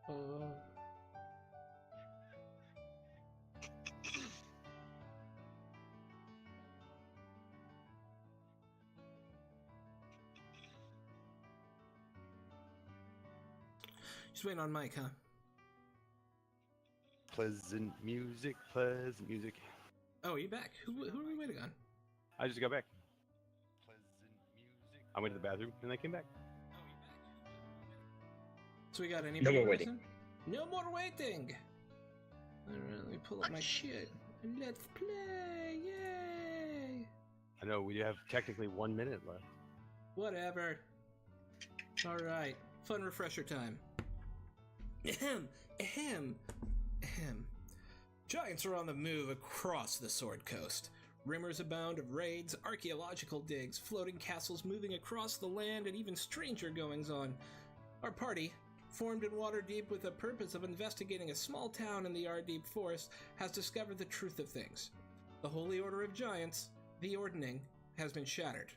Just waiting on Mike, huh? Pleasant music, pleasant music. Oh, are you back? Who are we waiting on? I just got back. Pleasant music. I went to the bathroom and I came back. So we got anybody? No more waiting. No more waiting. All right, let me pull up my shit. Let's play! Yay! I know we have technically 1 minute left. Whatever. All right, fun refresher time. Ahem, ahem, ahem. Giants are on the move across the Sword Coast. Rumors abound of raids, archaeological digs, floating castles moving across the land, and even stranger goings-on. Our party, formed in Waterdeep with the purpose of investigating a small town in the Ardeep Forest, has discovered the truth of things. The Holy Order of Giants, the Ordning, has been shattered.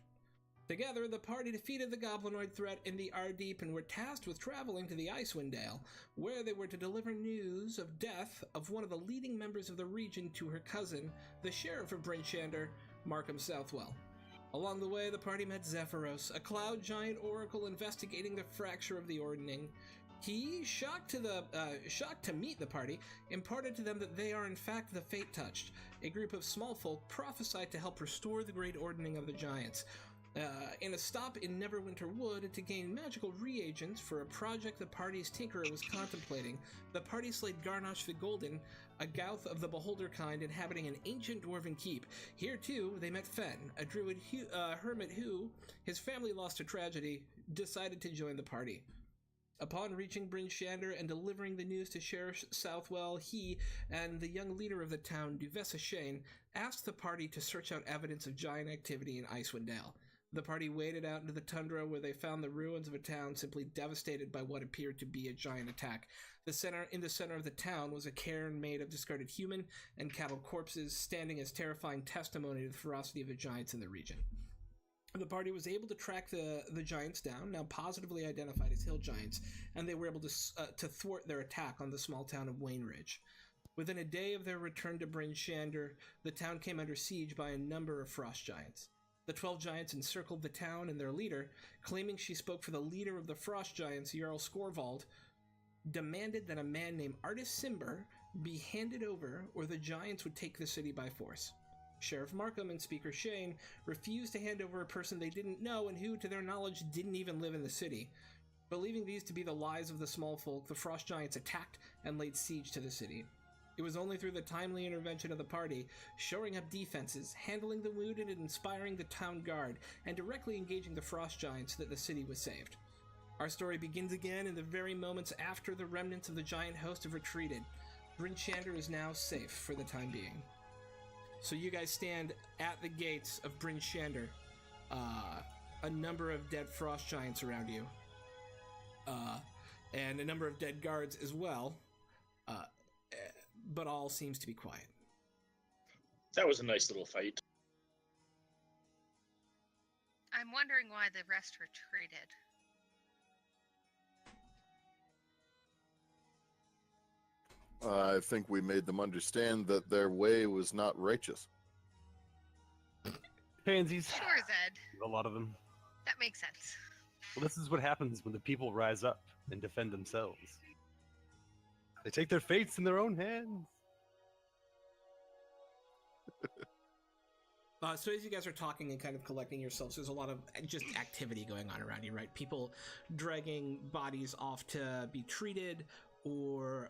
Together, the party defeated the goblinoid threat in the Ardeep and were tasked with traveling to the Icewind Dale, where they were to deliver news of death of one of the leading members of the region to her cousin, the sheriff of Bryn Shander, Markham Southwell. Along the way, the party met Zephyros, a cloud giant oracle investigating the fracture of the Ordning. He, shocked to meet the party, imparted to them that they are in fact the Fate Touched, a group of small folk prophesied to help restore the great Ordning of the Giants. In a stop in Neverwinter Wood to gain magical reagents for a project the party's tinkerer was contemplating, the party slayed Garnosh the Golden, a Gauth of the Beholder kind inhabiting an ancient dwarven keep. Here, too, they met Fen, a druid hermit who, his family lost to tragedy, decided to join the party. Upon reaching Bryn Shander and delivering the news to Sheriff Southwell, he and the young leader of the town, Duvessa Shane, asked the party to search out evidence of giant activity in Icewind Dale. The party waded out into the tundra where they found the ruins of a town simply devastated by what appeared to be a giant attack. In the center of the town was a cairn made of discarded human and cattle corpses, standing as terrifying testimony to the ferocity of the giants in the region. The party was able to track the giants down, now positively identified as hill giants, and they were able to thwart their attack on the small town of Wayne Ridge. Within a day of their return to Bryn Shander, the town came under siege by a number of frost giants. The 12 giants encircled the town and their leader, claiming she spoke for the leader of the frost giants, Jarl Skorvald, demanded that a man named Artis Cimber be handed over or the giants would take the city by force. Sheriff Markham and Speaker Shane refused to hand over a person they didn't know and who, to their knowledge, didn't even live in the city. Believing these to be the lies of the small folk, the frost giants attacked and laid siege to the city. It was only through the timely intervention of the party, shoring up defenses, handling the wounded and inspiring the town guard, and directly engaging the frost giants that the city was saved. Our story begins again in the very moments after the remnants of the giant host have retreated. Bryn Shander is now safe for the time being. So you guys stand at the gates of Bryn Shander. A number of dead frost giants around you. And a number of dead guards as well. But all seems to be quiet. That was a nice little fight. I'm wondering why the rest retreated. I think we made them understand that their way was not righteous. Pansies. Sure, Zed. A lot of them. That makes sense. Well, this is what happens when the people rise up and defend themselves. They take their fates in their own hands. So as you guys are talking and kind of collecting yourselves, there's a lot of just activity going on around you, right? People dragging bodies off to be treated, or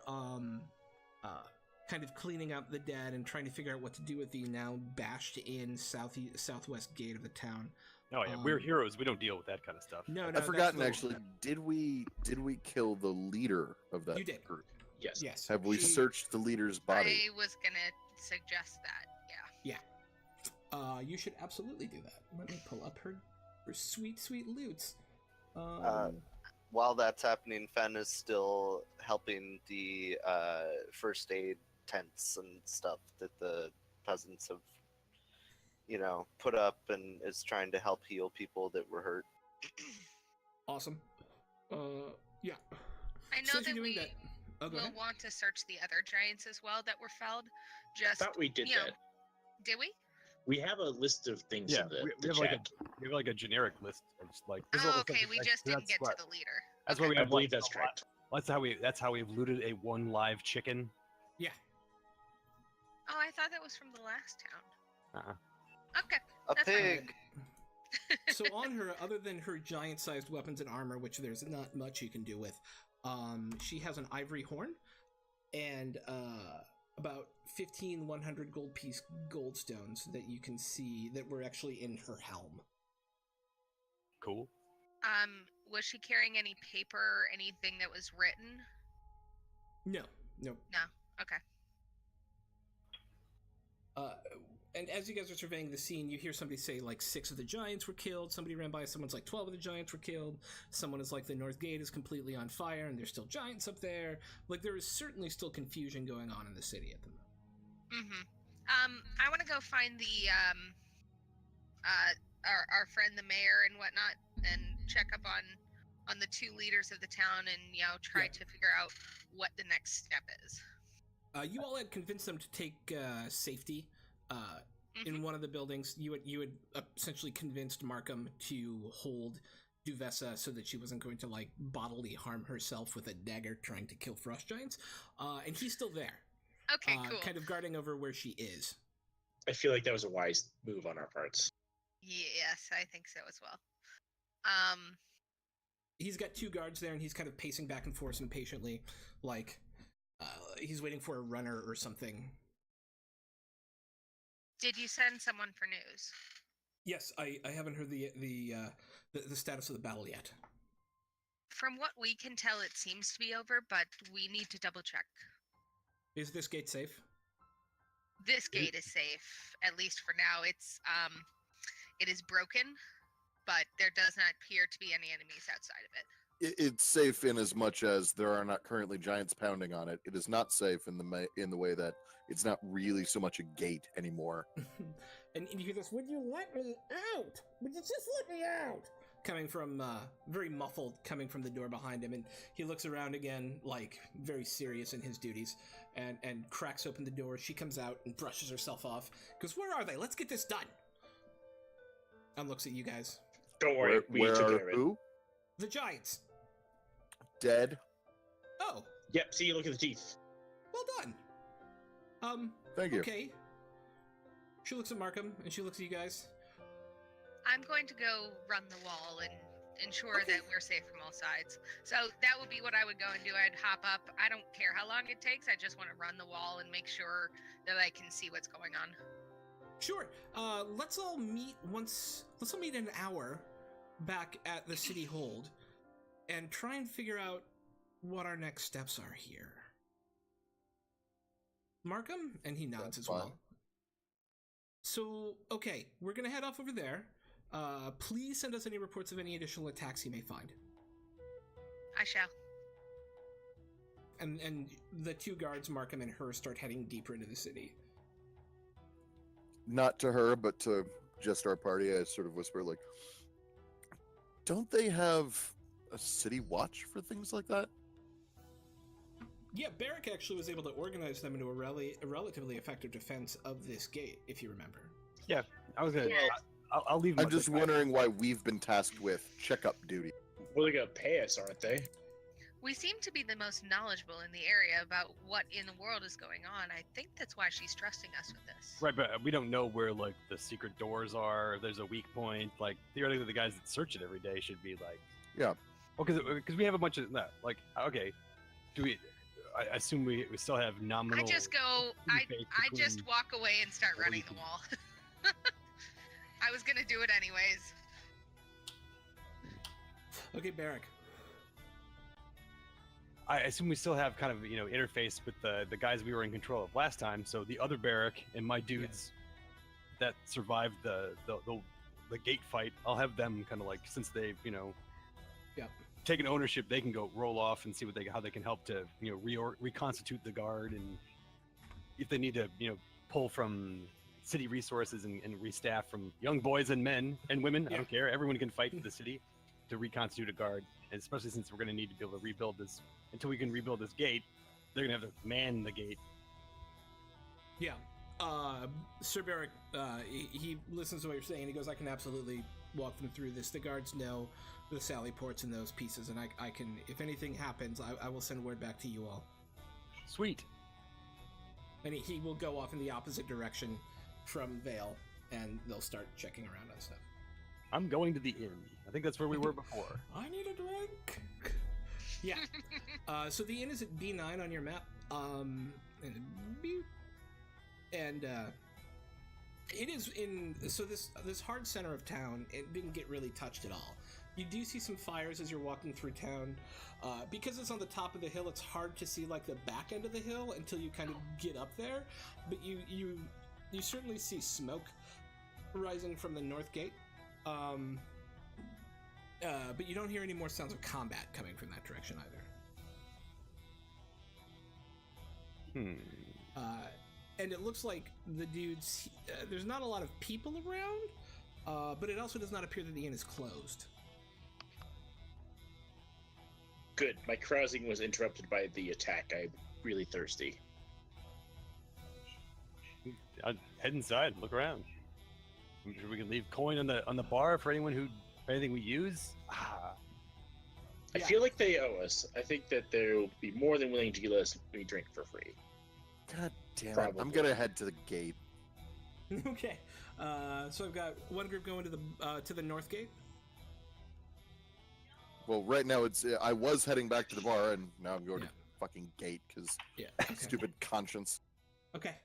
kind of cleaning up the dead and trying to figure out what to do with the now bashed in southwest gate of the town. Oh yeah, we're heroes. We don't deal with that kind of stuff. No, I've forgotten actually. Did we kill the leader of that You did. group? Yes. Have we searched the leader's body? I was gonna suggest that, yeah. Yeah. You should absolutely do that. Let me pull up her sweet, sweet loots. While that's happening, Fen is still helping the first aid tents and stuff that the peasants have, put up, and is trying to help heal people that were hurt. Awesome. Yeah. I know Since that you're doing we that- Oh, go we'll ahead. want to search the other giants as well that were felled. I Just thought we did you know, that. did we? We have a list of things Yeah, in the we have chat. we have like a generic list of just like. This is all Oh, the stuff okay. that- We like, just didn't that's get why- to the leader. That's Okay. why we I have. believe like, that's a lot- correct. That's how we've looted a 1 live chicken. Yeah. Oh, I thought that was from the last town. Uh-uh. Okay. A That's fine. pig. So on her, other than her giant-sized weapons and armor, which there's not much you can do with, she has an ivory horn and about 1,500 gold stones that you can see that were actually in her helm. Cool. Was she carrying any paper or anything that was written? No. No. Okay. And as you guys are surveying the scene, you hear somebody say, like, 6 of the giants were killed. Somebody ran by, someone's like, 12 of the giants were killed. Someone is like, the North Gate is completely on fire, and there's still giants up there. Like, there is certainly still confusion going on in the city at the moment. I want to go find the our friend the mayor and whatnot, and check up on the 2 leaders of the town, and try Yeah. to figure out what the next step is. You all had convinced them to take safety in one of the buildings. You had essentially convinced Markham to hold Duvessa so that she wasn't going to, like, bodily harm herself with a dagger trying to kill frost giants. And he's still there. Okay, cool. Kind of guarding over where she is. I feel like that was a wise move on our parts. Yes, I think so as well. He's got 2 guards there, and he's kind of pacing back and forth impatiently, like he's waiting for a runner or something. Did you send someone for news? Yes, I haven't heard the status of the battle yet. From what we can tell, it seems to be over, but we need to double check. Is this gate safe? This gate is safe, at least for now. It is broken, but there does not appear to be any enemies outside of it. It's safe in as much as there are not currently giants pounding on it. It is not safe in the way that it's not really so much a gate anymore. And you hear this, "Would you let me out? Would you just let me out?" Coming from, very muffled, coming from the door behind him, and he looks around again, like, very serious in his duties, and cracks open the door. She comes out and brushes herself off, goes, "Where are they? Let's get this done!" And looks at you guys. Don't worry, we where took are care of it. who? The giants! Dead. Oh, Yep, see, look at the teeth. well done! Thank you. Okay. She looks at Markham, and she looks at you guys. I'm going to go run the wall and ensure Okay. that we're safe from all sides. So that would be what I would go and do. I'd hop up. I don't care how long it takes. I just want to run the wall and make sure that I can see what's going on. Sure. Let's all meet in an hour back at the city hold and try and figure out what our next steps are here. Markham? And he nods That's as fine. well. So, okay, we're gonna head off over there. Please send us any reports of any additional attacks you may find. I shall. And the 2 guards, Markham and her, start heading deeper into the city. Not to her, but to just our party. I sort of whisper, like, don't they have a city watch for things like that? Yeah, Barrick actually was able to organize them into a relatively effective defense of this gate, if you remember. I was gonna. Yeah. I'll leave. I'm my- just wondering why we've been tasked with checkup duty. Well, they're gonna pay us, aren't they? We seem to be the most knowledgeable in the area about what in the world is going on. I think that's why she's trusting us with this. Right, but we don't know where like the secret doors are. If there's a weak point, like theoretically, the guys that search it every day should be like. Yeah. Well, because we have a bunch of that. Like, okay, do we? I assume we still have nominal. I just go. I faith just between walk away and start what running we the can- wall. I was gonna do it anyways. Okay, Barrick. I assume we still have kind of interface with the guys we were in control of last time. So the other barrack and my dudes that survived the gate fight, I'll have them kind of like, since they've Yep. taken ownership, they can go roll off and see how they can help to reconstitute the guard, and if they need to pull from city resources and restaff from young boys and men and women. I Yeah. don't care. Everyone can fight for the city to reconstitute a guard, and especially since we're going to need to be able to rebuild this. Until we can rebuild this gate, they're gonna have to man the gate. Yeah. Sir Barrick, he listens to what you're saying, and he goes, I can absolutely walk them through this. The guards know the sally ports and those pieces, and I can, if anything happens, I will send word back to you all. Sweet. And he will go off in the opposite direction from Vale, and they'll start checking around on stuff. I'm going to the inn. I think that's where we were before. I need a drink. Yeah. So the inn is at B9 on your map. And it is in, so this hard center of town, it didn't get really touched at all. You do see some fires as you're walking through town. Because it's on the top of the hill, it's hard to see like the back end of the hill until you kind of get up there. But you certainly see smoke rising from the north gate. But you don't hear any more sounds of combat coming from that direction either. And it looks like the dudes, there's not a lot of people around, but it also does not appear that the inn is closed. Good. My carousing was interrupted by the attack. I'm really thirsty. I'd head inside, look around. I'm sure we can leave coin on the bar for anything we use. I feel like they owe us. I think that they'll be more than willing to give us a drink for free. God damn it. Probably. I'm gonna head to the gate. Okay, so I've got one group going to the north gate. Well, right now I was heading back to the bar, and now I'm going to the fucking gate because Okay. stupid conscience. Okay.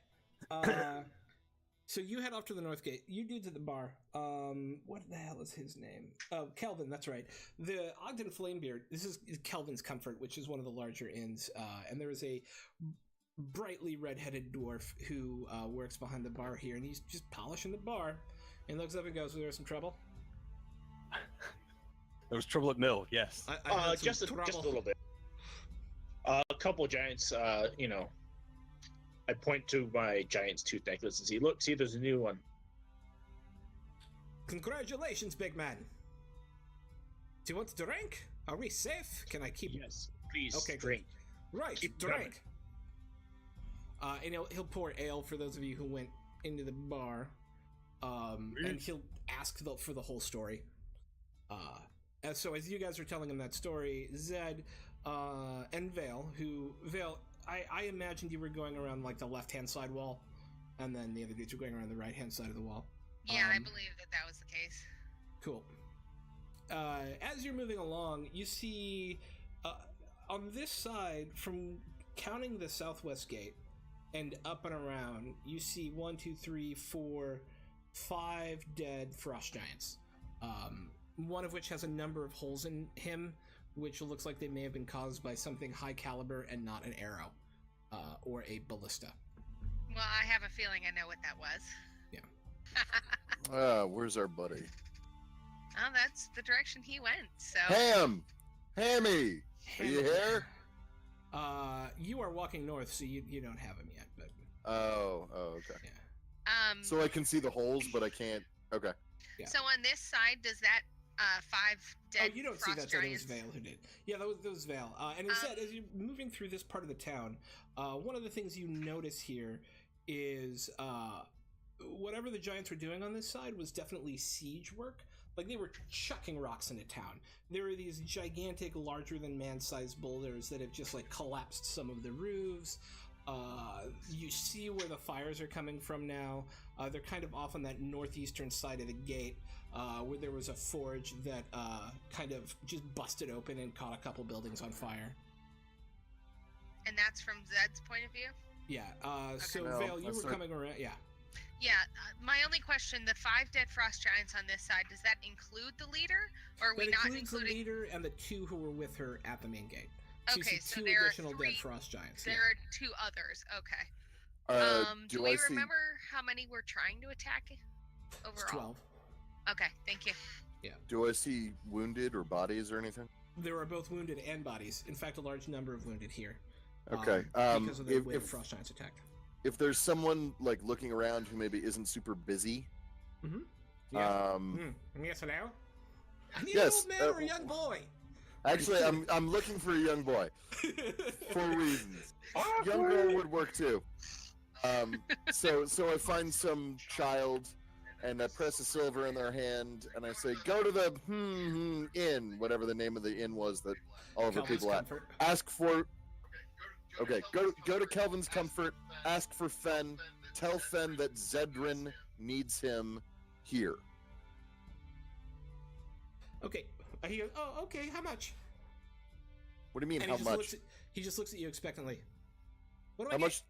So you head off to the north gate. You dudes at the bar. What the hell is his name? Oh, Kelvin. That's right. The Ogden Flamebeard. This is Kelvin's Comfort, which is one of the larger inns. And there is a brightly red-headed dwarf who works behind the bar here, and he's just polishing the bar. And looks up and goes, "Is there some trouble?" There was trouble at Mill. Yes. I heard some Just a little bit. A couple giants. I point to my giant's tooth necklace and see, there's a new one. Congratulations, big man. Do you want to drink? Are we safe? Can I keep? Yes, please. Okay, drink. Right, Keep drink. And he'll pour ale for those of you who went into the bar. And he'll ask for the whole story. And so as you guys are telling him that story, Zed and Vale, I imagined you were going around like the left-hand side wall, and then the other dudes were going around the right-hand side of the wall. Yeah, I believe that was the case. Cool. As you're moving along, you see on this side, from counting the southwest gate and up and around, you see 1, 2, 3, 4, 5 dead frost giants. One of which has a number of holes in him, which looks like they may have been caused by something high caliber and not an arrow or a ballista. Well, I have a feeling I know what that was. Yeah. Where's our buddy? Oh, that's the direction he went. So. Hammy, are you here? You are walking north, so you don't have him yet, but. Oh, okay. Yeah. So I can see the holes, but I can't. Okay. Yeah. So on this side, does that 5 dead you don't see frost that. giants? That was Vale who did. Yeah, that was Vale. And instead, as you're moving through this part of the town, one of the things you notice here is whatever the giants were doing on this side was definitely siege work. Like, they were chucking rocks into town. There are these gigantic, larger-than-man-sized boulders that have just, like, collapsed some of the roofs. You see where the fires are coming from now. They're kind of off on that northeastern side of the gate, where there was a forge that kind of just busted open and caught a couple buildings on fire. And that's from Zed's point of view? Yeah, so No, Vale, you that's were not- coming around, yeah. Yeah, my only question, the 5 dead frost giants on this side, does that include the leader? Or are we That not includes the including... leader and the 2 who were with her at the main gate. So Okay, you so see 2 there are additional 3 dead frost giants. There yeah. are 2 others, okay. Do Do we I see? remember how many we're trying to attack It's overall? 12. Okay, thank you. Do I see wounded or bodies or anything? There are both wounded and bodies. In fact, a large number of wounded here. Okay. Because of the way the If frost giants attacked. if there's someone like looking around who maybe isn't super busy, Yeah. um, Yes, hello? I need yes, an old man or a young boy. Actually, I'm looking for a young boy for reasons. Young girl would work too. So I find some child, and I press a silver in their hand, and I say, "Go to the inn, whatever the name of the inn was that all of the Calvin's people at. Comfort. Ask for. Okay, go to Kelvin's Comfort. Ask for Fen. Tell Fen that Zedrin needs him here." Okay. He goes, "Oh, okay. How much?" What do you mean? And How he much? He just looks at you expectantly. What do How I much?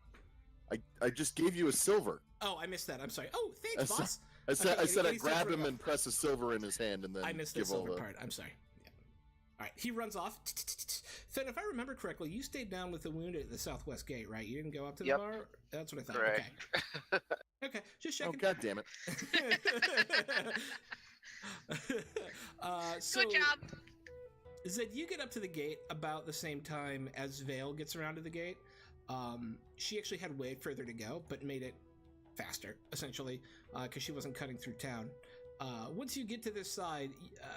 I just gave you a silver. Oh, I missed that. I'm sorry. Oh, I thanks, saw- boss. I said Okay, I said he I'd starts grab running him off. and press a silver in his hand and then I missed the give all silver the. part. I'm sorry. Yeah. All right. He runs off. Fen, if I remember correctly, you stayed down with the wounded at the southwest gate, right? You didn't go up to the Yep. bar. That's what I thought. Correct. Okay. Okay. Just Oh checking. God damn it! So, Good job. Zed, you get up to the gate about the same time as Vale gets around to the gate. She actually had way further to go, but made it faster, essentially, because she wasn't cutting through town. Once you get to this side,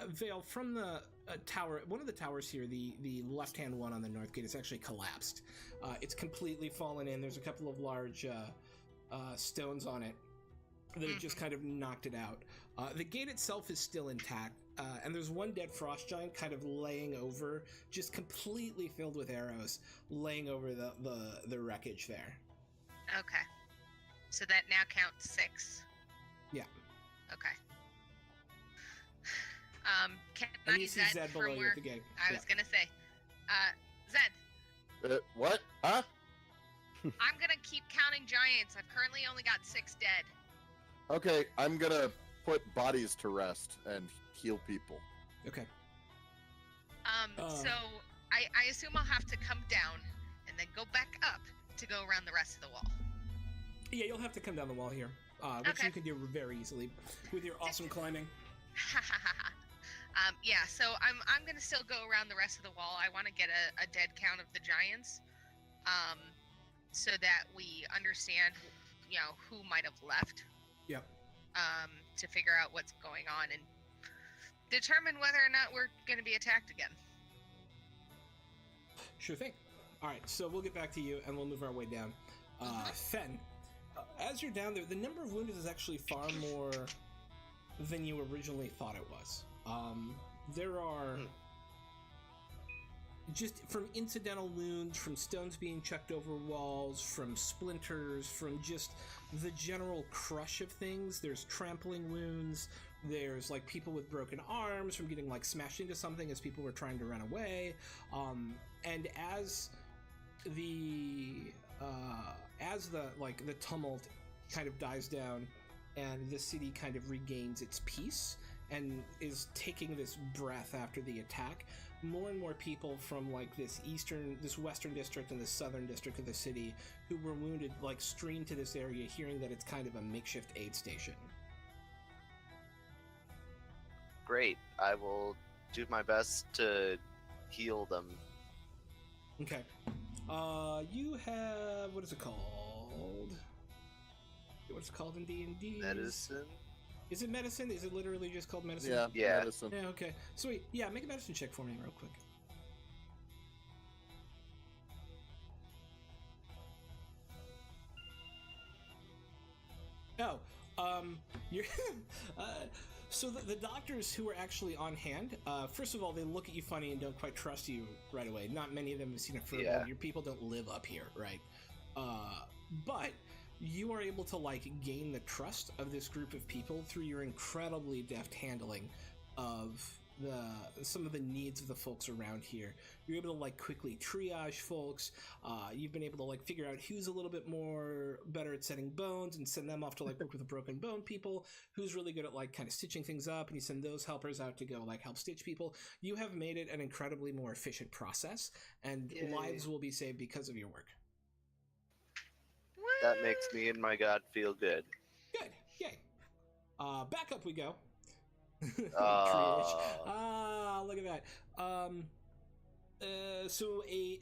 Vale, from the tower, one of the towers here, the left-hand one on the north gate, is actually collapsed. It's completely fallen in. There's a couple of large stones on it that have just kind of knocked it out. The gate itself is still intact, and there's one dead frost giant kind of laying over, just completely filled with arrows, laying over the wreckage there. Okay. So that now counts 6. Yeah. Okay. Can And I you see Zed Zed from below you where at the gate. I was gonna say, Zed, What? Huh? I'm gonna keep counting giants. I've currently only got 6 dead. Okay, I'm gonna put bodies to rest and heal people. Okay. So I assume I'll have to come down and then go back up to go around the rest of the wall. Yeah, you'll have to come down the wall here, which Okay. you can do very easily with your awesome climbing. Yeah, so I'm gonna still go around the rest of the wall. I want to get a dead count of the giants, so that we understand, who might have left. Yep. To figure out what's going on and determine whether or not we're gonna be attacked again. Sure thing. All right, so we'll get back to you, and we'll move our way down. Fen, as you're down there, the number of wounded is actually far more than you originally thought it was. There are just from incidental wounds, from stones being chucked over walls, from splinters, from just the general crush of things. There's trampling wounds. There's like people with broken arms from getting like smashed into something as people were trying to run away. And as the tumult kind of dies down and the city kind of regains its peace and is taking this breath after the attack, more and more people from like this western district and the southern district of the city who were wounded like stream to this area, hearing that it's kind of a makeshift aid station. Great. I will do my best to heal them. Okay. You have, what is it called? What's it called in D&D? Medicine? Is it medicine? Is it literally just called medicine? Yeah. Yeah. Medicine. Yeah, okay. Sweet. Yeah, make a medicine check for me real quick. Oh, you're so the doctors who are actually on hand, first of all, they look at you funny and don't quite trust you right away. Not many of them have seen a firbolg. Yeah. Your people don't live up here, right? But you are able to like gain the trust of this group of people through your incredibly deft handling of some of the needs of the folks around here. You're able to like quickly triage folks. You've been able to like figure out who's a little bit more better at setting bones and send them off to like work with the broken bone people, who's really good at like kind of stitching things up, and you send those helpers out to go like help stitch people. You have made it an incredibly more efficient process, and Yay. lives will be saved because of your work. That makes me and my god feel good. Good. Yay. Back up we go. Aw. Look at that. So a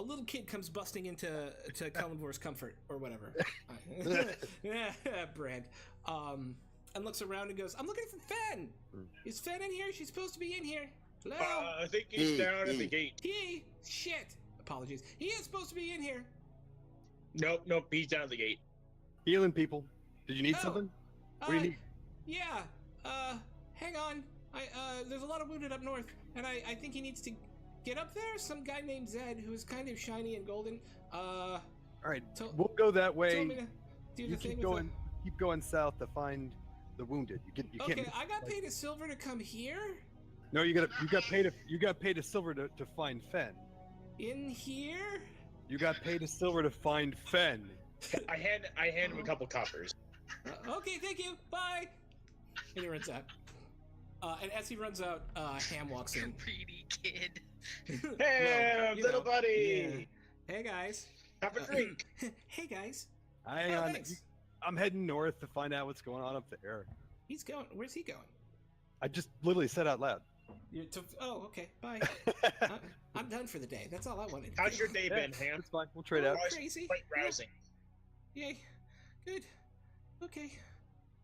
little kid comes busting into Kalendvor's Comfort or whatever. Brand. And looks around and goes, "I'm looking for Fen. Is Fen in here? She's supposed to be in here." Hello? I think he's down at the E. gate. Shit. Apologies. He is supposed to be in here. Nope, he's down at the gate. Healing people. Did you need Oh, something? What do you need? Yeah. Hang on. There's a lot of wounded up north, and I think he needs to get up there. Some guy named Zed, who is kind of shiny and golden. All right, to- we'll go that Told way. me to do You the thing keep with going. Keep going south to find the wounded. You Okay, can't. I got paid a silver to come here. No, you got paid a silver to find Fen. In here. You got paid a silver to find Fen. I hand him a couple coppers. Okay, thank you. Bye. And he runs out. And as he runs out, Ham walks in. Greedy kid. Hey, Well, you little know, buddy. yeah. Hey guys. Have a drink. Hey guys. Hang Oh, on. thanks. I'm heading north to find out what's going on up there. He's going. Where's he going? I just literally said out loud. Oh, okay. Bye. I'm done for the day. That's all I wanted. How's your day been, Yeah, Ham? it's fine. We'll trade out. Crazy. Quite rousing. Yay. Good. Okay.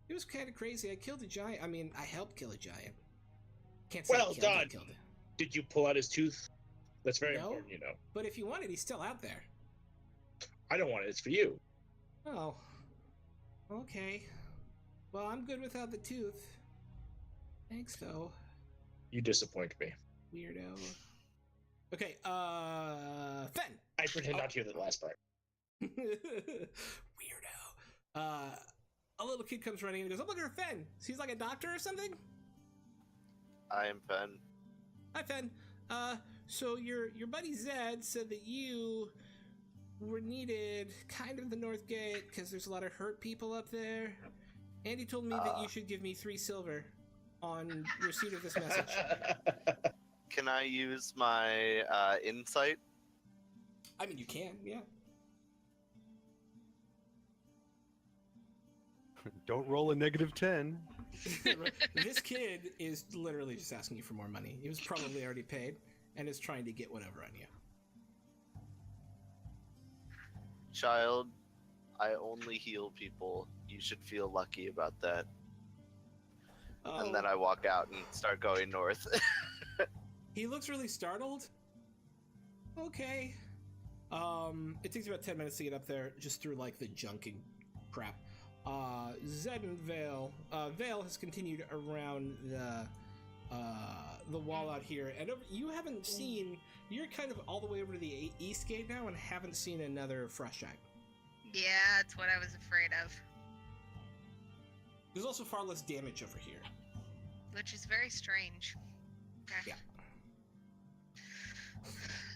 It was kind of crazy. I killed a giant. I mean, I helped kill a giant. Can't say Well I killed it, I done. killed it. Did you pull out his tooth? That's very No. important, you know. But if you want it, he's still out there. I don't want it. It's for you. Oh. Okay. Well, I'm good without the tooth. Thanks, though. You disappoint me. Weirdo. Okay, Fen! I pretend not to hear the last part. Weirdo. A little kid comes running and goes, I'm looking for Fen. He's like a doctor or something? I am Fen. Hi, Fen. So your buddy Zed said that you were needed kind of the North Gate because there's a lot of hurt people up there. And he told me that you should give me 3 silver on receipt of this message. Can I use my insight? I mean, you can, yeah. Don't roll a -10. This kid is literally just asking you for more money. He was probably already paid and is trying to get whatever on you. Child, I only heal people. You should feel lucky about that. And then I walk out and start going north. He looks really startled. Okay. It takes about 10 minutes to get up there, just through like the junk and crap. Zed and Vale. Vale has continued around the wall out here, and you haven't seen. You're kind of all the way over to the east gate now, and haven't seen another fresh giant. Yeah, that's what I was afraid of. There's also far less damage over here. Which is very strange. Okay. Yeah.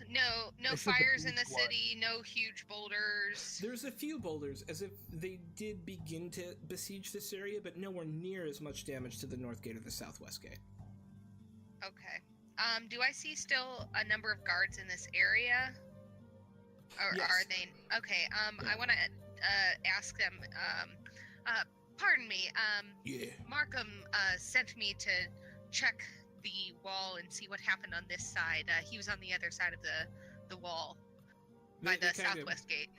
No This is the fires in the beach one. city, no huge boulders. There's a few boulders, as if they did begin to besiege this area, but nowhere near as much damage to the north gate or the southwest gate. Okay. Do I see still a number of guards in this area? Or Yes. are they okay, I wanna ask them, pardon me, Yeah. Markham sent me to check the wall and see what happened on this side. He was on the other side of the wall by They the kind of southwest gate.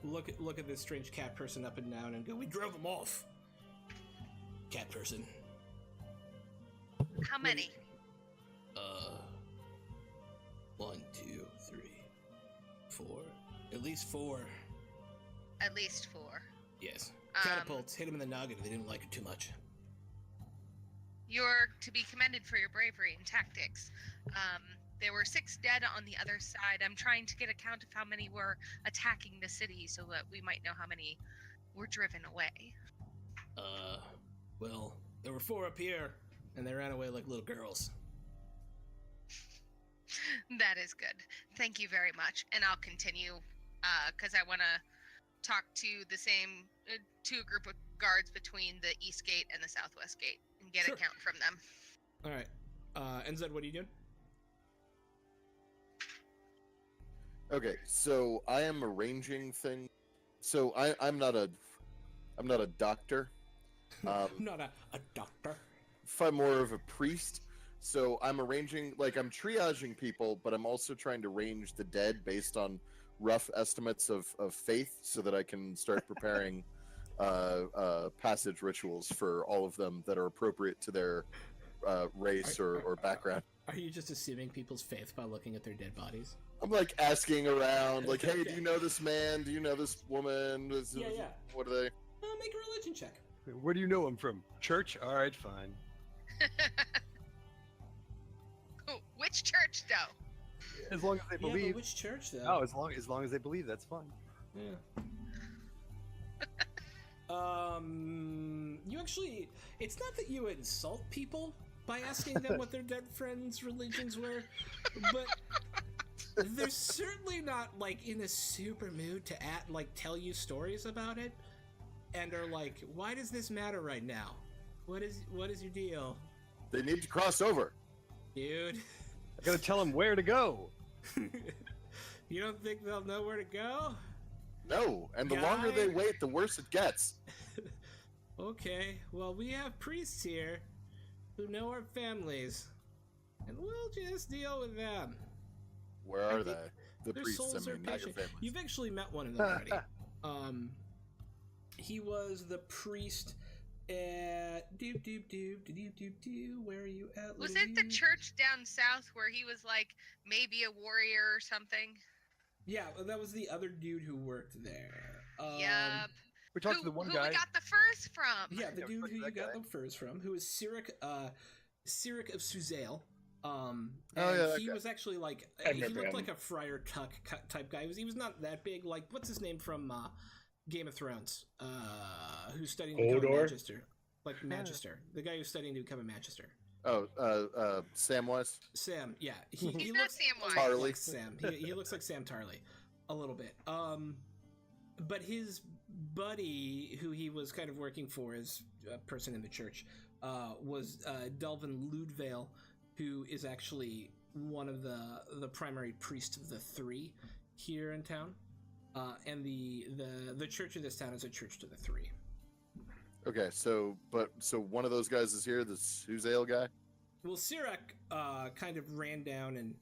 Look at this strange cat person up and down and go, we drove them off. Cat person. How many? 1, 2, 3, 4. At least 4. At least 4. Yes. Catapults hit him in the noggin. They didn't like it too much. You're to be commended for your bravery and tactics. There were 6 dead on the other side. I'm trying to get a count of how many were attacking the city so that we might know how many were driven away. Well, there were 4 up here, and they ran away like little girls. That is good. Thank you very much. And I'll continue, because I want to talk to the same, to a group of guards between the east gate and the southwest gate and get Sure. a count from them. All right. NZ, what are you doing? Okay, so I am arranging things. So I'm not a doctor. I'm not a doctor. I'm more of a priest. So I'm arranging, like, I'm triaging people, but I'm also trying to range the dead based on rough estimates of faith, so that I can start preparing passage rituals for all of them that are appropriate to their race or background. Are you just assuming people's faith by looking at their dead bodies? I'm like asking around, like, hey, do you know this man? Do you know this woman? Yeah. What are they? Make a religion check. Where do you know him from? Church? All right, fine. Which church, though? As long as they Yeah, believe. but which church though? Oh, as long as they believe, that's fine. Yeah. You actually, it's not that you insult people by asking them what their dead friends' religions were, but they're certainly not like in a super mood to tell you stories about it, and are like, why does this matter right now? What is your deal, They need to cross over. dude? I gotta tell them where to go. You don't think they'll know where to go? No, and the longer they Guy. wait, the worse it gets. Okay, well, we have priests here who know our families, and we'll just deal with them. Where I are think they? The Their priests, souls I are mean, not your patient. families. You've actually met one of them already. He was the priest at where are you at? Was it the Louise? church down south where he was like maybe a warrior or something? Yeah, that was the other dude who worked there. Yup. We talked to the one who guy. we got the furs from? Yeah, the Yeah, dude fuck who you that got guy. the furs from, who is Cyric of Suzail. And yeah, that he guy. was actually like I he remember looked him. like a Friar Tuck type guy. He was not that big. Like, what's his name from Game of Thrones? Who's studying to become a Hodor? Magister? Like Magister, the guy who's studying to become a Magister. Oh, Samwise? Sam, yeah, he He's not looks Samwise. Tarly. like Sam. He looks like Sam Tarly, a little bit. But his buddy, who he was kind of working for as a person in the church, was Delvin Ludvale, who is actually one of the primary priests of the three here in town. And the church of this town is a church to the three. Okay, so one of those guys is here, the Suzail guy? Well, Cyric kind of ran down and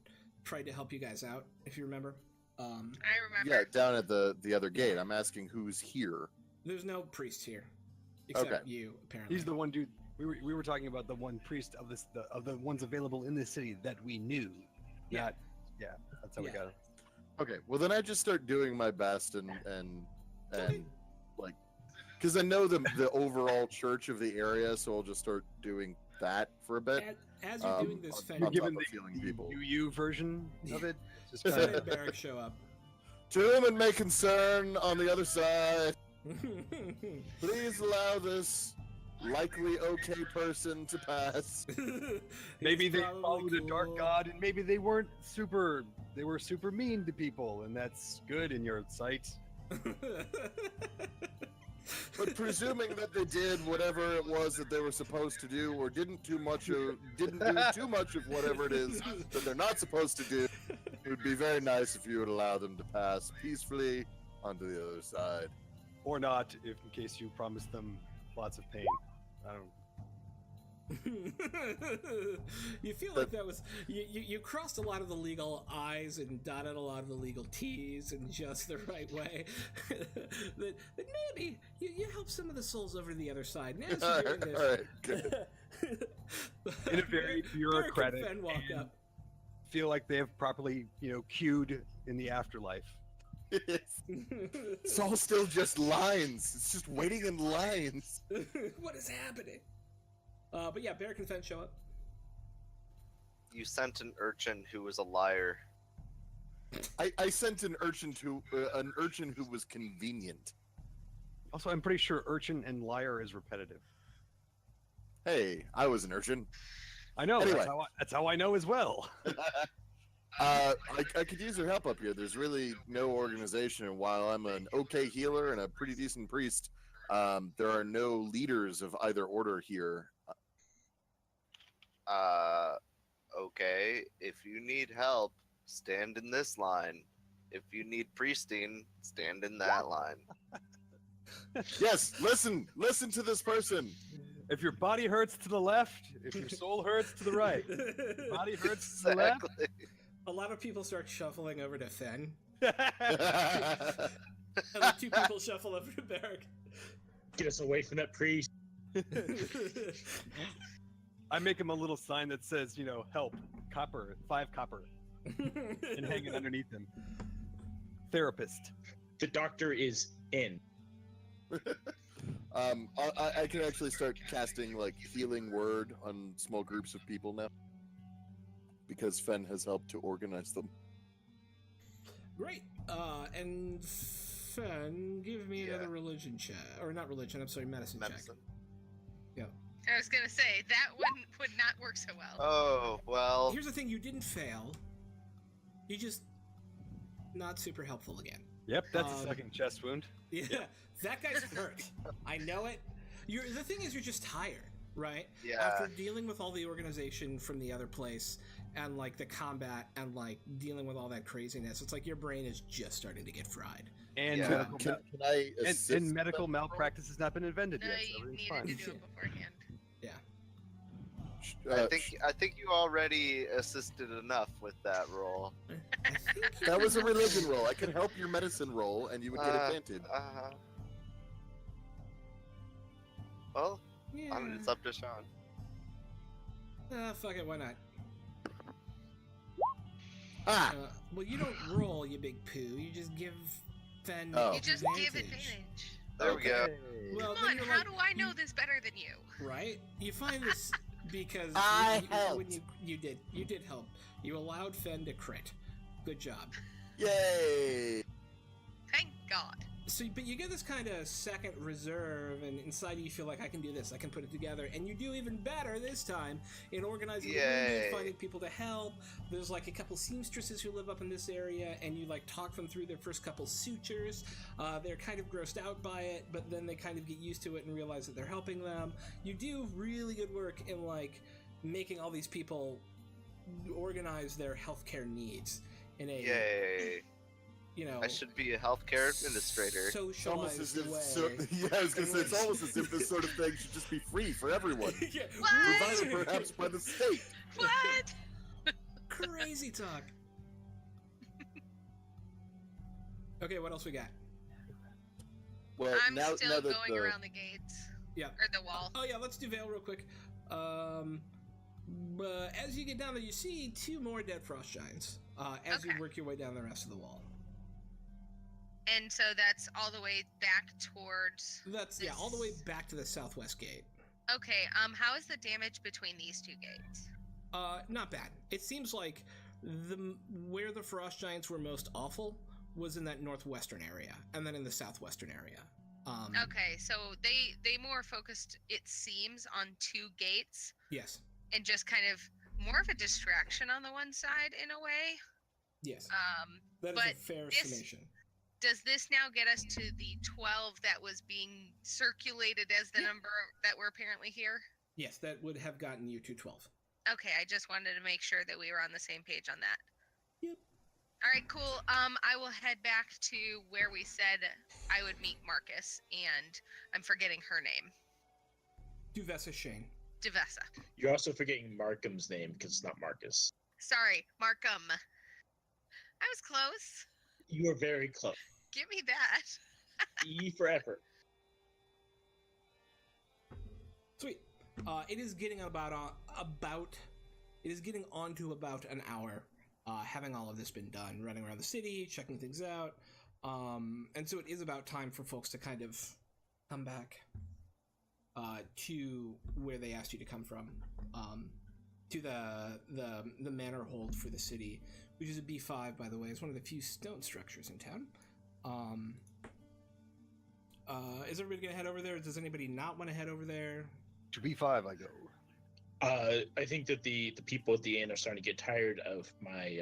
tried to help you guys out, if you remember. I remember. Yeah, down at the other gate. I'm asking who's here. There's no priest here, except Okay. you, apparently. He's the one dude. We were talking about the one priest of the ones available in this city that we knew. Yeah. That's how we Yeah. got it. Okay, well then I just start doing my best and like, because I know the overall church of the area, so I'll just start doing that for a bit. As you're doing this, on Fen, You're top given of the, healing the people. UU version of it. Just Fen kinda, and Barrack show up. To whom it may concern, on the other side, please allow this likely okay person to pass. maybe It's they probably followed a dark cool. god, and maybe they weren't super. They were super mean to people, and that's good in your sight. But presuming that they did whatever it was that they were supposed to do, or didn't do too much of whatever it is that they're not supposed to do, it would be very nice if you would allow them to pass peacefully onto the other side. Or not, if in case you promised them lots of pain. I don't. You feel like that was you crossed a lot of the legal I's and dotted a lot of the legal T's in just the right way. that maybe you help some of the souls over to the other side. Now as you're doing this, All right, good. In a very bureaucratic Barrack and Fen walk and- up. Feel like they have properly, queued in the afterlife. It's all still just lines. It's just waiting in lines. What is happening? But yeah, Barrack and Fen show up. You sent an urchin who was a liar. I sent an urchin who was convenient. Also, I'm pretty sure urchin and liar is repetitive. Hey, I was an urchin. I know. Anyway. That's how I know as well. I could use your help up here. There's really no organization, and while I'm an okay healer and a pretty decent priest, there are no leaders of either order here. Okay. If you need help, stand in this line. If you need priesting, stand in that line. Yes, listen to this person. If your body hurts to the left, if your soul hurts to the right, body hurts to the left. Exactly. A lot of people start shuffling over to Fen, That's and the two people shuffle over to Barrack. Get us away from that priest. I make him a little sign that says, help, copper, 5 copper, and hang it underneath him. Therapist. The doctor is in. I can actually start casting like healing word on small groups of people now, because Fen has helped to organize them. Great. And Fen, give me Yeah. another religion check, or not religion. I'm sorry, medicine check. Medicine. I was gonna say that would not work so well. Oh, well. Here's the thing: you didn't fail. You just not super helpful again. Yep, that's a Um, second chest wound. Yeah, that guy's hurt. I know it. The thing is, you're just tired, right? Yeah. After dealing with all the organization from the other place and like the combat and like dealing with all that craziness, it's like your brain is just starting to get fried. And Yeah. medical, Can I and, assist and medical them? malpractice has not been invented No, yet. So you everything's needed fine. to do it beforehand. I think you already assisted enough with that roll. I think That was a religion roll. I can help your medicine roll, and you would get advantage. Well, yeah. it's up to Sean. Fuck it, why not? Ah! Well, you don't roll, you big poo. You just give Fen Oh. You just give advantage. There we go. Well, Come then on, you're how like, do I know this better than you? Right? You find this because I when helped. you did help. You allowed Fen to crit. Good job. Yay! Thank God. So, but you get this kind of second reserve, and inside you feel like I can do this. I can put it together, and you do even better this time in organizing the wounded, Yay. finding people to help. There's like a couple seamstresses who live up in this area, and you like talk them through their first couple sutures. They're kind of grossed out by it, but then they kind of get used to it and realize that they're helping them. You do really good work in like making all these people organize their healthcare needs in a Yay. I should be a healthcare administrator. It's almost socialized as if way. yeah, I was gonna say it's almost as if this sort of thing should just be free for everyone, Yeah, What? provided perhaps by the state. What? Crazy talk. Okay, what else we got? Well, I'm now still that going around the gates. Yeah. Or the wall. Oh yeah, let's do Vale real quick. But as you get down there, you see 2 more dead frost giants. As you Okay. work your way down the rest of the wall. And so that's all the way back towards. That's all the way back to the southwest gate. Okay. How is the damage between these 2 gates? Not bad. It seems like where the frost giants were most awful was in that northwestern area, and then in the southwestern area. Okay, so they more focused, it seems, on 2 gates Yes. and just kind of more of a distraction on the one side in a way. Yes. That is but a fair this- summation. Does this now get us to the 12 that was being circulated as the number that were apparently here? Yes, that would have gotten you to 12. Okay, I just wanted to make sure that we were on the same page on that. Yep. All right, cool. I will head back to where we said I would meet Marcus, and I'm forgetting her name. Duvessa Shane. Devessa. You're also forgetting Markham's name because it's not Marcus. Sorry, Markham. I was close. You are very close. Give me that. E for effort. Sweet. It is getting it is getting on to about an hour, having all of this been done, running around the city, checking things out, and so it is about time for folks to kind of come back to where they asked you to come from, to the manor hold for the city, which is a B5, by the way. It's one of the few stone structures in town. Is everybody gonna head over there? Does anybody not want to head over there? To B5 I go. I think that the people at the inn are starting to get tired of my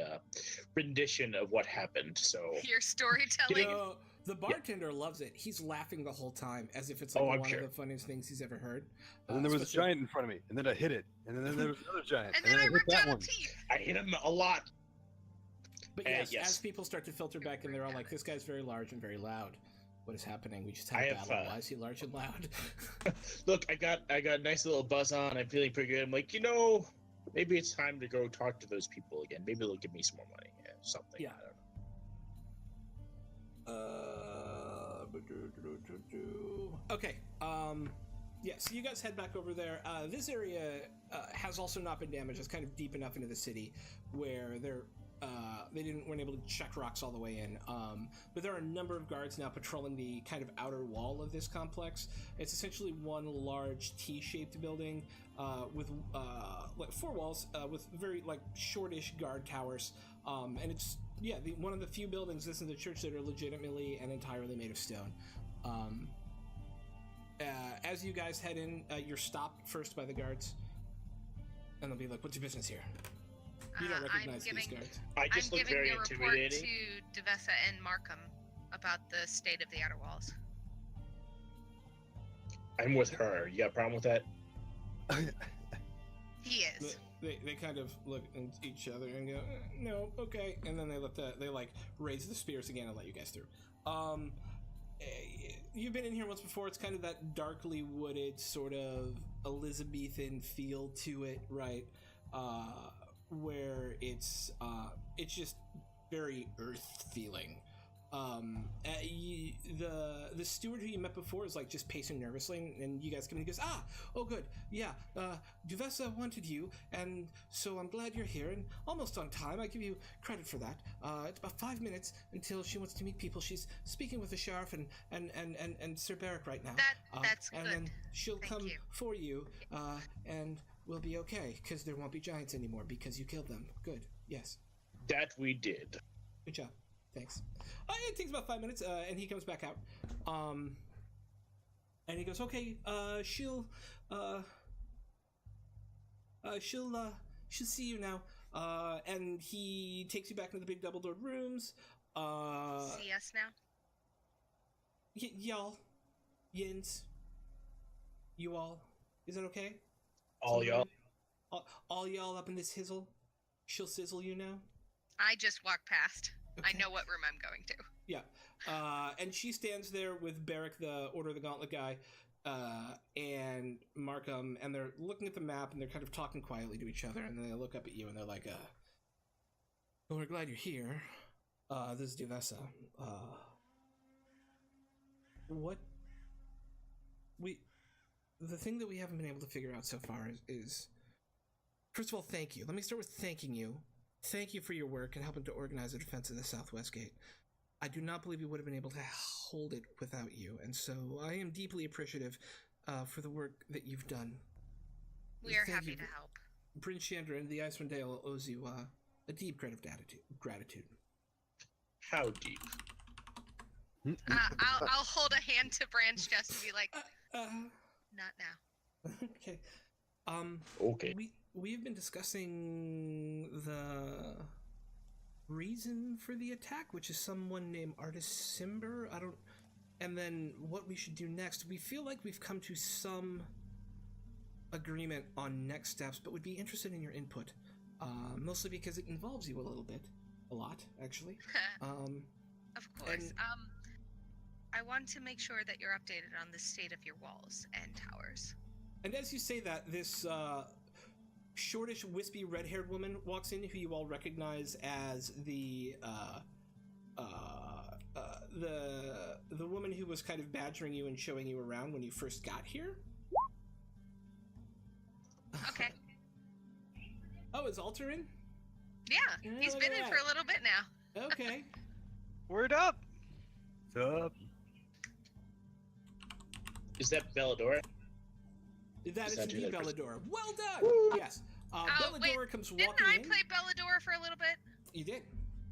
rendition of what happened. So Your storytelling. The bartender loves it. He's laughing the whole time as if it's like Oh, I'm one sure. of the funniest things he's ever heard. And then there was a especially- giant in front of me, and then I hit it, and then there was another giant, And then I hit ripped that out a one. teeth. I hit him a lot. But yes, yes. as people start to filter back in, they're all like, "This guy's very large and very loud. What is happening? We just had I a have, battle. Why is he large and loud?" Look, I got a nice little buzz on. I'm feeling pretty good. I'm like, maybe it's time to go talk to those people again. Maybe they'll give me some more money. Yeah, something. Yeah. I don't know. Okay. So you guys head back over there. This area has also not been damaged. It's kind of deep enough into the city where they weren't able to check rocks all the way in. But there are a number of guards now patrolling the kind of outer wall of this complex. It's essentially one large T-shaped building with like 4 walls with very like shortish guard towers. And it's one of the few buildings, this is the church, that are legitimately and entirely made of stone. As you guys head in, you're stopped first by the guards, and they'll be like, "What's your business here?" You don't recognize these guards. I just I'm look giving very a report intimidating. to Devessa and Markham about the state of the outer walls. I'm with her. You got a problem with that? He is. They kind of look at each other and go, "No, okay," and then they like raise the spears again and let you guys through. You've been in here once before. It's kind of that darkly wooded sort of Elizabethan feel to it, right? Where it's just very earth feeling. The steward who you met before is like just pacing nervously, and you guys come in and he goes, oh good, yeah, Devessa wanted you, and so I'm glad you're here, and almost on time. I give you credit for that. It's about 5 minutes until she wants to meet people. She's speaking with the sheriff and Sir Barrick right now. That's and good. then she'll Thank come you. for you, and we'll be okay, because there won't be giants anymore, because you killed them. Good, yes. That we did. Good job. Thanks. It takes about 5 minutes, and he comes back out. And he goes, "Okay, she'll see you now." And he takes you back into the big double-doored rooms. See us now? Y'all, Yins, you all, is that okay? All y'all. All y'all up in this hizzle. She'll sizzle you now. I just walked past. Okay. I know what room I'm going to. Yeah. And she stands there with Barrick, the Order of the Gauntlet guy, and Markham, and they're looking at the map, and they're kind of talking quietly to each other, and then they look up at you, and they're like, well, we're glad you're here. This is Devessa. The thing that we haven't been able to figure out so far is first of all, thank you. Let me start with thanking you. Thank you for your work and helping to organize the defense of the Southwest Gate. I do not believe we would have been able to hold it without you, and so I am deeply appreciative for the work that you've done. We are Thank happy you. to help. Prince Chandra and the Icewind Dale owes you a deep credit of gratitude. How deep? I'll hold a hand to Branch just to be like, not now. Okay. Okay. We've been discussing the reason for the attack, which is someone named Artis Simber. And then what we should do next. We feel like we've come to some agreement on next steps, but would be interested in your input. Mostly because it involves you a lot, actually. Of course. I want to make sure that you're updated on the state of your walls and towers. And as you say that, this shortish, wispy, red-haired woman walks in, who you all recognize as the woman who was kind of badgering you and showing you around when you first got here. Okay. Oh, is Alter in? Yeah, he's look been at in that. for a little bit now. Okay. Word up. What's up? Is that Belladora? That is Is that indeed you that person? Belladora. Well done! Woo! Yes. Belladora comes Didn't walking I in. play Belladora for a little bit? You did.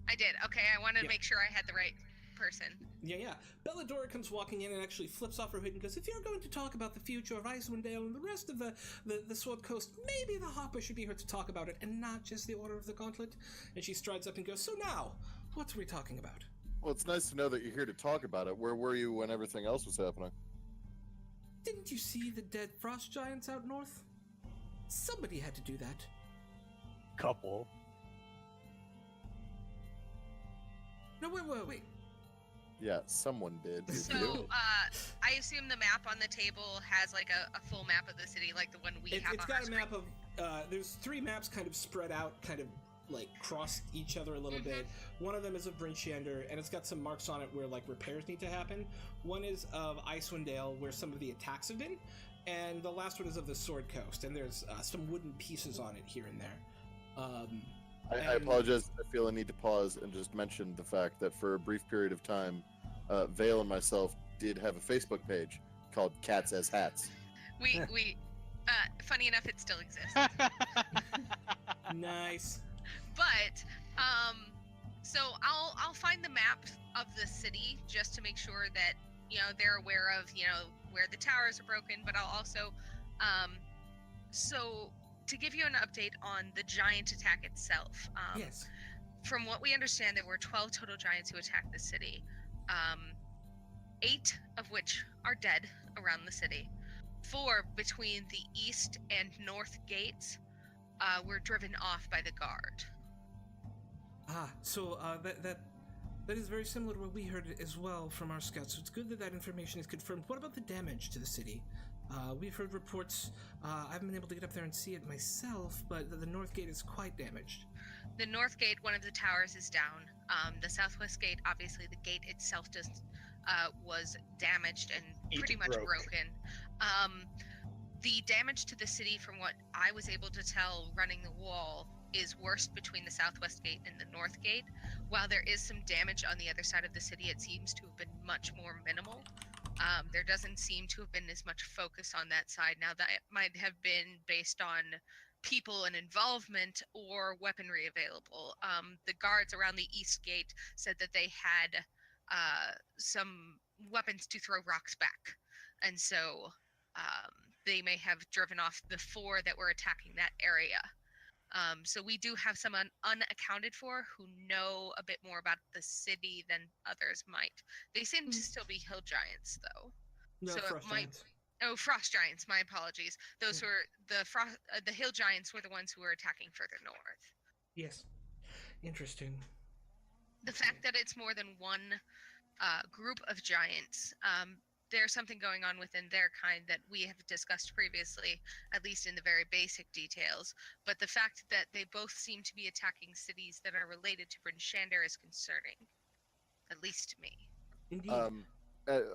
I did. Okay, I wanted to Yeah. make sure I had the right person. Yeah. Belladora comes walking in and actually flips off her hood and goes, "If you're going to talk about the future of Icewind Dale and the rest of the Sword Coast, maybe the Hopper should be here to talk about it, and not just the Order of the Gauntlet." And she strides up and goes, "So now, what are we talking about?" Well, it's nice to know that you're here to talk about it. Where were you when everything else was happening? Didn't you see the dead frost giants out north? Somebody had to do that. Couple. No, wait. Yeah, someone did. So, I assume the map on the table has like a full map of the city, like the one we have It's on got our a map of, there's 3 maps kind of spread out, kind of like cross each other a little bit. One of them is of Bryn Shander, and it's got some marks on it where like repairs need to happen. One is of Icewind Dale, where some of the attacks have been, and the last one is of the Sword Coast, and there's some wooden pieces on it here and there. I And- apologize. I feel I need to pause and just mention the fact that for a brief period of time, Vale and myself did have a Facebook page called Cats as Hats. We funny enough, it still exists. Nice. But so I'll find the map of the city just to make sure that they're aware of where the towers are broken. But I'll also so to give you an update on the giant attack itself. Yes. From what we understand, there were 12 total giants who attacked the city. 8 of which are dead around the city. 4 between the east and north gates were driven off by the guard. So that is very similar to what we heard as well from our scouts. So it's good that information is confirmed. What about the damage to the city? We've heard reports. I haven't been able to get up there and see it myself, but the north gate is quite damaged. The north gate, one of the towers, is down. The southwest gate, obviously, the gate itself was damaged and pretty much broken. The damage to the city, from what I was able to tell running the wall, is worst between the southwest gate and the north gate. While there is some damage on the other side of the city, it seems to have been much more minimal. There doesn't seem to have been as much focus on that side. Now, that might have been based on people and involvement or weaponry available. The guards around the east gate said that they had some weapons to throw rocks back. And so they may have driven off the 4 that were attacking that area. So we do have some unaccounted for who know a bit more about the city than others might. They seem to still be hill giants, though. No, So it frost might- giants. Oh, frost giants. My apologies. Those who are the hill giants were the ones who were attacking further north. Yes. Interesting. The fact that it's more than one group of giants, there's something going on within their kind that we have discussed previously, at least in the very basic details. But the fact that they both seem to be attacking cities that are related to Bryn Shander is concerning, at least to me. Indeed.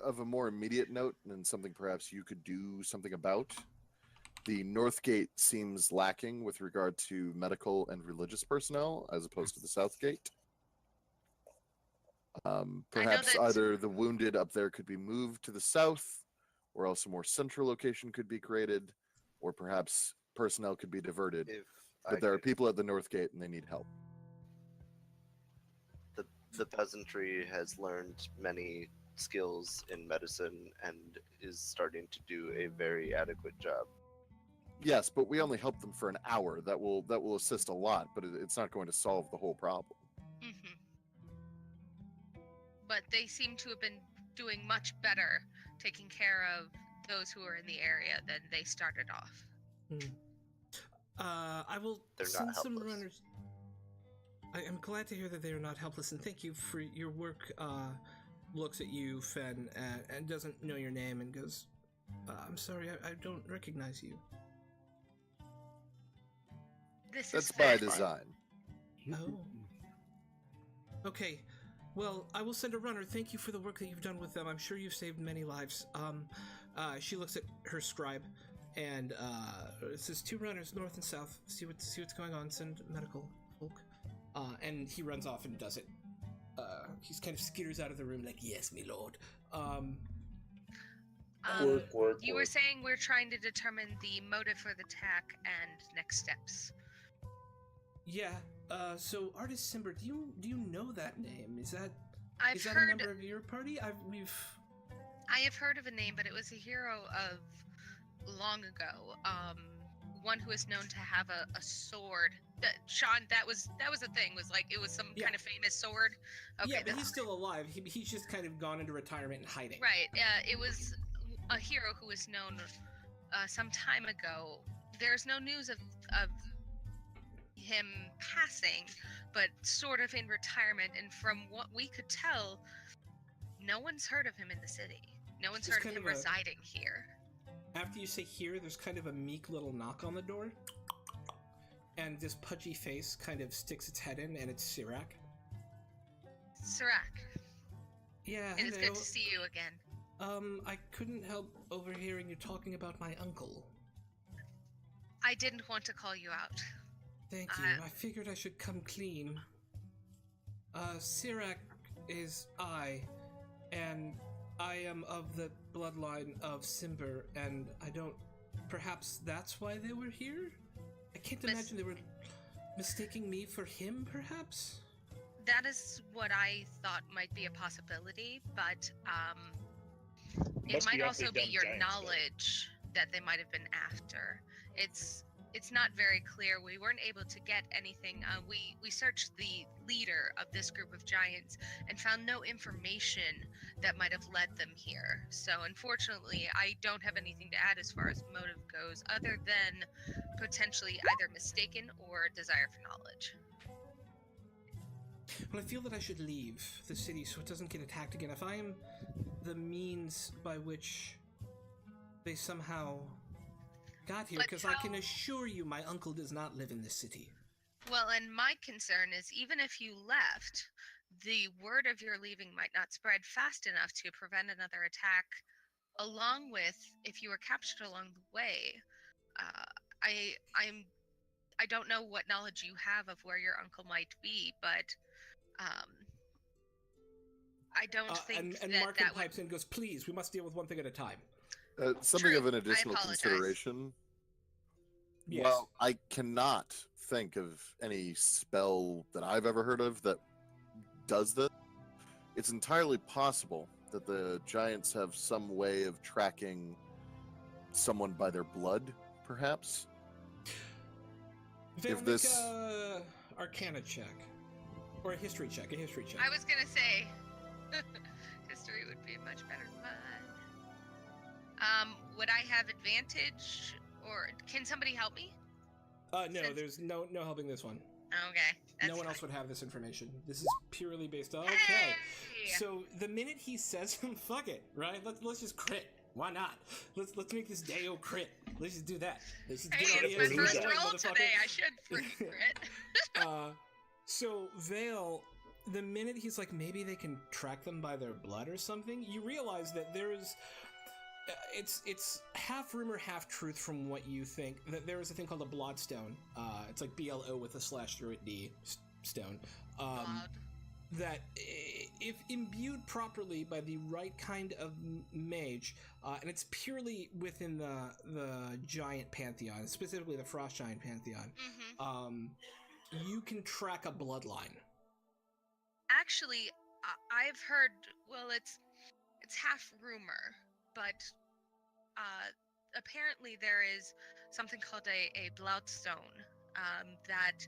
Of a more immediate note, and something perhaps you could do something about, the North Gate seems lacking with regard to medical and religious personnel, as opposed to the South Gate. Perhaps that- either the wounded up there could be moved to the south, or else a more central location could be created, or perhaps personnel could be diverted. If But there are people at the North Gate and they need help. the peasantry has learned many skills in medicine and is starting to do a very adequate job. Yes, but we only help them for an hour. That will assist a lot, but it's not going to solve the whole problem. Hmm. But they seem to have been doing much better taking care of those who are in the area than they started off. I will They're not send some helpless. runners. I am glad to hear that they are not helpless, and thank you for your work. Looks at you, Fen, and doesn't know your name, and goes, "I'm sorry, I don't recognize you." This That's is by Fen. design. Oh. Okay. Well, I will send a runner. Thank you for the work that you've done with them. I'm sure you've saved many lives. She looks at her scribe, and it says 2 runners, north and south. See what's going on. Send medical folk. And he runs off and does it. He's kind of skitters out of the room like, "Yes, me lord." You were saying we're trying to determine the motive for the attack and next steps. Yeah. So Artist Simber, do you know that name? Is that I've a heard. member of your party? I have heard of a name, but it was a hero of long ago. One who is known to have a sword. Sean, that was a thing. Was like it was some Yeah. kind of famous sword. Okay, Yeah, but he's still alive. He's just kind of gone into retirement and hiding. right. It was a hero who was known some time ago. There's no news of him passing, but sort of in retirement. And from what we could tell, no one's heard of him in the city. No one's It's heard of kind him of a- residing here. After you say here, there's kind of a meek little knock on the door. And this pudgy face kind of sticks its head in, and it's Sirac. Sirac, Yeah, it is hello. good to see you again. I couldn't help overhearing you talking about my uncle. I didn't want to call you out. Thank you. I figured I should come clean. Sirac is I, and I am of the bloodline of Simber, and I don't... Perhaps that's why they were here? I can't imagine they were mistaking me for him, perhaps? That is what I thought might be a possibility, but it Must be might awfully also be dumb your giants, though. knowledge that they might have been after. It's not very clear. We weren't able to get anything. We searched the leader of this group of giants and found no information that might have led them here. So unfortunately, I don't have anything to add as far as motive goes, other than potentially either mistaken or desire for knowledge. Well, I feel that I should leave the city so it doesn't get attacked again. If I am the means by which they somehow got here, But because I how- can assure you my uncle does not live in this city. Well, and my concern is even if you left, the word of your leaving might not spread fast enough to prevent another attack. Along with, if you were captured along the way, I don't know what knowledge you have of where your uncle might be, but I don't think and that Markham that would. pipes in and goes, please, we must deal with one thing at a time. Something True. of an I additional apologize. consideration. Yes. Well, I cannot think of any spell that I've ever heard of that does this. It's entirely possible that the giants have some way of tracking someone by their blood, perhaps. Vale, if this- make a Arcana check. Or a history check. I was gonna say, history would be much better than mine. Would I have advantage, or can somebody help me? No, Since- there's no helping this one. Okay, that's No one else fine. would have this information. This is purely based on... Okay. Hey! So the minute he says fuck it, right? Let's just crit. Why not? Let's make this Deo crit. Let's just do that. Let's just Hey, get it's all my the first answers right, roll motherfucker. today. I should freaking crit. So Vale, the minute he's like, maybe they can track them by their blood or something, you realize that there is... it's half rumor, half truth from what you think. That there is a thing called a bloodstone. It's like BLO with a slash through it D stone. Blood. That if imbued properly by the right kind of mage, and it's purely within the giant pantheon, specifically the frost giant pantheon, Mm-hmm. you can track a bloodline. Actually, I've heard. Well, it's half rumor, but apparently there is something called a bloodstone that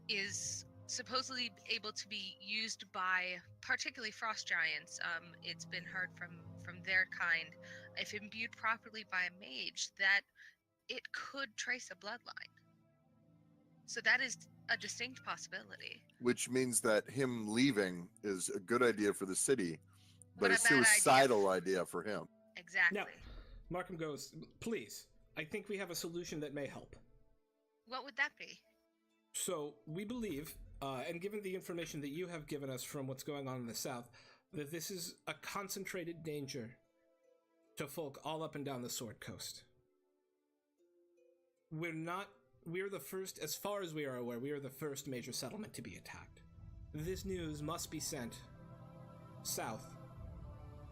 is supposedly able to be used by particularly frost giants. It's been heard from their kind, if imbued properly by a mage, that it could trace a bloodline. So that is a distinct possibility. Which means that him leaving is a good idea for the city, but But a a bad idea. suicidal idea for him. Exactly. Now, Markham goes, please, I think we have a solution that may help. What would that be? So, we believe, and given the information that you have given us from what's going on in the south, that this is a concentrated danger to folk all up and down the Sword Coast. We're the first, as far as we are aware, we are the first major settlement to be attacked. This news must be sent south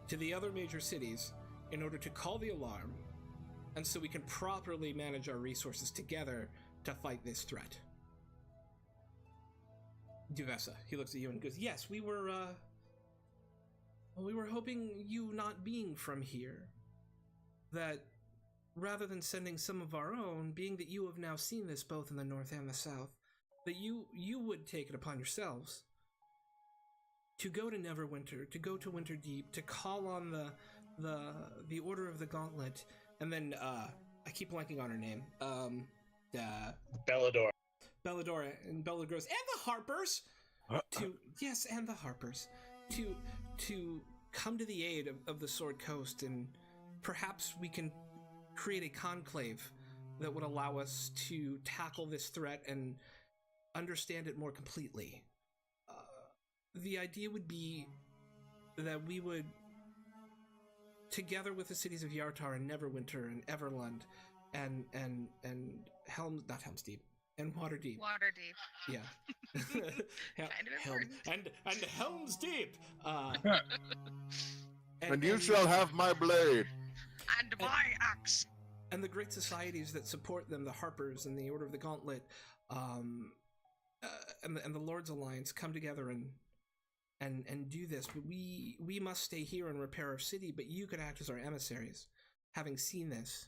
to the other major cities in order to call the alarm, and so we can properly manage our resources together to fight this threat. Duvessa, he looks at you and goes, yes, we were hoping you not being from here, that rather than sending some of our own, being that you have now seen this both in the north and the south, that you would take it upon yourselves to go to Neverwinter, to go to Winterdeep, to call on the Order of the Gauntlet, and then I keep blanking on her name. Bellador. Belladora, and Bellador goes, and the Harpers! Yes, and the Harpers. To come to the aid of the Sword Coast, and perhaps we can create a conclave that would allow us to tackle this threat and understand it more completely. The idea would be that we would together with the cities of Yartar and Neverwinter and Everlund and not Helm's Deep and Waterdeep. Waterdeep. Yeah. Kind of important. And Helm's Deep. And you shall have my blade. And my axe. And the great societies that support them, the Harpers and the Order of the Gauntlet, and the Lord's Alliance come together and do this. But we must stay here and repair our city, but you could act as our emissaries, having seen this.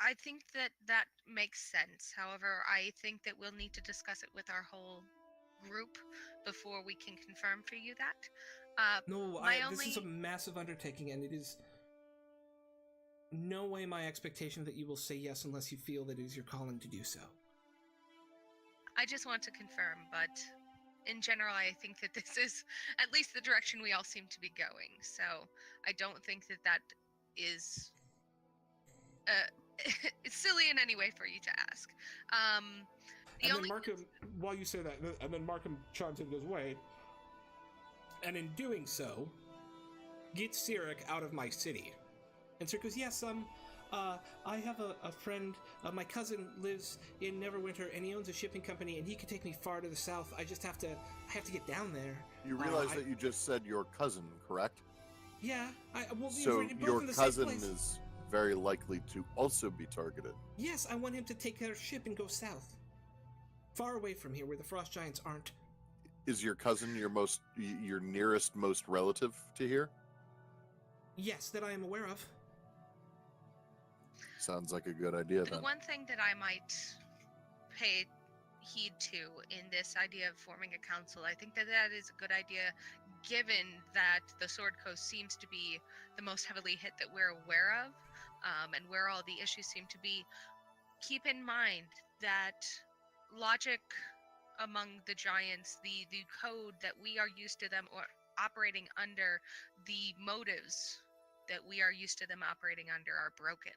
I think that makes sense. However, I think that we'll need to discuss it with our whole group before we can confirm for you that. No, this is a massive undertaking, and it is no way my expectation that you will say yes unless you feel that it is your calling to do so. I just want to confirm, but in general, I think that this is at least the direction we all seem to be going. So I don't think that is it's silly in any way for you to ask. Then Markham, while you say that, and then Markham chimes in and goes, wait. And in doing so, get Cyric out of my city. And Cyric goes, yes, I have a friend, my cousin lives in Neverwinter, and he owns a shipping company, and he can take me far to the south. I have to get down there. You realize that you just said your cousin, correct? Yeah. So your cousin is very likely to also be targeted. Yes, I want him to take their ship and go south. Far away from here, where the Frost Giants aren't. Is your cousin your nearest most relative to here? Yes, that I am aware of. Sounds like a good idea The then. one thing that I might pay heed to in this idea of forming a council, I think that is a good idea, given that the Sword Coast seems to be the most heavily hit that we're aware of, and where all the issues seem to be. Keep in mind that logic among the giants, the code that we are used to them or operating under, the motives that we are used to them operating under are broken.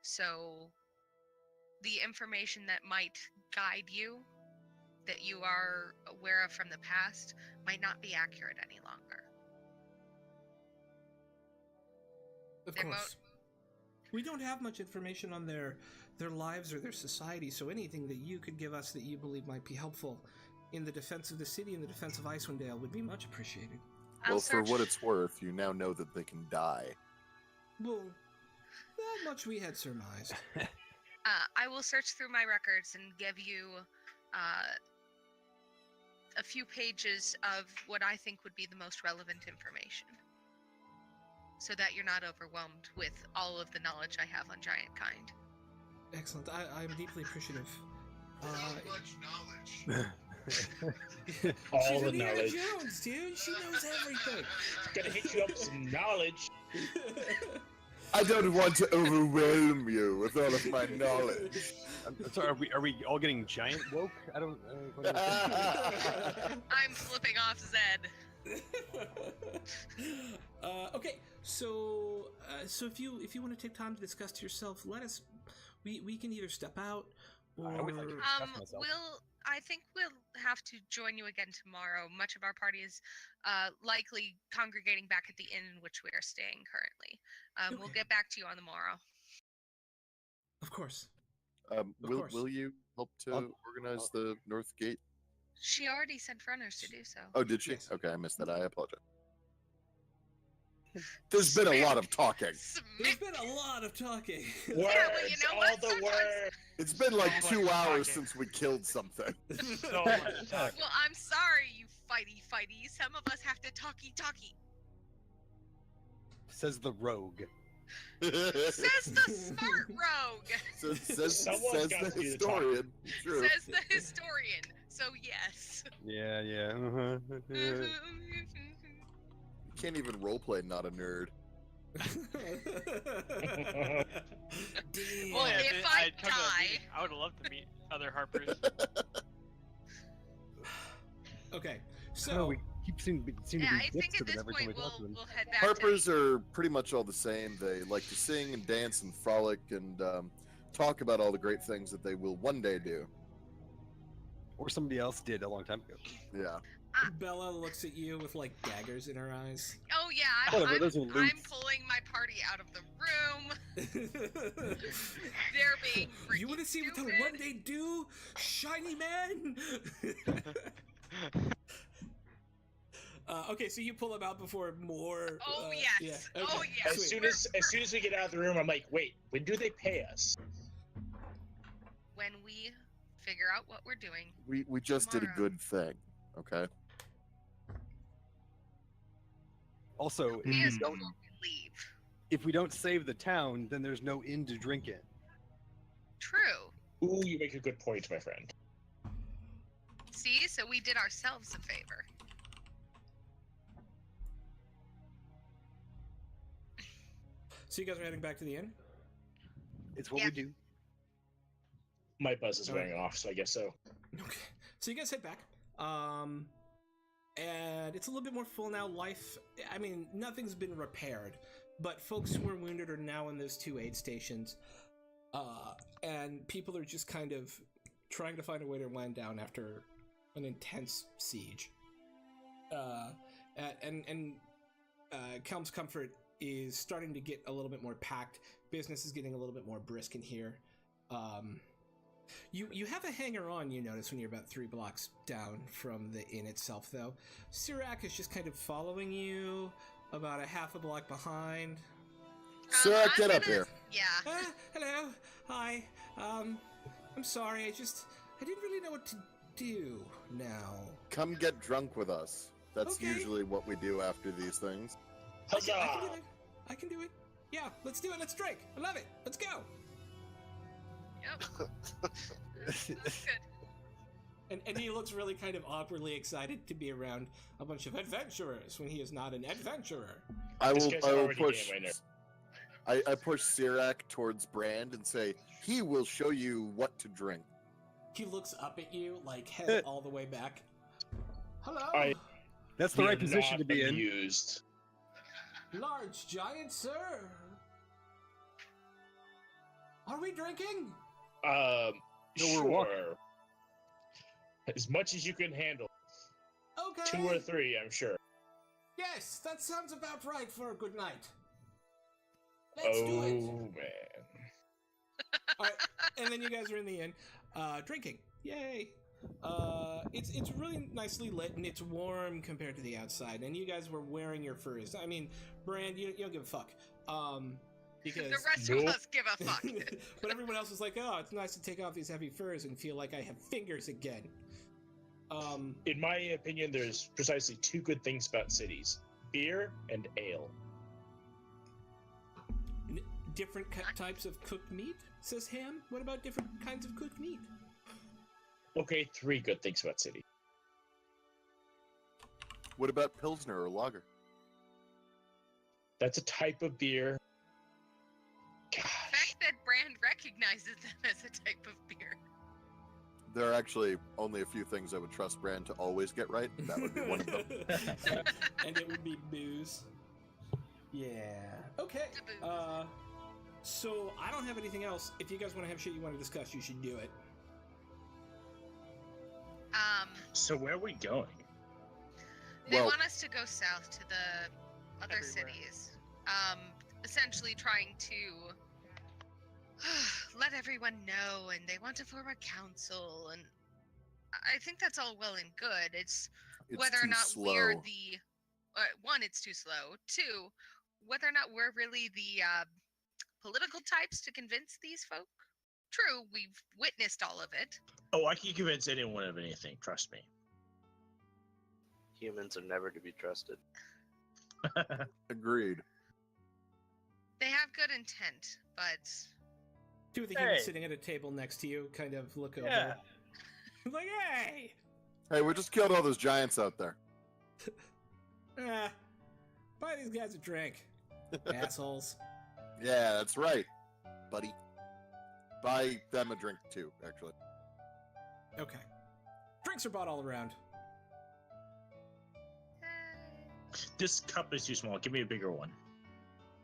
So the information that might guide you, that you are aware of from the past, might not be accurate any longer. Of course. We don't have much information on their lives or their society, so anything that you could give us that you believe might be helpful in the defense of the city and the defense of Icewind Dale would be much appreciated. Well, for what it's worth, you now know that they can die. Well, not much we had surmised. I will search through my records and give you a few pages of what I think would be the most relevant information, so that you're not overwhelmed with all of the knowledge I have on giant kind. Excellent. I'm deeply appreciative. Without much knowledge. All the Indiana knowledge. Jones, dude. She knows everything. Gotta hit you up with some knowledge. I don't want to overwhelm you with all of my knowledge. I'm sorry, are we all getting giant woke? I don't. I'm flipping off Zed. Okay, so if you want to take time to discuss to yourself, let us. We can either step out or. I would like to discuss myself. I think we'll have to join you again tomorrow. Much of our party is likely congregating back at the inn in which we are staying currently. We'll get back to you on the morrow. Of course. Will you help to organize the North Gate? She already sent runners to do so. Oh, did she? Yes. Okay, I missed that. I apologize. There's been a lot of talking. There's been a lot of talking. Words, well, you know all what? the Sometimes- words. It's been like So 2 much hours talking. since we killed something. So much talking. Well, I'm sorry, you fighty. Some of us have to talkie. Says the rogue. Says the smart rogue. says Someone's got the to be the historian. True. Says the historian. So yes. Yeah. You can't even roleplay not a nerd. Damn. Well, Yeah, if I'd I come to a die- meeting. I would love to meet other Harpers. Okay, So so we seem to Yeah, be I dicks think to at them this every time we point talk to them. we'll head back Harpers to are pretty much all the same. They like to sing and dance and frolic and talk about all the great things that they will one day do. Or somebody else did a long time ago. Yeah. Bella looks at you with like daggers in her eyes. Oh yeah, Whatever, those are I'm loops. pulling my party out of the room. They're being freaking You want to see what the stupid. one they do, shiny man? Okay, so you pull them out before more. Oh yes. Yeah. Okay. Oh yes. As soon as we get out of the room, I'm like, wait, when do they pay us? When we figure out what we're doing. We just did a Tomorrow. good thing, okay? Also, Be as if, before we leave. if we don't save the town, then there's no inn to drink in. True. Ooh, you make a good point, my friend. See, so we did ourselves a favor. So you guys are heading back to the inn? It's what Yeah. we do. My buzz is Alright. wearing off, so I guess so. Okay. So you guys head back. And it's a little bit more full now. Life, I mean, nothing's been repaired, but folks who are wounded are now in those 2 aid stations. And people are just kind of trying to find a way to wind down after an intense siege. Kelm's Comfort is starting to get a little bit more packed. Business is getting a little bit more brisk in here. You have a hanger on, you notice, when you're about 3 blocks down from the inn itself, though. Sirac is just kind of following you, about a half a block behind. Sarah, I'm get up gonna- here. Yeah. Hello, hi. I'm sorry, I didn't really know what to do now. Come get drunk with us. That's Okay. usually what we do after these things. Okay, I can do Huzzah! it. I can do it. Yeah, let's do it. Let's drink. I love it. Let's go. Yep. That's good. And he looks really kind of awkwardly excited to be around a bunch of adventurers when he is not an adventurer. I This will, guy's I will already push. getting my nerve. I push Sirac towards Brand and say, he will show you what to drink. He looks up at you, like head all the way back. Hello, That's the We right are position not to be in. amused. large giant sir. Are we drinking? No, we're Sure. walking. As much as you can handle. Okay. 2 or 3, I'm sure. Yes, that sounds about right for a good night. Let's do it. Oh man. All right, and then you guys are in the inn, drinking. Yay! It's really nicely lit and it's warm compared to the outside. And you guys were wearing your furs. I mean, Brand, you don't give a fuck. Because The rest Nope. of us give a fuck. but everyone else is like, oh, it's nice to take off these heavy furs and feel like I have fingers again. In my opinion, there's precisely 2 good things about cities: beer and ale. Different types of cooked meat, says Ham. What about different kinds of cooked meat? Okay, 3 good things about city. What about Pilsner or Lager? That's a type of beer. The Gosh. fact that Brand recognizes them as a type of beer. There are actually only a few things I would trust Brand to always get right. And that would be one of them. And it would be booze. Yeah. Okay. The booze. So I don't have anything else. If you guys want to have shit you want to discuss, you should do it. So where are we going? They Well- want us to go south to the other Everywhere. cities. Essentially trying to let everyone know, and they want to form a council, and I think that's all well and good. It's It's whether or too not slow. we're the one, it's too slow. 2, whether or not we're really the political types to convince these folk. True, we've witnessed all of it. Oh, I can convince anyone of anything. Trust me. Humans are never to be trusted. Agreed. They have good intent, but 2 of the humans Hey. sitting at a table next to you kind of look over. Yeah. Like, hey! Hey, we just killed all those giants out there. Buy these guys a drink. Assholes. Yeah, that's right, buddy. Buy them a drink too, actually. Okay. Drinks are bought all around. This cup is too small. Give me a bigger one.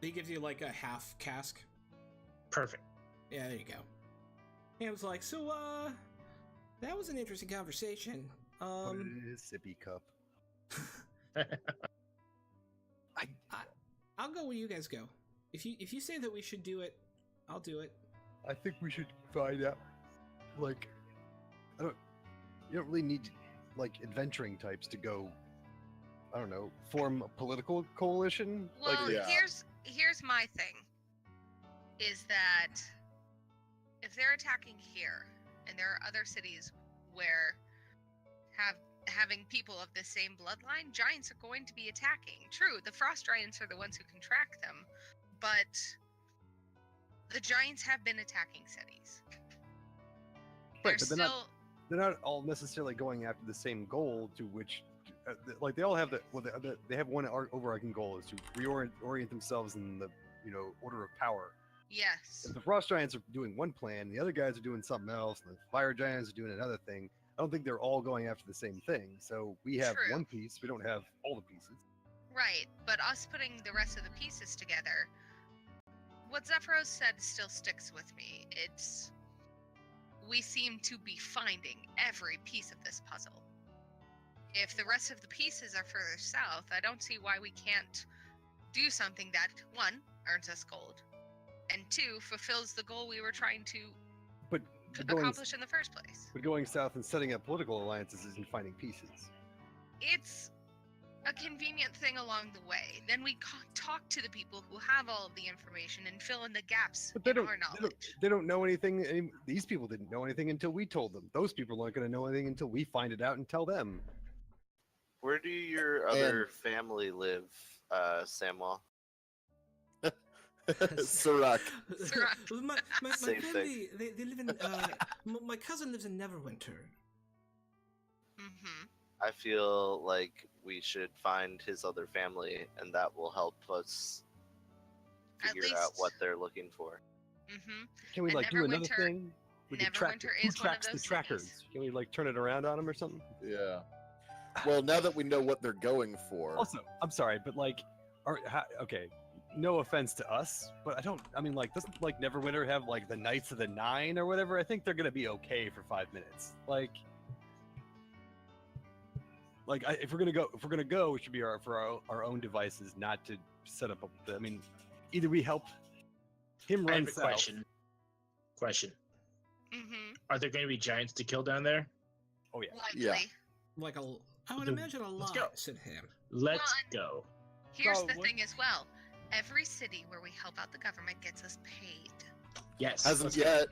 He gives you like a half cask. Perfect. Yeah, there you go. Ham's like, so, that was an interesting conversation. What is sippy cup? I'll go where you guys go. If you say that we should do it, I'll do it. I think we should find out. Like, you don't really need like adventuring types to go. I don't know, form a political coalition. Well, yeah. here's my thing. Is that if they're attacking here, and there are other cities where having people of the same bloodline, giants are going to be attacking. True, the frost giants are the ones who can track them, but the giants have been attacking cities. Right, but they're not all necessarily going after the same goal. To which, like, they all have they have one overarching goal, is to reorient themselves in the order of power. Yes. If the frost giants are doing one plan, the other guys are doing something else, and the fire giants are doing another thing. I don't think they're all going after the same thing. So we have True. one piece. We don't have all the pieces. Right, but us putting the rest of the pieces together, what Zephyros said still sticks with me. We seem to be finding every piece of this puzzle. If the rest of the pieces are further south, I don't see why we can't do something that, one, earns us gold, and two, fulfills the goal we were trying to But accomplish in the first place. going south and setting up political alliances isn't finding pieces. It's a convenient thing along the way. Then we talk to the people who have all of the information and fill in the gaps But they in don't. our knowledge. They don't know anything. These people didn't know anything until we told them. Those people aren't going to know anything until we find it out and tell them. Where do your other family live, Samuel? Sirach. my Same family, they live in. My cousin lives in Neverwinter. Mm-hmm. I feel like we should find his other family, and that will help us At figure out least- what they're looking for. Mm-hmm. Can we And like do another Neverwinter- thing? We could track Neverwinter who is one of tracks the those trackers. cities. Can we like turn it around on them or something? Yeah. Well, now that we know what they're going for, Also, I'm sorry, but like, okay, no offense to us, but I mean, like, doesn't like Neverwinter have like the Knights of the Nine or whatever? I think they're gonna be okay for 5 minutes. If we're gonna go, it should be for our own devices, not to set up. I mean, either we help him I run have a south. question. Mm-hmm. Are there going to be giants to kill down there? Oh yeah. Likely. Yeah. I would The- imagine a let's lot, go. said Ham. Let's go. Here's the Probably. thing as well. Every city where we help out the government gets us paid. Yes. hasn't let's go. yet.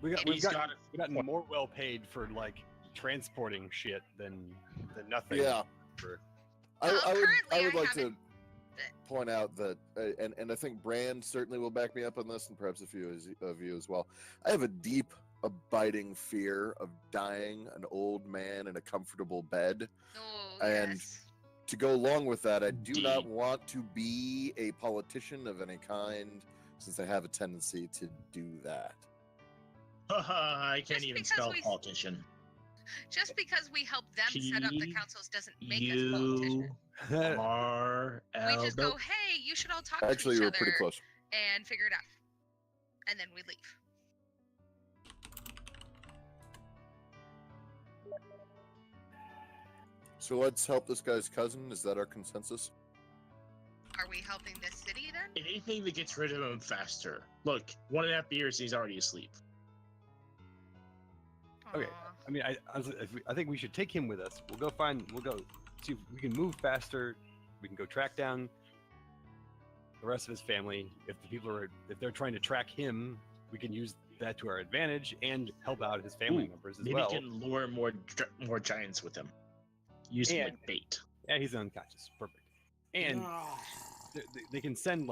We've He's gotten got more well paid for like transporting shit than nothing. Yeah. For, I Well, would currently I like to haven't- point out that, and I think Brand certainly will back me up on this, and perhaps a few of you as well. I have a deep, abiding fear of dying an old man in a comfortable bed. Oh, And- yes. To go along with that, I do not Indeed. want to be a politician of any kind, since I have a tendency to do that. I can't Just even because spell we- politician. Just because we help them set up the P- councils doesn't make us politicians. R We L. just go, hey, you should all talk Actually, to you each were pretty other close. and figure it out. And then we leave. So let's help this guy's cousin. Is that our consensus? Are we helping this city then? Anything that gets rid of him faster. Look, 1.5 years, he's already asleep. Okay. Aw. I mean, I think we should take him with us. We'll go see if we can move faster. We can go track down the rest of his family. If they're trying to track him, we can use that to our advantage and help out his family Ooh, members as Maybe well. he can lure more giants with him. Use him And- like bait. Yeah, he's unconscious. Perfect. And Ah. they can send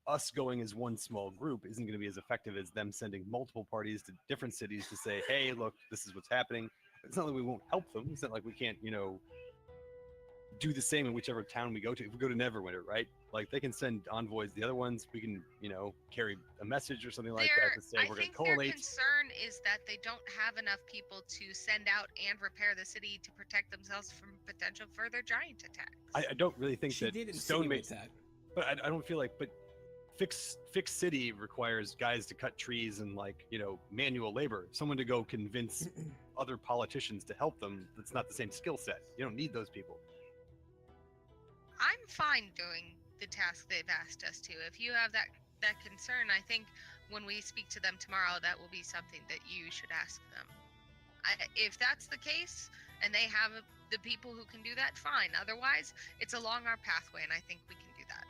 us going as one small group isn't going to be as effective as them sending multiple parties to different cities to say, hey, look, this is what's happening. It's not like we won't help them. It's not like we can't, do the same in whichever town we go to. If we go to Neverwinter, right? Like they can send envoys. The other ones, we can, carry a message or something like that to say I we're going think to collate. their concern is that they don't have enough people to send out and repair the city to protect themselves from potential further giant attacks. I don't really think She that did Stone insinuate made that. But I don't feel like, but fix city requires guys to cut trees and like manual labor. Someone to go convince other politicians to help them. That's not the same skill set. You don't need those people. I'm fine doing the task they've asked us to. If you have that concern, I think when we speak to them tomorrow, that will be something that you should ask them. If that's the case, and they have the people who can do that, fine. Otherwise, it's along our pathway, and I think we can do that.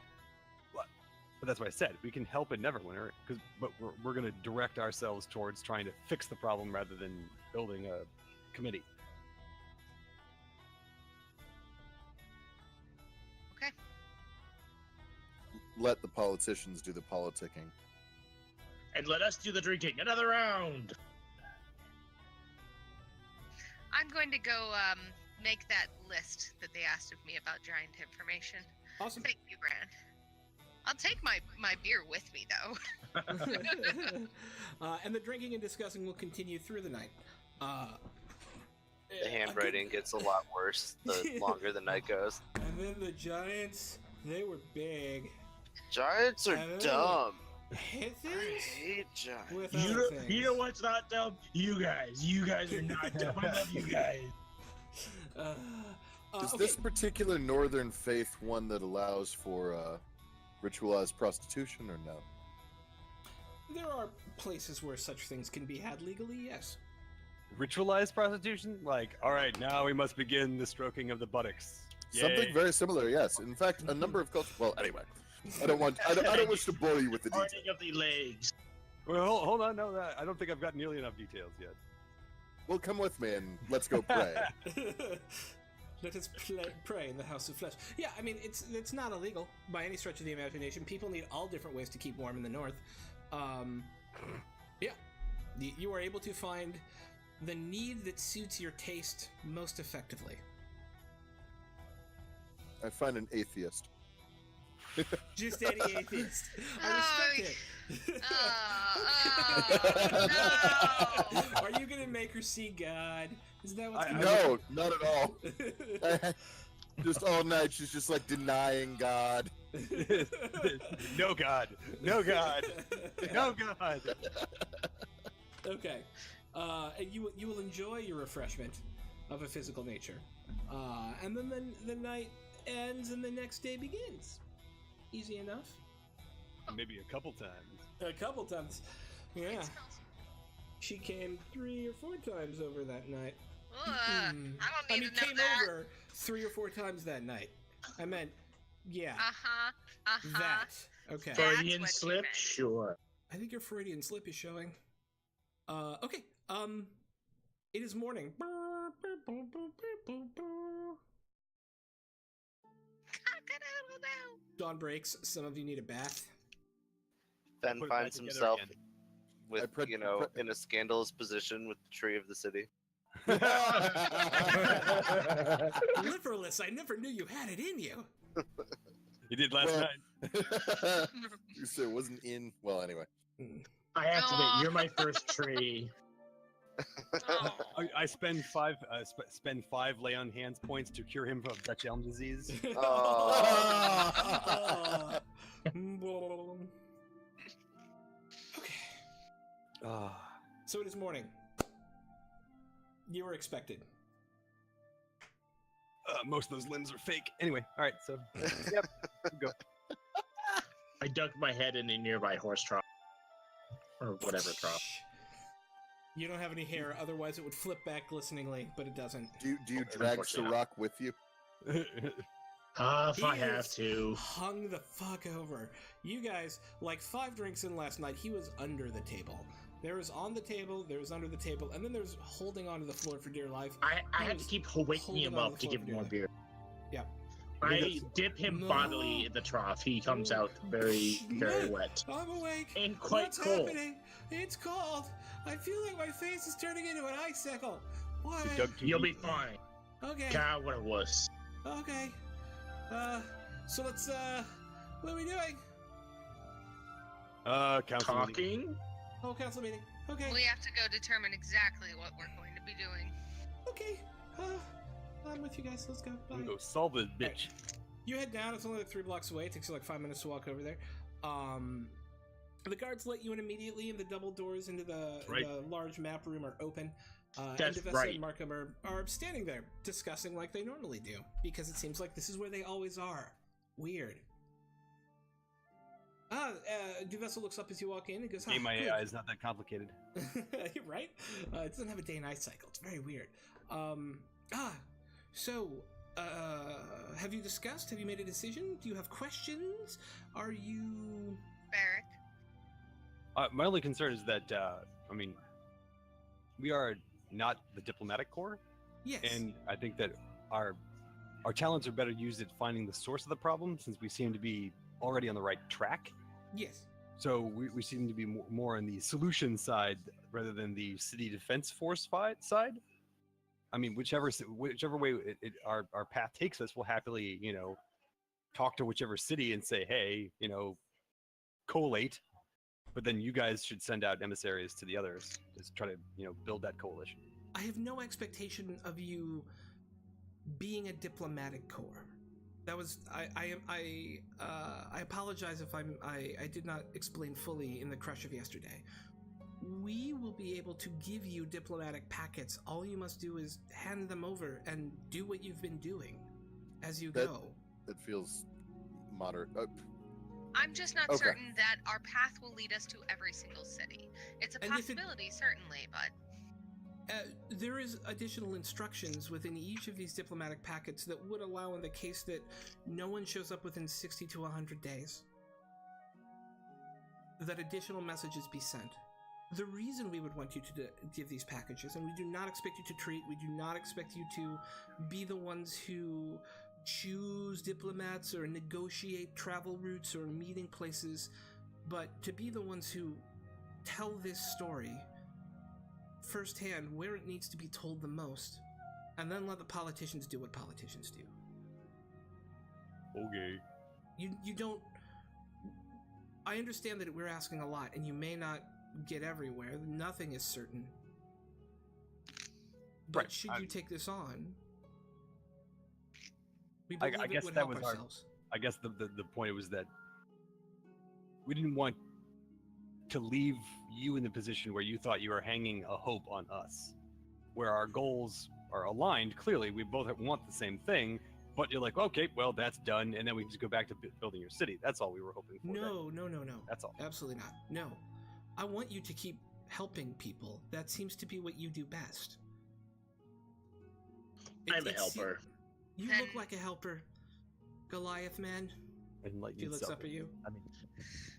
But that's what I said. We can help in Neverwinter, but we're going to direct ourselves towards trying to fix the problem rather than building a committee. Okay. Let the politicians do the politicking. And let us do the drinking. Another round. I'm going to go make that list that they asked of me about giant information. Awesome. Thank you, Brand. I'll take my beer with me, though. And the drinking and discussing will continue through the night. The handwriting gets a lot worse the longer the night goes. And then the giants, they were big. Giants are dumb. Hit I things hate giants. with You other know, things. you know what's not dumb? You guys. You guys are not dumb. I love you guys. Is okay. this particular northern faith one that allows for ritualized prostitution or no? There are places where such things can be had legally, yes. Ritualized prostitution? Like, all right, now we must begin the stroking of the buttocks. Something Yay. very similar, yes. In fact, a number of cultures. Well, anyway, I don't wish to bore you with the details. Parting of the legs. Well, hold on. No, I don't think I've got nearly enough details yet. Well, come with me and let's go pray. Let us pray in the house of flesh. Yeah, I mean, it's not illegal by any stretch of the imagination. People need all different ways to keep warm in the north. Yeah, you are able to find the need that suits your taste most effectively. I find an atheist. Just any atheist. I respect it. No. Are you gonna make her see God? Is that what's going No, not at all. Just all night, she's just like denying God. No God. No God. No God. Okay. And you will enjoy your refreshment of a physical nature. And then the night ends and the next day begins. Easy enough. Maybe a couple times. A couple times. Yeah. It smells. She came 3 or 4 times over that night. Ugh, I don't need to know came that. over 3 or 4 times that night. I meant, yeah, Uh-huh. that. Okay. That's Freudian what you slip? meant. Sure. I think your Freudian slip is showing. Okay. It is morning. Dawn breaks. Some of you need a bath. Ben Put it back finds together himself again. with, in a scandalous position with the tree of the city. Liverless, I never knew you had it in you. You did last Well- night. You said it wasn't in. Well, anyway. I have to admit, Aw. you're my first tree. Oh. I spend five lay on hands points to cure him of Dutch elm disease. Oh. Okay. So it is morning. You were expected. Most of those limbs are fake. Anyway, all right. So, yep, go. I dunked my head in a nearby horse trough. Or whatever trough. You don't have any hair, otherwise it would flip back glisteningly, but it doesn't. Do you drag Sirach with you? If I He have is to. Hung the fuck over. You guys, like 5 drinks in last night, he was under the table. There was on the table, there was under the table, and then there's holding onto the floor for dear life. I He had to was keep waking holding him on up the to floor give for him more dear beer. Yeah. I dip him No. bodily in the trough. He comes out very, very wet. I'm awake. And quite What's cold. happening? It's cold. I feel like my face is turning into an icicle. Why? You dug too You'll be deep. fine. Okay. God, what a wuss. Okay. So let's, what are we doing? Council meeting. Talking? Oh, council meeting. Okay. We have to go determine exactly what we're going to be doing. Okay. I'm with you guys. Let's go. I'm Bye. gonna go solve this bitch. You head down. It's only like 3 blocks away. It takes you like 5 minutes to walk over there. The guards let you in immediately, and the double doors into the large map room are open. And That's Devessa right. and Markham are standing there discussing like they normally do, because it seems like this is where they always are. Weird. Devessa looks up as you walk in and goes, Hey, my good." AI is not that complicated. Right? It doesn't have a day and night cycle. It's very weird. So, have you discussed? Have you made a decision? Do you have questions? Are you... Barrick. My only concern is that, we are not the diplomatic corps, Yes. and I think that our talents are better used at finding the source of the problem, since we seem to be already on the right track. Yes. So we seem to be more on the solution side rather than the city defense force side. I mean, whichever way our path takes us, we'll happily, talk to whichever city and say, hey, collate. But then you guys should send out emissaries to the others to try to, build that coalition. I have no expectation of you being a diplomatic corps. That was I apologize if I did not explain fully in the crush of yesterday. We will be able to give you diplomatic packets. All you must do is hand them over and do what you've been doing as you go. It feels moderate. I'm just not Okay. certain that our path will lead us to every single city. It's a And if it- possibility, certainly, but There is additional instructions within each of these diplomatic packets that would allow in the case that no one shows up within 60 to 100 days, that additional messages be sent. The reason we would want you to give these packages, and we do not expect you to treat, we do not expect you to be the ones who choose diplomats or negotiate travel routes or meeting places, but to be the ones who tell this story firsthand where it needs to be told the most, and then let the politicians do what politicians do. Okay. You don't... I understand that we're asking a lot, and you may not get everywhere. Nothing is certain. But Right, should you take this on, we I believe it guess would that help was ourselves. I guess the point was that we didn't want to leave you in the position where you thought you were hanging a hope on us, where our goals are aligned. Clearly, we both want the same thing, but you're like, okay, well, that's done, and then we just go back to building your city. That's all we were hoping for. No. That's all. Absolutely not. No. I want you to keep helping people. That seems to be what you do best. I'm a It's- helper. You Then- look like a helper, Goliath man. Enlightened He looks self. up at you. I mean,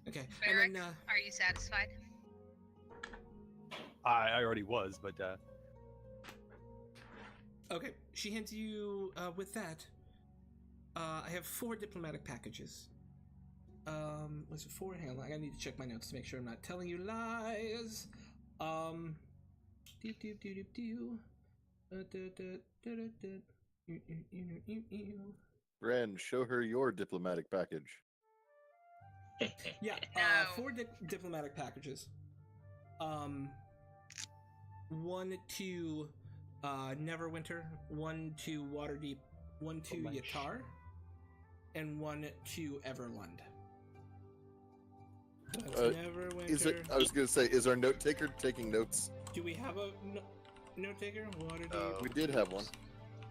Okay, Barrick, and then are you satisfied? I already was, but okay, she hands you with that. I have 4 diplomatic packages. Was it 4? Hang on, I need to check my notes to make sure I'm not telling you lies. Ren, show her your diplomatic package. Yeah, No. 4 diplomatic packages. 1 to Neverwinter, 1 to Waterdeep, 1 to my Yatar, and 1 to Everlund. That's Neverwinter. Is it? I was gonna say, is our note taker taking notes? Do we have a note taker? Waterdeep. We did have one.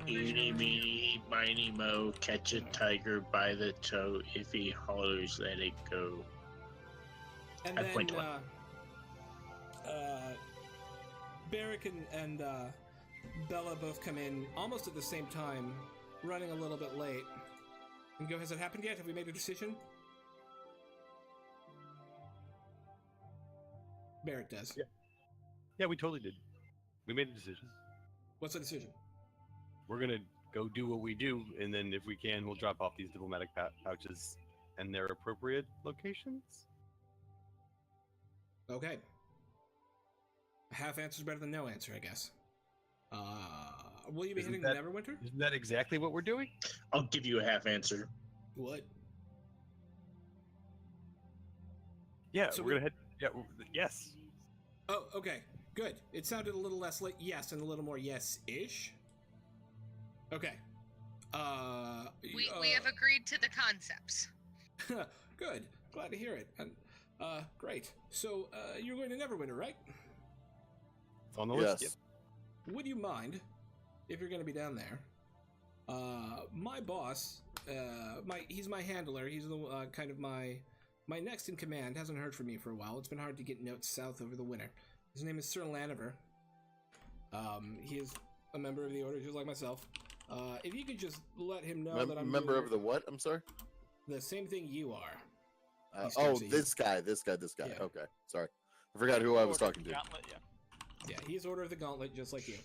Eeny, meeny, miny, mo, catch a tiger by the toe. If he hollers, let it go. And I then point to it. Barrick and Bella both come in almost at the same time, running a little bit late. And go, has it happened yet? Have we made a decision? Barrett does. Yeah. Yeah, we totally did. We made a decision. What's the decision? We're gonna go do what we do, and then if we can, we'll drop off these diplomatic pouches and their appropriate locations. Okay. A half answer's better than no answer, I guess. Will you be Isn't hitting that- Neverwinter? Isn't that exactly what we're doing? I'll give you a half answer. What? Yeah, So we're gonna head. Yeah, yes. Oh, okay. Good. It sounded a little less like yes and a little more yes-ish. Okay. We have agreed to the concepts. Good. glad to hear it. And great. So you're going to Neverwinter, right? It's on the list. Yes. Would you mind if you're going to be down there? My boss, he's my handler. He's the kind of my next in command. Hasn't heard from me for a while. It's been hard to get notes south over the winter. His name is Sir Laniver. He is a member of the Order, just like myself. If you could just let him know that I'm member doing of the what? I'm sorry. the same thing you are. He Oh, stares at you. this guy. Yeah. Okay, sorry. I forgot who I was talking to. Gauntlet, yeah. Yeah, he's Order of the Gauntlet, just like you.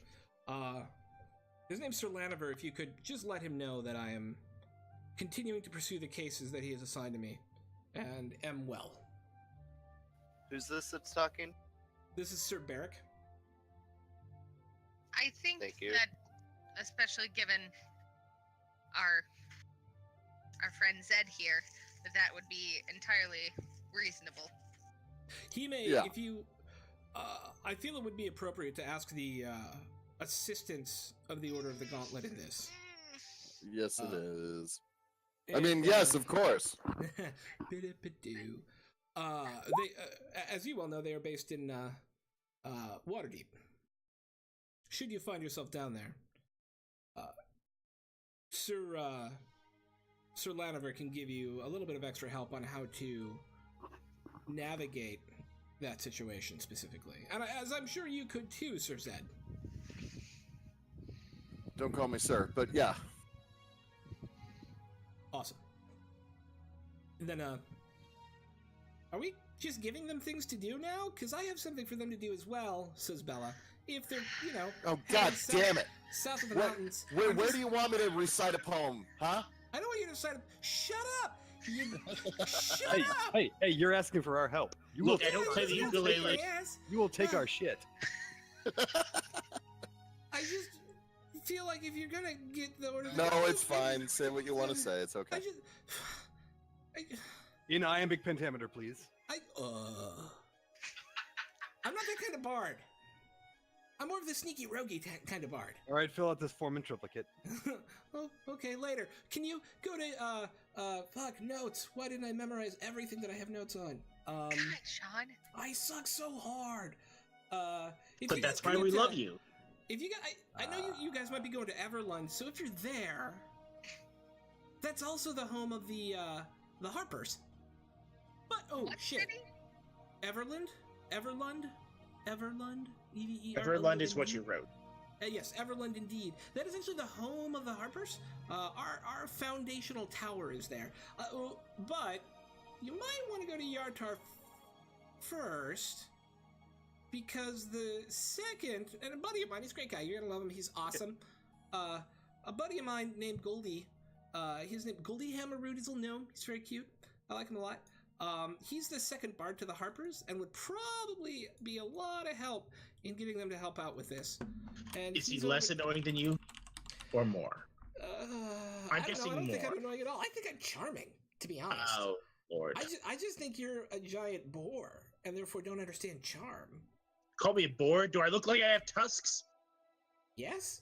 His name's Sir Laniver. If you could just let him know that I am continuing to pursue the cases that he has assigned to me, and am well. Who's this that's talking? This is Sir Barrick. I think Thank you. that, especially given our friend Zed here, that would be entirely reasonable. He may, Yeah. if you, I feel it would be appropriate to ask the assistance of the Order of the Gauntlet in this. Yes, it Uh, is. I mean, yes, of course. Bidipidoo. As you well know, they are based in Waterdeep. Should you find yourself down there, Sir Laniver can give you a little bit of extra help on how to navigate that situation specifically, and as I'm sure you could too, Sir Zed. Don't call me sir, but yeah. Awesome. And then, are we just giving them things to do now? Because I have something for them to do as well, says Bella. If they're, Oh, heading god damn it. south of the Where- mountains. Where I'm do just- you want me to recite a poem, huh? I don't want you to decide. Shut up! You, shut Hey, up! hey, you're asking for our help. You Look, will, I don't play the ukulele. Yes. you will take our shit. I just feel like if you're gonna get the order. No, it's fine. Say what you want to say. It's okay. I just. In iambic pentameter, please. I'm not that kind of bard. I'm more of the sneaky roguey kind of bard. All right, fill out this form in triplicate. Oh, okay, later. Can you go to, notes? Why didn't I memorize everything that I have notes on? God, Sean. I suck so hard. If But you that's guys why could we get, love you. If you guys, I know you guys might be going to Everlund, so if you're there, that's also the home of the Harpers. But, oh, What shit. city? Everlund? Everlund? EVER. Everlund is what you wrote. Yes, Everlund indeed. That is actually the home of the Harpers. Our foundational tower is there. But you might want to go to Yartar first, because the second, and a buddy of mine, he's a great guy, you're gonna love him, he's awesome. A buddy of mine named Goldie, his name, Goldie Hammerroot, is a little gnome, he's very cute, I like him a lot. He's the second bard to the Harpers, and would probably be a lot of help in getting them to help out with this. And Is he he's less over- annoying than you, or more? I don't know, guessing I don't think I'm more. annoying at all. I think I'm charming, to be honest. Oh Lord! I just think you're a giant boar, and therefore don't understand charm. Call me a boar? Do I look like I have tusks? Yes?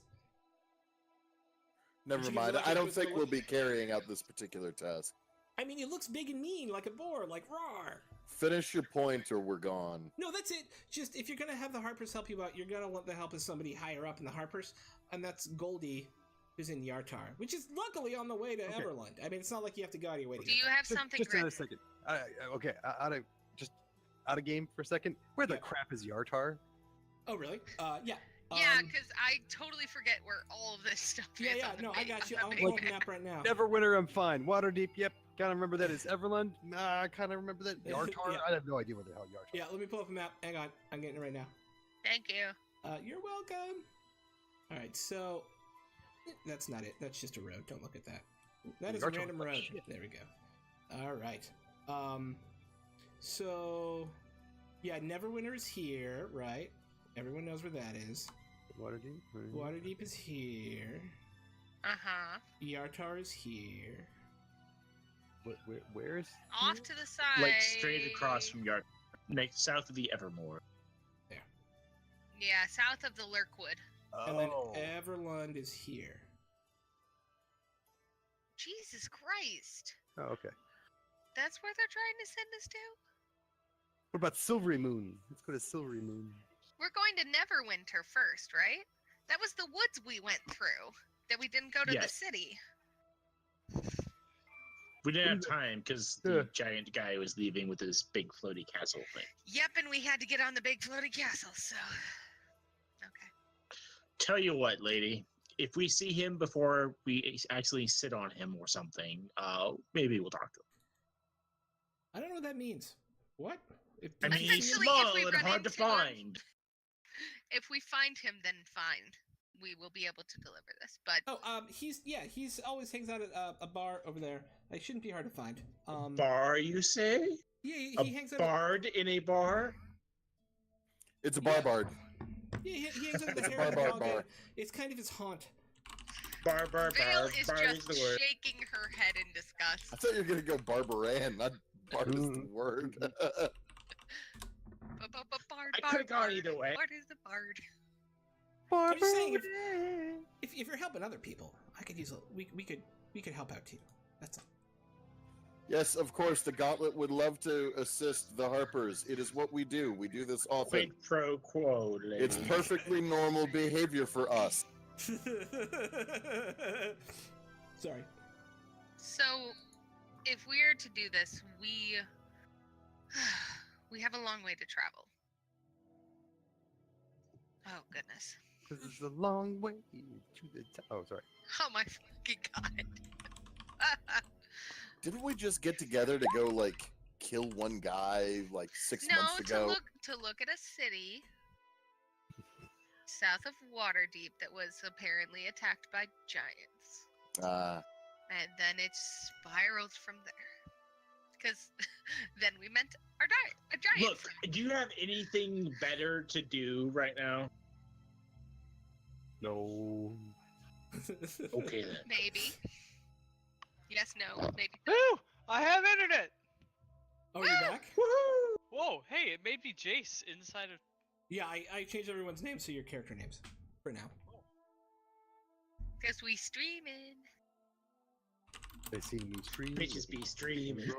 Never Did you mind. look I at don't this think the we'll look? be carrying out this particular task. I mean, he looks big and mean, like a boar, like roar. Finish your point or we're gone. No, that's it. Just, if you're gonna have the Harpers help you out, you're gonna want the help of somebody higher up in the Harpers, and that's Goldie, who's in Yartar, which is luckily on the way to Okay. Everlund. I mean, it's not like you have to go out of your way to Do get you there. have something Just written? another second. Okay, out of game for a second. Where the Yeah. crap is Yartar? Oh, really? Yeah. Yeah, Um, because I totally forget where all of this stuff yeah, is. yeah, on the no, I page- got you. on I'll the pull up page. a map right now. Neverwinter, I'm fine. Waterdeep, yep. Kind of remember that. Is Everlund? Nah, I kind of remember that. Yartar? Yeah. I have no idea where the hell Yartar Yeah, let me pull up a map. Hang on, I'm getting it right now. Thank you. You're welcome. All right, so that's not it. That's just a road. Don't look at that. That is a Yartar random looks like road. shit. There we go. All right. So yeah, Neverwinter is here, right? Everyone knows where that is. Waterdeep? Waterdeep is here. Uh-huh. Yartar is here. Where's? Off to the side. Like straight across from your, like south of the Evermore. Yeah, south of the Lurkwood. And then Oh. Everlund is here. Jesus Christ. Oh, okay. That's where they're trying to send us to? What about Silvery Moon? Let's go to Silvery Moon. We're going to Neverwinter first, right? That was the woods we went through. That we didn't go to the Yes. city. We didn't have time because Yeah. the giant guy was leaving with his big floaty castle thing. Yep, and we had to get on the big floaty castle, so... Okay. Tell you what, lady. If we see him before we actually sit on him or something, maybe we'll talk to him. I don't know what that means. What? I mean, he's Essentially, small if we and run hard to into him- find. If we find him, then fine. We will be able to deliver this. But he's always hangs out at a bar over there. It shouldn't be hard to find. Bar, you say? Yeah, he A hangs out. bard in a bar? It's a barbard. Yeah, he hangs out at the It's a Harry bar, Dog. bar. It's kind of his haunt. Bar. Vale is Bard is just the word. shaking her head in I disgust. thought you were gonna go Barbaran, not Bard is the word. Bard, I could've gone either way. Bard is the bard. I'm just saying, if you're helping other people, I could use we could help out too. That's all. Yes, of course, the Gauntlet would love to assist the Harpers. It is what we do. We do this often. Quid pro quo, lady. It's perfectly normal behavior for us. Sorry. So, if we are to do this, we have a long way to travel. Oh goodness! This is a long way to the top. Oh, sorry. Oh my fucking god! Didn't we just get together to go like kill one guy like 6 months No, ago? to look at a city south of Waterdeep that was apparently attacked by giants. And then it spiraled from there. Because then we met a giant. Look, do you have anything better to do right now? No. Okay then. Maybe. Yes, no, maybe. Woo! I have internet! Oh, you're back? Woohoo! Whoa, hey, it made me Jace inside of... Yeah, I changed everyone's names to your character names for now. Because we streaming. They see me stream. Bitches be streaming.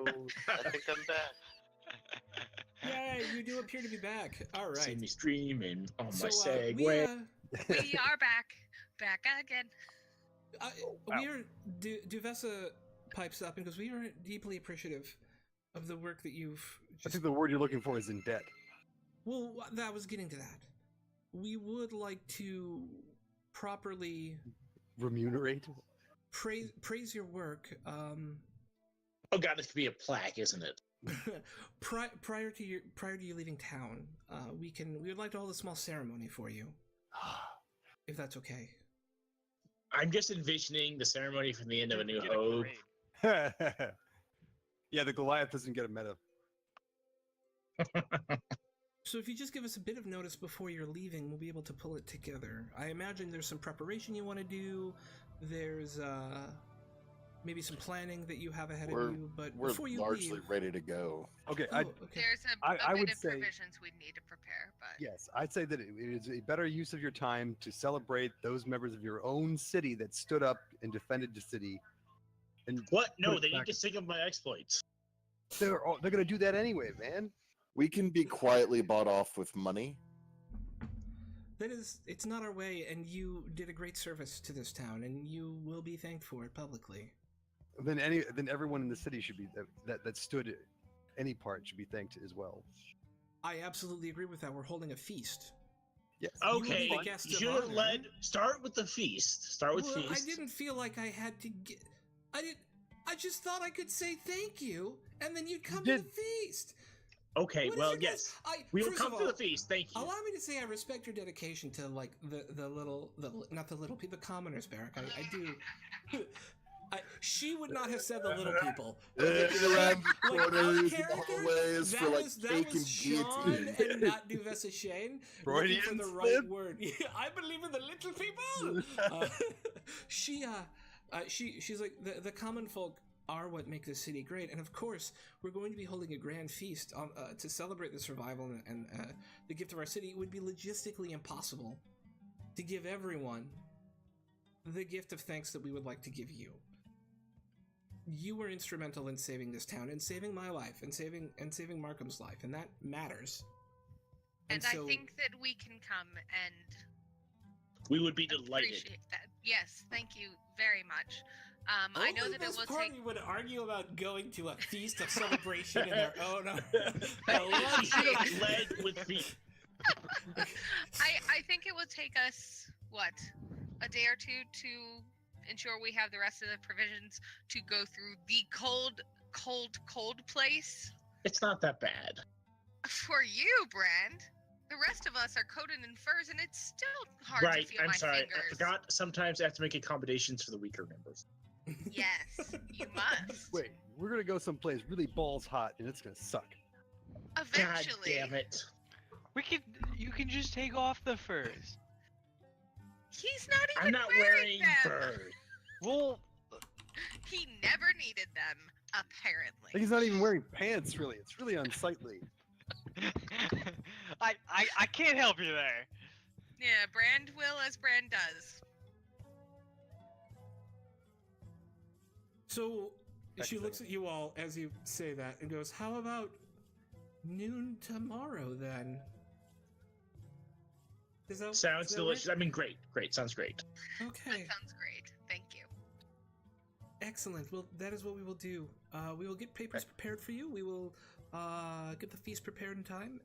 I think I'm back. Yay, you do appear to be back. All See right. me streaming on my So, Segway. We are back again. we are Duvessa pipes up because we are deeply appreciative of the work that you've I just think the word you're looking for is in debt. well that was getting to that. We would like to properly Remunerate? praise your work Oh god, this could be a plaque, isn't it? prior to you leaving town. We would like to hold a small ceremony for you, if that's okay. I'm just envisioning the ceremony from the end of A New Get a Hope. grade. Yeah, the Goliath doesn't get a meta. So if you just give us a bit of notice before you're leaving, we'll be able to pull it together. I imagine there's some preparation you want to do. There's maybe some planning that you have ahead of you, but We're before you largely leave... ready to go. Okay, Oh, okay. There's I a bit would of say- provisions we need to prepare, but yes, I'd say that it is a better use of your time to celebrate those members of your own city that stood up and defended the city. And What? No, Put it they need back. to sing of my exploits. they're going to do that anyway, man. We can be quietly bought off with money. It's not our way, and you did a great service to this town, and you will be thanked for it publicly. Then everyone in the city should be that stood any part should be thanked as well. I absolutely agree with that. We're holding a feast. Yes. will be Okay, the guest you of should have honor. led. Start with the feast. Start with Well, feast. I didn't feel like I had to get. I just thought I could say thank you, and then you'd come to the did. feast. Okay, What is well, your yes. guys- We will first come of to the all, feast. Thank you. Allow me to say I respect your dedication to like the commoners, Barrack. I do. She would not have said the little people. Around the Like, out of corners, and the character, hallways for like that cake and was Sean guillotine. and not Duvessa Shane. looking for Freudian the right slip. word. Yeah, I believe in the little people. She's like the common folk are what make this city great, and of course we're going to be holding a grand feast to celebrate the survival and the gift of our city. It would be logistically impossible to give everyone the gift of thanks that we would like to give you. you were instrumental in saving this town and saving my life and saving Markham's life, and that matters. And so, I think that we can come and We would be delighted. appreciate that. Yes, thank you very much. I know only that it this will party take. would argue about going to a feast of celebration in their own. You should have led with me. I think it will take us what, a day or two to ensure we have the rest of the provisions to go through the cold place. It's not that bad. For you, Brand. The rest of us are coated in furs, and it's still hard Right, to feel I'm my sorry. fingers. I forgot sometimes I have to make accommodations for the weaker members. Yes, you must. Wait, we're gonna go someplace really balls hot, and it's gonna suck. Eventually. God damn it. You can just take off the furs. He's not even I'm not wearing them. furs. Well, He never needed them, apparently. He's not even wearing pants, really. It's really unsightly. I can't help you there. Yeah, Brand will as Brand does. So she Excellent. looks at you all as you say that and goes, "How about noon tomorrow then?" Sounds does that delicious. work? I mean, great. Sounds great. Okay, That sounds great. Thank you. excellent. Well, that is what we will do. We will get papers prepared for you. We will get the feast prepared in time.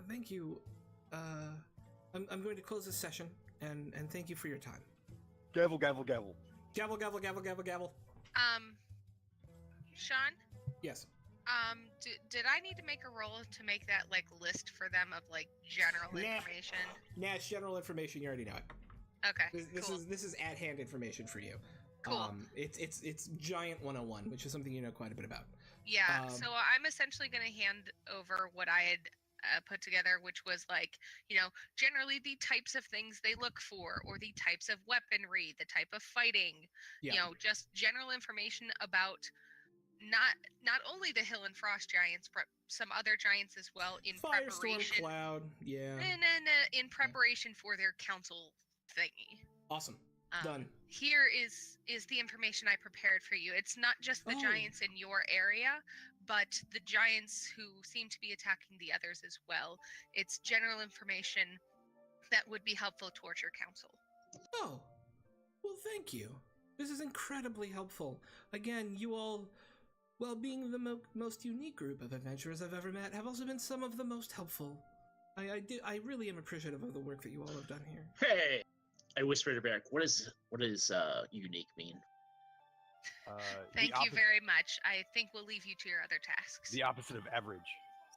Thank you. I'm going to close this session and thank you for your time. Gavel, gavel, gavel. Gavel, gavel, gavel, gavel, gavel. Sean, Yes. did I need to make a roll to make that like list for them of like general Nah. information? Nah, it's general information. You already know it. Okay, cool. This is at hand information for you. Cool. It's Giant 101, which is something you know quite a bit about. Yeah, Um, so I'm essentially going to hand over what I had put together, which was like, generally the types of things they look for, or the types of weaponry, the type of fighting, Yeah. just general information about not only the Hill and Frost giants, but some other giants as well in Firestorm, preparation. Cloud, yeah. And in preparation for their council thingy. Awesome. Done. Here is the information I prepared for you. It's not just the Oh. giants in your area, but the giants who seem to be attacking the others as well. It's general information that would be helpful towards your council. Oh, well, thank you. This is incredibly helpful. Again, you all, while being the most unique group of adventurers I've ever met, have also been some of the most helpful. I really am appreciative of the work that you all have done here. Hey, I whispered to Barak, what does unique mean? Thank you very much. I think we'll leave you to your other tasks. The opposite of average.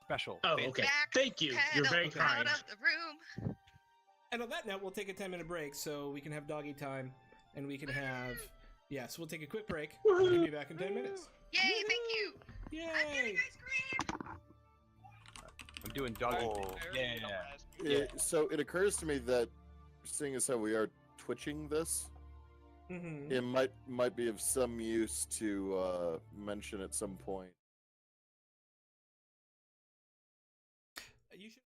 Special. Oh, fancy. okay. Back Thank you. You're very pedal out kind. of the room. And on that note, we'll take a 10-minute break so we can have doggy time, and we can have... Yeah, so we'll take a quick break, and be back in 10 minutes. Yay, thank you. I'm getting Yay! ice cream. I'm doing doggy. Oh. Yeah. So it occurs to me that, seeing as how we are twitching this, Mm-hmm. it might be of some use to mention at some point. You should...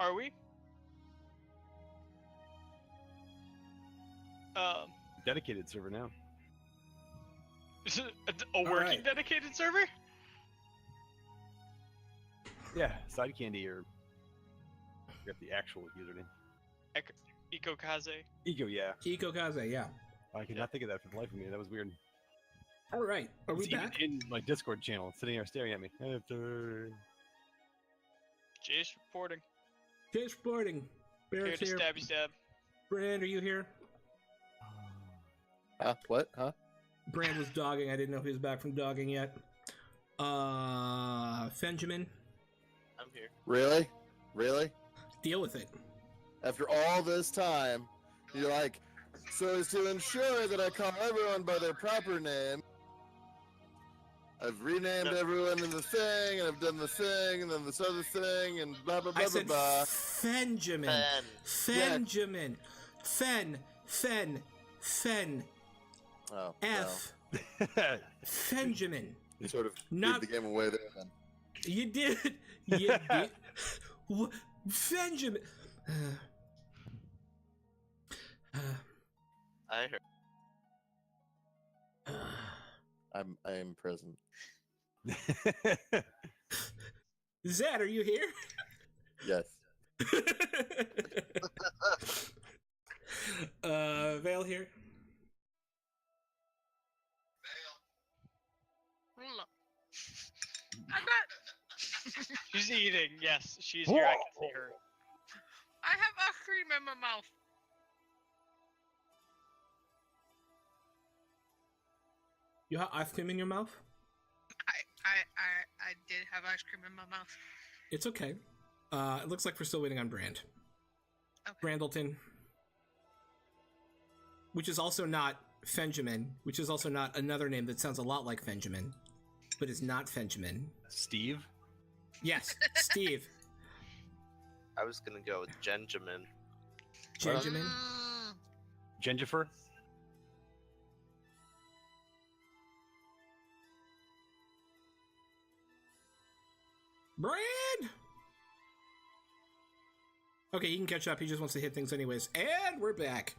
Are we? Dedicated server now. Is it a working right. dedicated server? Yeah, Side Candy or I forgot the actual username. Ikokaze. Ego, yeah. Ikokaze, yeah. I could not think of that for the life of me. That was weird. All right, are we It's even back? in my Discord channel, sitting there staring at me. After... Jace reporting. Jace reporting. Here Barrett's to here. stabby stab. Brand, are you here? What? Huh? Brand was dogging. I didn't know if he was back from dogging yet. Fenjamin, I'm here. Really? Really? deal with it. After all this time, you're like, so as to ensure that I call everyone by their proper name, I've renamed everyone in the thing, and I've done the thing, and then this other thing, and blah, blah, blah, I blah, said blah. Fenjamin. Fenjamin. Fen. Oh, F. Fenjamin. You sort of Not- gave the game away there then. You did. You did. What? Fenjamin. I heard. I am present. Zed, are you here? Yes. Vale here. Hold up. I bet She's eating. Yes, she's here. I can see her. I have ice cream in my mouth. You have ice cream in your mouth? I did have ice cream in my mouth. It's okay. It looks like we're still waiting on Brand. Okay. Brandleton. Which is also not Fenjamin, which is also not another name that sounds a lot like Fenjamin, but is not Fenjamin. Steve? Yes, Steve. I was gonna go with Genjamin. Benjamin. Jennifer? Brand! Okay, he can catch up. He just wants to hit things anyways. And we're back.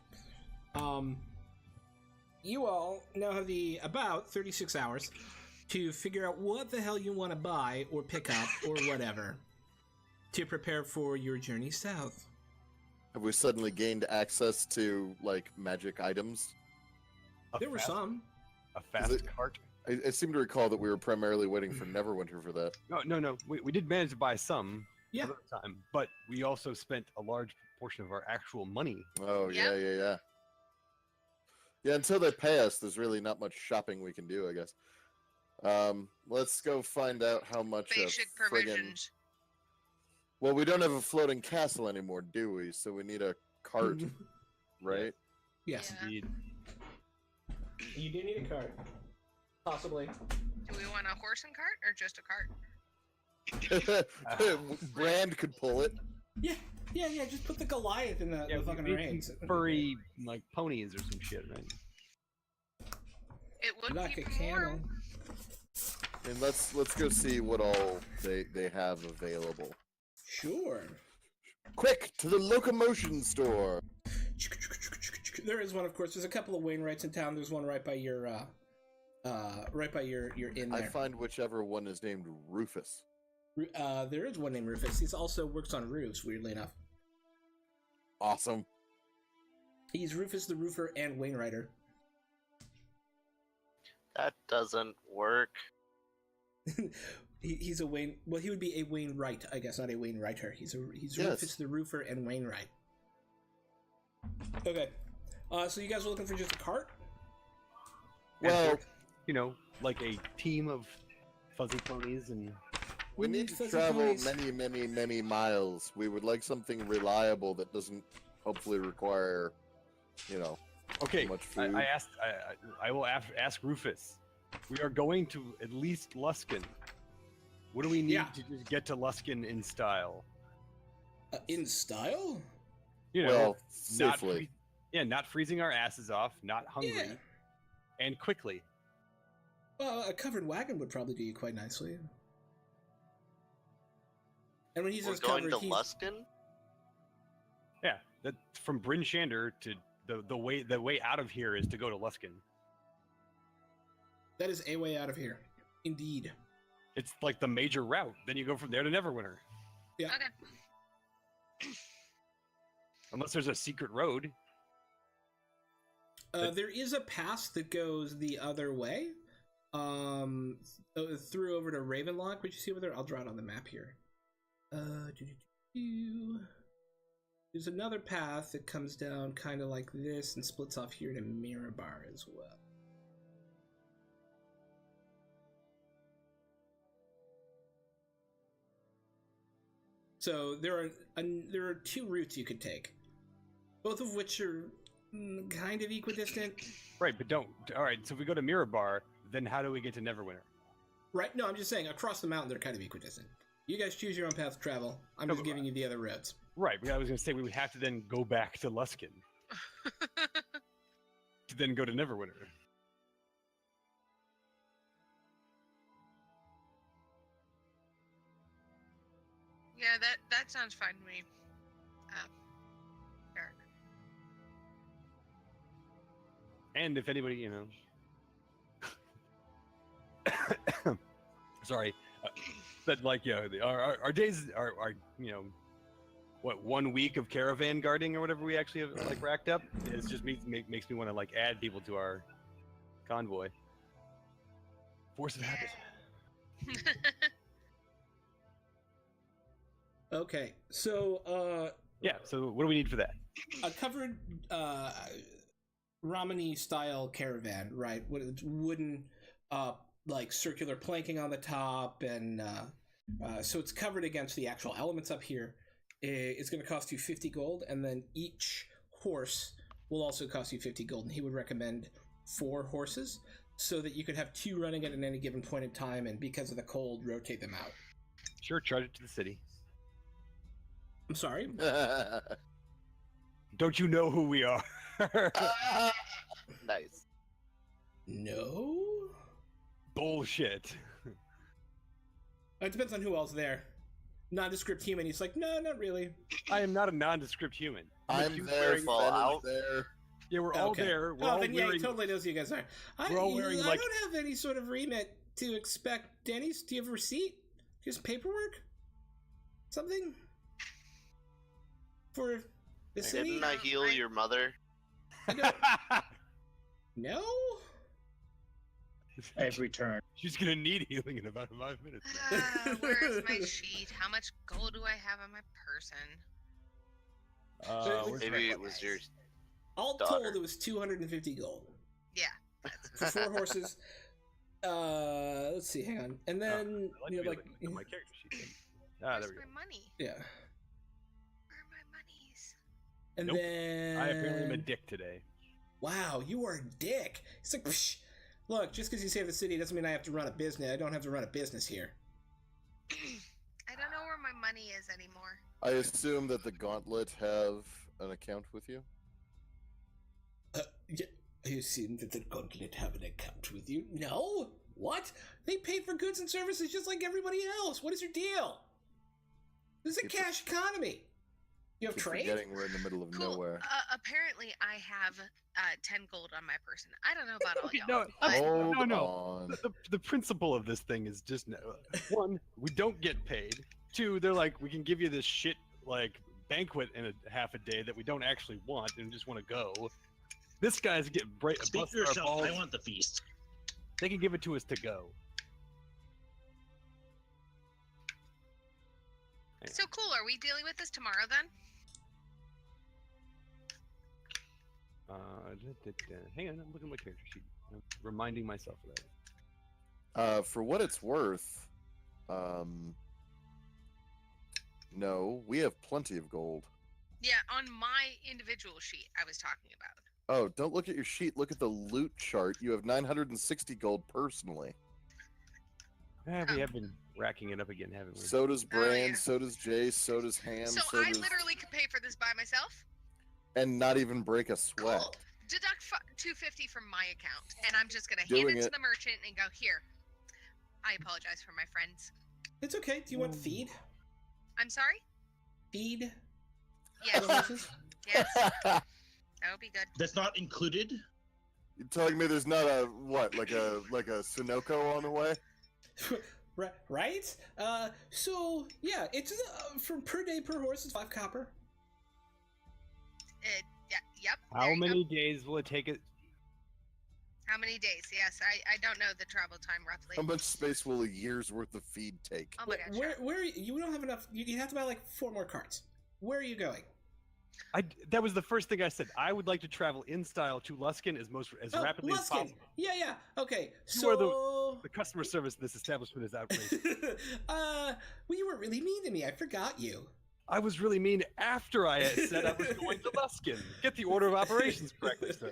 You all now have about 36 hours to figure out what the hell you want to buy or pick up or whatever to prepare for your journey south. Have we suddenly gained access to, like, magic items? There were some. A fast it- cart? I seem to recall that we were primarily waiting for Neverwinter for that. No. We did manage to buy some Yeah. other time, but we also spent a large portion of our actual money. Oh, Yep. yeah. Yeah, until they pay us, there's really not much shopping we can do, I guess. Let's go find out how much Basic a friggin... provisions. Well, we don't have a floating castle anymore, do we? So we need a cart, right? Yes. Yeah. Indeed. You do need a cart. Possibly. Do we want a horse and cart or just a cart? Brand could pull it. Yeah. Just put the Goliath in the fucking we reins. need furry like ponies or some shit, right? It would Like a keep 'em camel. warm. And let's go see what all they have available. Sure. Quick, to the locomotion store. There is one, of course. There's a couple of Wainwrights in town. There's one right by your your inn I there. find whichever one is named Rufus. There is one named Rufus. He also works on roofs, weirdly enough. Awesome. He's Rufus the Roofer and Wainwrighter. That doesn't work. He's a Wayne. Well, he would be a Wainwright, I guess, not a Wainwriter. He's Yes. Rufus the Roofer and Wainwright. Okay. So you guys are looking for just a cart? Well, You know, like a team of fuzzy ponies and we need to Fuzzy travel ponies. many miles. We would like something reliable that doesn't hopefully require, okay. much food. I asked. I will ask Rufus. We are going to at least Luskin. What do we need Yeah. to just get to Luskin in style? In style? You know, Well, not safely. not freezing our asses off, not hungry, Yeah. and quickly. Well, a covered wagon would probably do you quite nicely. And when he We're says going covered, to Luskin? Yeah, that from Bryn Shander to the way out of here is to go to Luskin. That is a way out of here. Indeed. It's like the major route. Then you go from there to Neverwinter. Yeah. Okay. Unless there's a secret road. There is a pass that goes the other way. Through over to Ravenlock. Would you see over there? I'll draw it on the map here. There's another path that comes down kind of like this and splits off here to Mirabar as well. So there are two routes you could take, both of which are kind of equidistant. Right, but don't. All right, so if we go to Mirabar, then how do we get to Neverwinter? Right? No, I'm just saying across the mountain they're kind of equidistant. You guys choose your own path of travel. I'm just giving you the other roads. Right, but I was going to say we would have to then go back to Luskin to then go to Neverwinter. Yeah, that sounds fine to me. Eric. And if anybody, sorry, but like, our days are, what, 1 week of caravan guarding or whatever we actually have like racked up. It's just makes me want to like add people to our convoy. Force of habit. Okay, so Yeah. So what do we need for that? a covered Romani style caravan, right? With wooden like circular planking on the top, and so it's covered against the actual elements up here. It's going to cost you 50 gold, and then each horse will also cost you 50 gold, and he would recommend 4 horses so that you could have 2 running at any given point in time, and because of the cold, rotate them out. Sure, charge it to the city. I'm sorry? Don't you know who we are? Nice. No? Bullshit. It depends on who else there. Nondescript human, he's like, no, not really. I am not a nondescript human. I'm You there, wearing- fall Fenn is out. there. Yeah, we're all Okay. there. We're Oh, all then yeah, he wearing. totally knows who you guys are. We're all wearing, I like- don't have any sort of remit to expect. Denny's, do you have a receipt? Just paperwork? Something? For the city? Didn't I heal your mother? No? I've returned. She's gonna need healing in about 5 minutes. Where's my sheet? How much gold do I have on my person? Where's Maybe my- it was your. All Daughter. told, it was 250 gold. Yeah. For 4 horses. Let's see, hang on. And then, I like you to know, be like, looking at my character sheet. Then. Where's There we go. my money? yeah. Where are my monies? And Nope. then... I apparently am a dick today. Wow, you are a dick. It's like, psh, look, just because you save the city doesn't mean I have to run a business. I don't have to run a business here. I don't know where my money is anymore. I assume that the Gauntlet have an account with you. Yeah, I assume that the Gauntlet have an account with you. No? What? They pay for goods and services just like everybody else. What is your deal? This is a Keep cash economy. You have Keep trade? forgetting we're in the middle of Cool. nowhere. Apparently, I have 10 gold on my person. I don't know about all Okay, y'all. no, but Hold no. on. The principle of this thing is just 1, we don't get paid. 2, they're like, we can give you this shit like banquet in a half a day that we don't actually want and just want to go. This guy's getting Speak for yourself. I want the feast. They can give it to us to go. So cool. Are we dealing with this tomorrow then? Hang on, I'm looking at my character sheet. I'm reminding myself of that. For what it's worth, no, we have plenty of gold. Yeah, on my individual sheet I was talking about. Oh, don't look at your sheet. Look at the loot chart. You have 960 gold personally. We have been racking it up again, haven't we? So does Brand, yeah. so does Jay, so does Ham, So so I does... literally could pay for this by myself? And not even break a sweat. Cool. Deduct 250 from my account, and I'm just gonna hand Doing it to it. the merchant and go, here. I apologize for my friends. It's okay. Do you want feed? I'm sorry? Feed? Yes. the horses? Yes. That would be good. That's not included. You're telling me there's not a what, like a Sunoco on the way? Right? So yeah, it's from per day per horse is 5 copper. Yeah, yep. there How you go. many days will it take it? How many days? Yes, I don't know the travel time roughly. How much space will a year's worth of feed take? Oh my gosh. Where you don't have enough? You have to buy like 4 more carts. Where are you going? That was the first thing I said. I would like to travel in style to Luskin as rapidly as Luskin. possible. Yeah. Okay. You are So The customer service in this establishment is outrageous. well, you were really mean to me. I forgot you. I was really mean after I had said I was going to Luskin. Get the order of operations correctly, sir.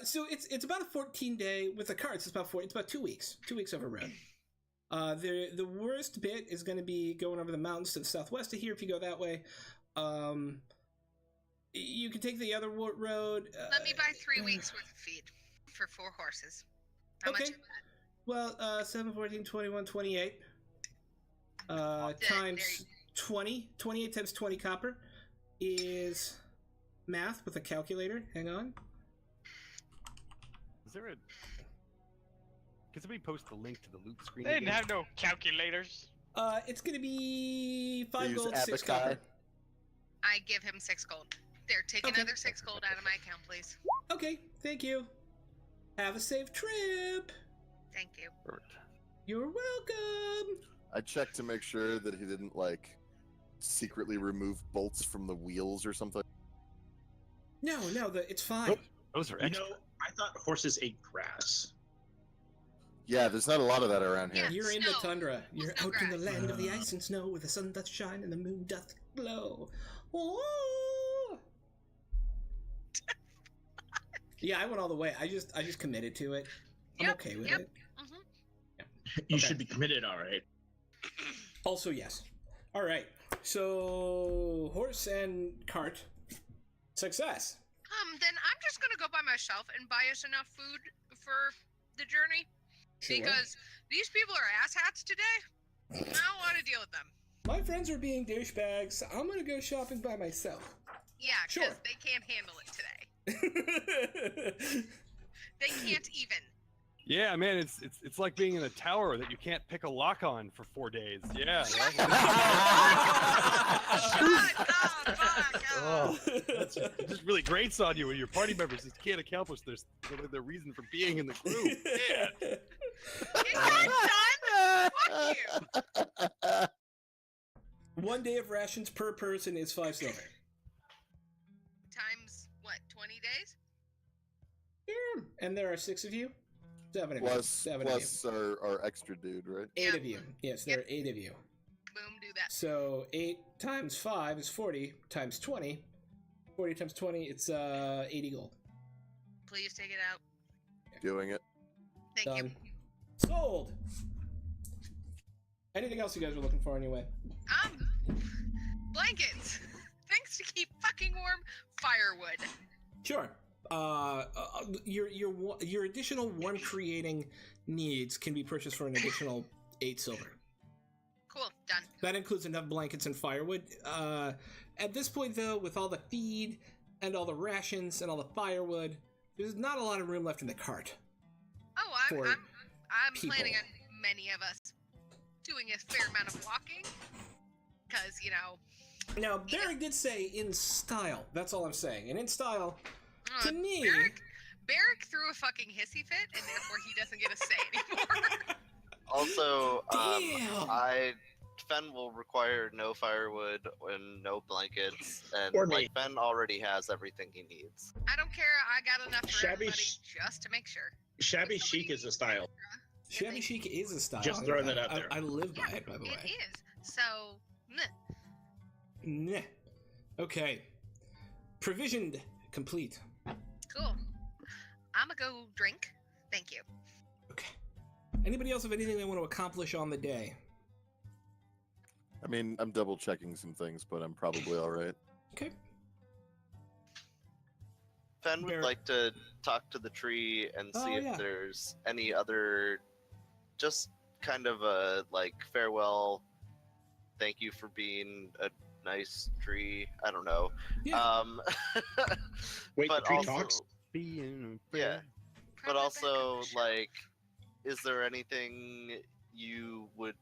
So it's about a 14-day with the carts. It's about 2 weeks. 2 weeks over road. The worst bit is going to be going over the mountains to the southwest of here if you go that way. You can take the other road. Let me buy 3 weeks worth of feed for 4 horses. How much Okay. is that? Well, 7, 14, 21, 28. There Times 20. 28 times 20 copper is math with a calculator. Hang on. Is there a? Can somebody post the link to the loot screen? They didn't again? have no calculators. It's gonna be 5 Use gold, 6 Abacai. copper. I give him 6 gold. There, take Okay. another 6 gold out of my account, please. Okay, thank you. Have a safe trip. Thank you. Perfect. You're welcome. I checked to make sure that he didn't secretly remove bolts from the wheels or something. No, it's fine. Nope. Those are You extra. know, I thought horses ate grass. Yeah, there's not a lot of that around here. Yeah. You're in the Snow. tundra. You're Snow out in the grass. land of the ice and snow, where the sun doth shine and the moon doth glow. Oh. Yeah, I went all the way. I just committed to it. I'm Yep, okay with yep. it. Mhm. You Okay. should be committed, all right. Also, yes. All right. So, horse and cart. Success. Then I'm just gonna go by myself and buy us enough food for the journey Sure. because these people are asshats today. I don't want to deal with them. My friends are being douchebags. I'm gonna go shopping by myself. Yeah, because Sure. they can't handle it today. They can't even. Yeah, man, it's like being in a tower that you can't pick a lock on for 4 days. Yeah. Shut the fuck Oh, up. that's just really grates on you when your party members just can't accomplish their reason for being in the group. Yeah. Is that done? Fuck you. 1 day of rations per person is 5 silver. Times what? 20 days? Yeah. And there are 6 of you? 7 of you. Plus 7 of you. our extra dude, right? 8 Yep. of you. Yes, there are 8 of you. Boom, do that. So 8 times 5 is 40 times 20. 40 times 20, it's 80 gold. Please take it out. Doing it. Thank Done. you. Sold! Anything else you guys are looking for anyway? Blankets. Things to keep fucking warm. Firewood. Sure. Your additional 1 creating needs can be purchased for an additional 8 silver. Cool, done. That includes enough blankets and firewood. At this point, though, with all the feed and all the rations and all the firewood, there's not a lot of room left in the cart. Oh, For I'm people. planning on many of us doing a fair amount of walking. Because, you know, Now, Barrick did say in style. That's all I'm saying. And in style, to me, Barrick threw a fucking hissy fit, and therefore he doesn't get a say anymore. Also, damn. Fen will require no firewood and no blankets, and Or me. Fen already has everything he needs. I don't care. I got enough for Shabby everybody sh- just to make sure. Shabby chic is a style. Shabby chic is a style. Just throwing that out there. I live by it, by the It way. is. So, meh. Nah. Okay. Provisioned. Complete. Cool. I'ma go drink. Thank you. Okay. Anybody else have anything they want to accomplish on the day? I mean, I'm double checking some things, but I'm probably all right. Okay. Fen would Bear- like to talk to the tree and see Oh, if yeah. thank you for being a nice tree. I don't know. Yeah. Wait, the but tree also, talks? Being yeah. But Probably back also, on the shelf. like, is there anything you would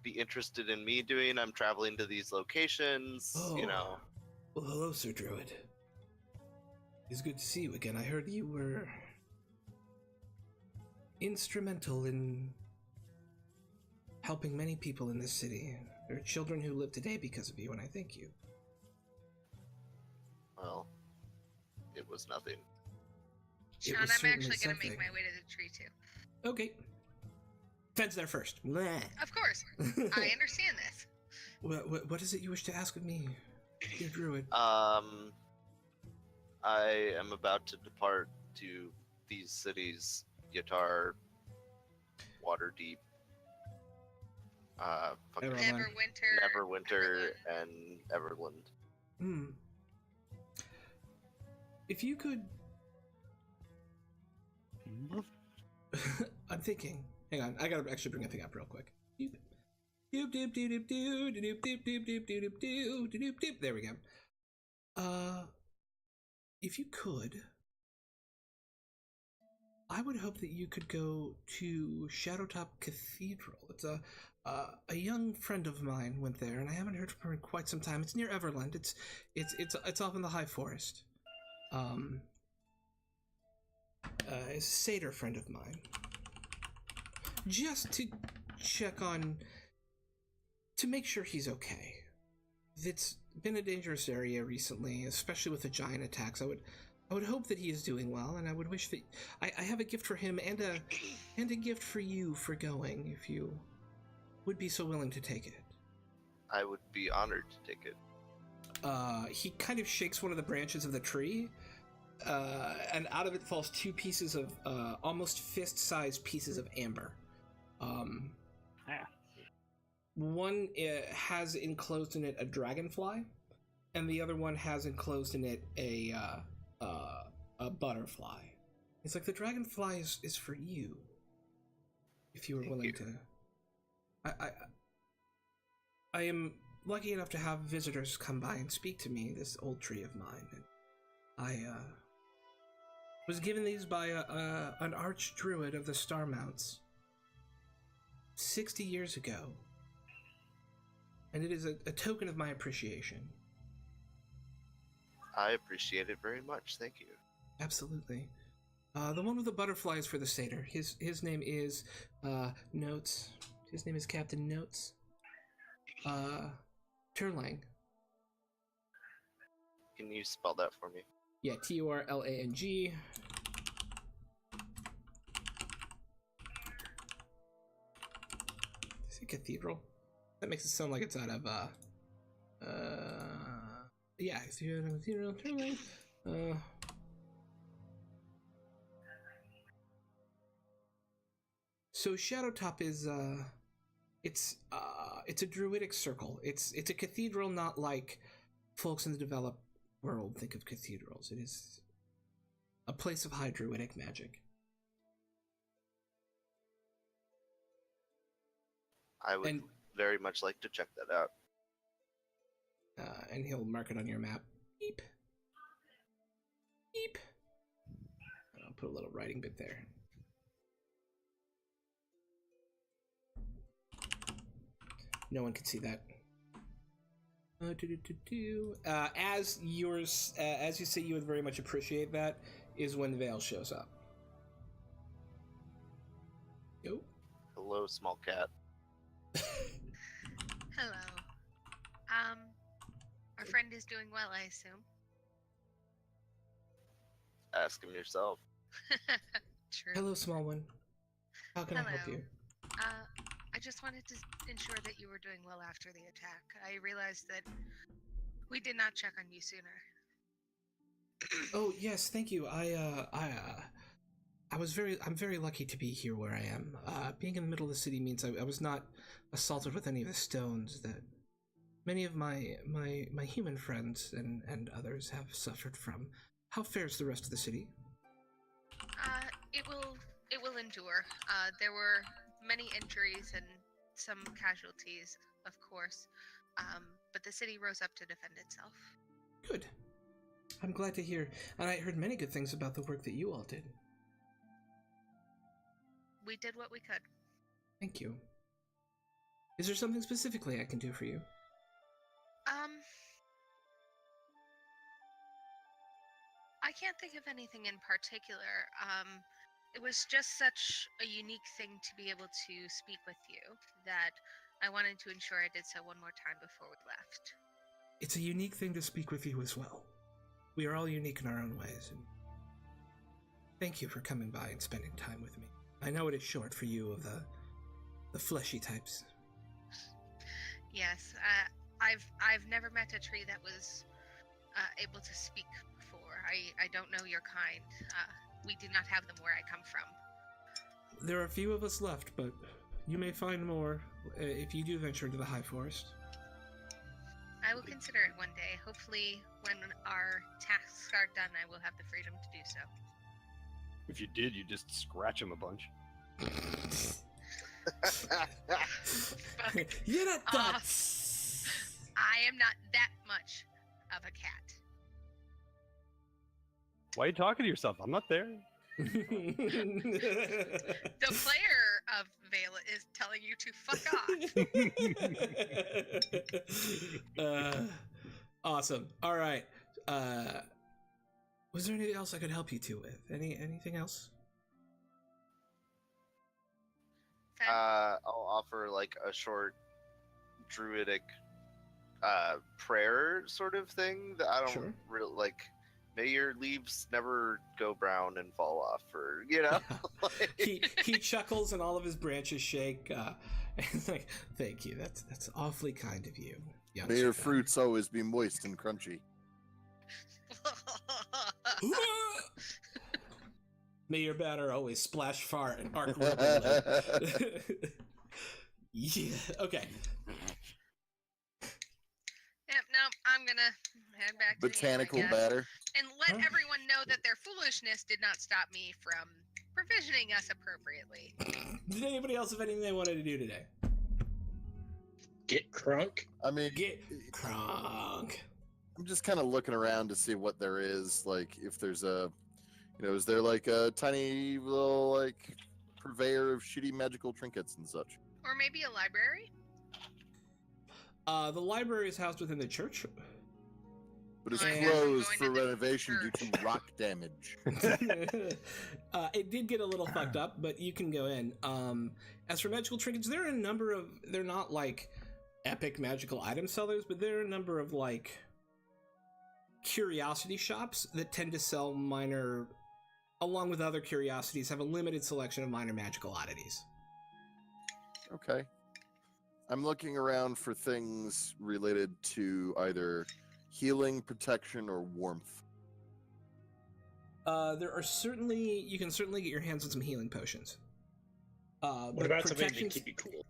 be interested in me doing? I'm traveling to these locations, you know. Well, hello, Sir Druid. It's good to see you again. I heard you were instrumental in helping many people in this city. There are children who live today because of you, and I thank you. Well, it was nothing. It Sean, was I'm certainly actually gonna make something. my way to the tree too. Okay. Fence there first. Blah. Of course, I understand this. What is it you wish to ask of me, dear Druid? I am about to depart to these cities, Yatar, Waterdeep, fucking Everland. Neverwinter. Neverwinter, and Everland. If you could... I'm thinking. Hang on, I gotta actually bring a thing up real quick. Doop. Doop doop doop doop doop doop doop doop doop doop doop doop doop. There we go. If you could, I would hope that you could go to Shadowtop Cathedral. It's a young friend of mine went there, and I haven't heard from her in quite some time. It's near Everland. It's off in the High Forest. It's a satyr friend of mine. Just to check on, to make sure he's okay. It's been a dangerous area recently, especially with the giant attacks. I would hope that he is doing well, and I would wish that I have a gift for him and a gift for you for going, if you would be so willing to take it. I would be honored to take it. He kind of shakes one of the branches of the tree, and out of it falls two pieces of almost fist-sized pieces of amber. One has enclosed in it a dragonfly, and the other one has enclosed in it a butterfly. It's like the dragonfly is for you, if you were willing to. I am lucky enough to have visitors come by and speak to me, this old tree of mine, and I was given these by an archdruid of the Starmounts 60 years ago, and it is a token of my appreciation. I appreciate it very much. Thank you. Absolutely. The one with the butterfly is for the satyr. His name is Notes. His name is Captain Notes. Turlang. Can you spell that for me? Yeah, Turlang. Is it cathedral? That makes it sound like it's out of yeah, cathedral, Turlang. So Shadowtop is it's a druidic circle. It's a cathedral, not like folks in the developed world think of cathedrals. It is a place of high druidic magic. I would very much like to check that out. And he'll mark it on your map. Beep. Beep. And I'll put a little writing bit there. No one can see that. As you say, you would very much appreciate that, is when Vale shows up. Yo. Hello, small cat. Hello. Our friend is doing well, I assume. Ask him yourself. True. Hello, small one. How can I help Hello. you? I just wanted to ensure that you were doing well after the attack. I realized that we did not check on you sooner. Oh yes, thank you. I'm very lucky to be here where I am. Being in the middle of the city means I was not assaulted with any of the stones that many of my human friends and others have suffered from. How fares the rest of the city? It will endure. There were many injuries and some casualties, of course. But the city rose up to defend itself. Good. I'm glad to hear, and I heard many good things about the work that you all did. We did what we could. Thank you. Is there something specifically I can do for you? I can't think of anything in particular. It was just such a unique thing to be able to speak with you that I wanted to ensure I did so one more time before we left. It's a unique thing to speak with you as well. We are all unique in our own ways, and thank you for coming by and spending time with me. I know it is short for you of the fleshy types. Yes, I've never met a tree that was able to speak before. I don't know your kind. We do not have them where I come from. There are a few of us left, but you may find more if you do venture into the High Forest. I will consider it one day. Hopefully, when our tasks are done, I will have the freedom to do so. If you did, you'd just scratch him a bunch. You're not that. I am not that much of a cat. Why are you talking to yourself? I'm not there. The player of Vela is telling you to fuck off. Awesome. All right. Was there anything else I could help you two with? Anything else? I'll offer like a short druidic prayer sort of thing that I don't Sure. really like. May your leaves never go brown and fall off, or you know. he chuckles and all of his branches shake. And like, thank you. That's awfully kind of you. May your fruits always be moist and crunchy. May your batter always splash far and arc rubber. Yeah. Okay. Yep, no, I'm gonna head back to Botanical the inn, I guess, batter. and let everyone know that their foolishness did not stop me from provisioning us appropriately. Did anybody else have anything they wanted to do today? Get crunk. I mean, Get crunk. I'm just kind of looking around to see what there is. Like, if there's a, is there like a tiny little like purveyor of shitty magical trinkets and such? Or maybe a library? The library is housed within the church. But it's I am closed going for to the renovation due church. to rock damage. It did get a little fucked up, but you can go in. As for magical trinkets, there are a number of, they're not like epic magical item sellers, but there are a number of like curiosity shops that tend to sell minor, along with other curiosities, have a limited selection of minor magical oddities. Okay. I'm looking around for things related to either healing, protection, or warmth. There are certainly, you can certainly get your hands on some healing potions. What about something to keep you cool?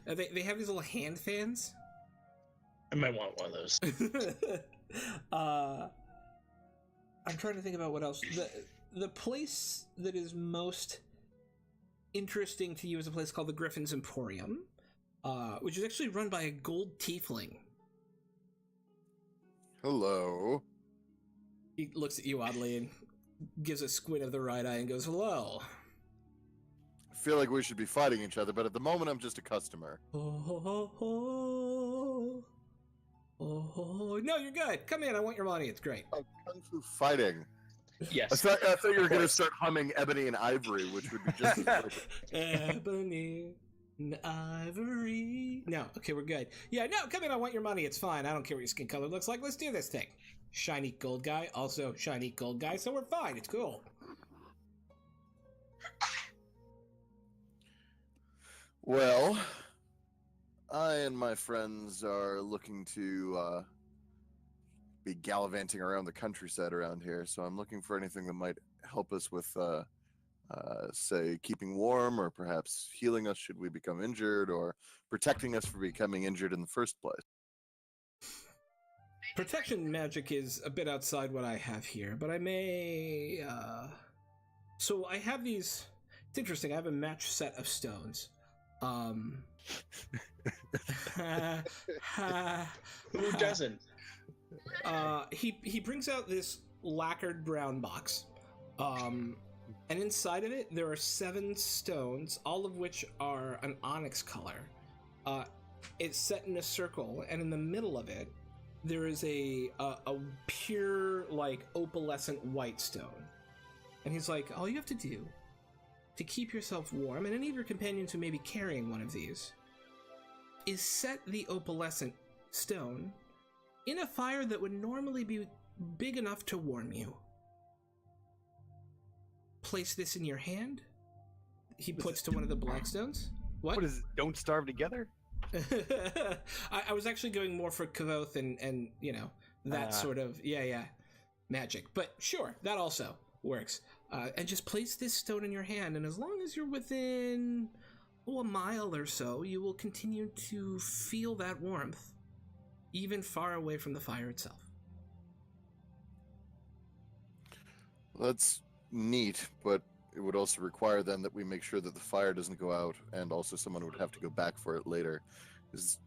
They have these little hand fans. I might want one of those. I'm trying to think about what else. The place that is most interesting to you is a place called the Griffin's Emporium, which is actually run by a gold tiefling. Hello. He looks at you oddly and gives a squint of the right eye and goes, "Hello." I feel like we should be fighting each other, but at the moment I'm just a customer. Oh, no, you're good. Come in. I want your money. It's great. Oh, Kung Fu fighting. Yes. I thought you were going to start humming Ebony and Ivory, which would be just as perfect. Ebony and Ivory. No, okay, we're good. Yeah, no, come in. I want your money. It's fine. I don't care what your skin color looks like. Let's do this thing. Shiny gold guy. Also shiny gold guy. So we're fine. It's cool. Well, I and my friends are looking to be gallivanting around the countryside around here, so I'm looking for anything that might help us with, say, keeping warm, or perhaps healing us should we become injured, or protecting us from becoming injured in the first place. Protection magic is a bit outside what I have here, but I may... So I have these... It's interesting. I have a match set of stones. Who doesn't? He brings out this lacquered brown box, and inside of it there are 7 stones, all of which are an onyx color. It's set in a circle, and in the middle of it there is a pure, like, opalescent white stone. And he's like, all you have to do to keep yourself warm, and any of your companions who may be carrying one of these, is set the opalescent stone in a fire that would normally be big enough to warm you. Place this in your hand. He puts to one of the black stones. What is it? Don't starve together? I was actually going more for Kavoth and you know, that sort of magic. But sure, that also works. And just place this stone in your hand, and as long as you're within a mile or so, you will continue to feel that warmth, even far away from the fire itself. That's neat, but it would also require then that we make sure that the fire doesn't go out, and also someone would have to go back for it later. Is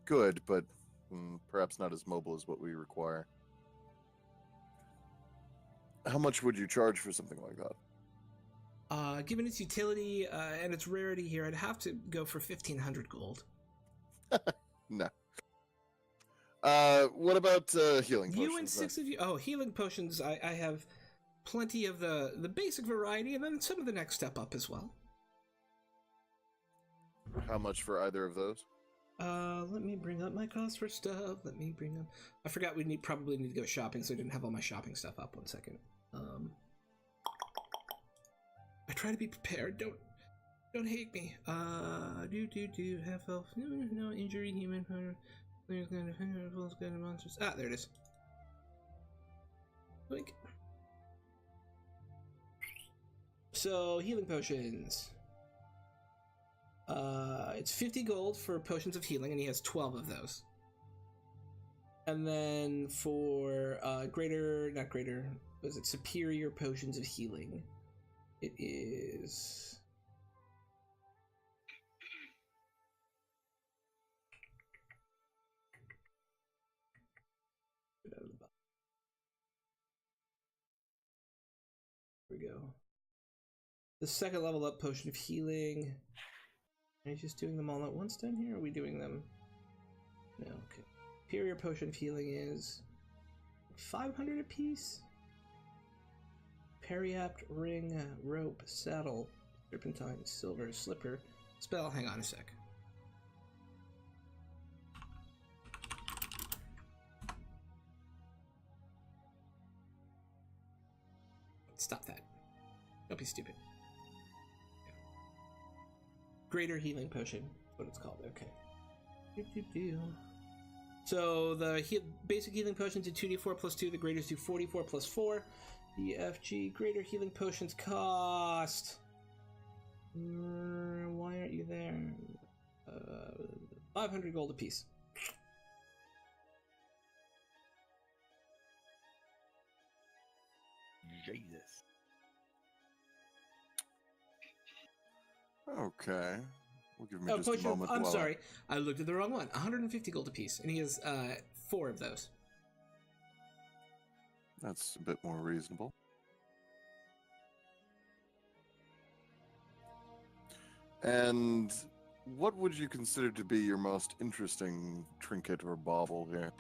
good, but perhaps not as mobile as what we require. How much would you charge for something like that? Given its utility and its rarity here, I'd have to go for 1,500 gold. No. What about healing potions? You and 6 of you. Oh, healing potions. I have plenty of the basic variety, and then some of the next step up as well. How much for either of those? Let me bring up my cost for stuff. I forgot we probably need to go shopping, so I didn't have all my shopping stuff up. 1 second. I try to be prepared. Don't hate me. Half health. No injury. Human. Monsters. Ah, there it is. Blink. So healing potions. It's 50 gold for potions of healing, and he has 12 of those. And then for superior potions of healing, it is here we go. The second level up potion of healing. Are you just doing them all at once down here? Or are we doing them? No, okay. Superior potion of healing is 500 apiece. Periapt, ring, rope, saddle, serpentine, silver, slipper, spell. Hang on a sec. Stop that. Don't be stupid. Greater healing potion, that's what it's called. Okay. So the basic healing potions do 2d4 plus 2. The greaters do 44 plus 4. EFG. Greater healing potions cost. Why aren't you there? 500 gold apiece. Jesus. Okay. We'll give him just a moment. I'm sorry. I looked at the wrong one. 150 gold apiece, and he has 4 of those. That's a bit more reasonable. And what would you consider to be your most interesting trinket or bauble here?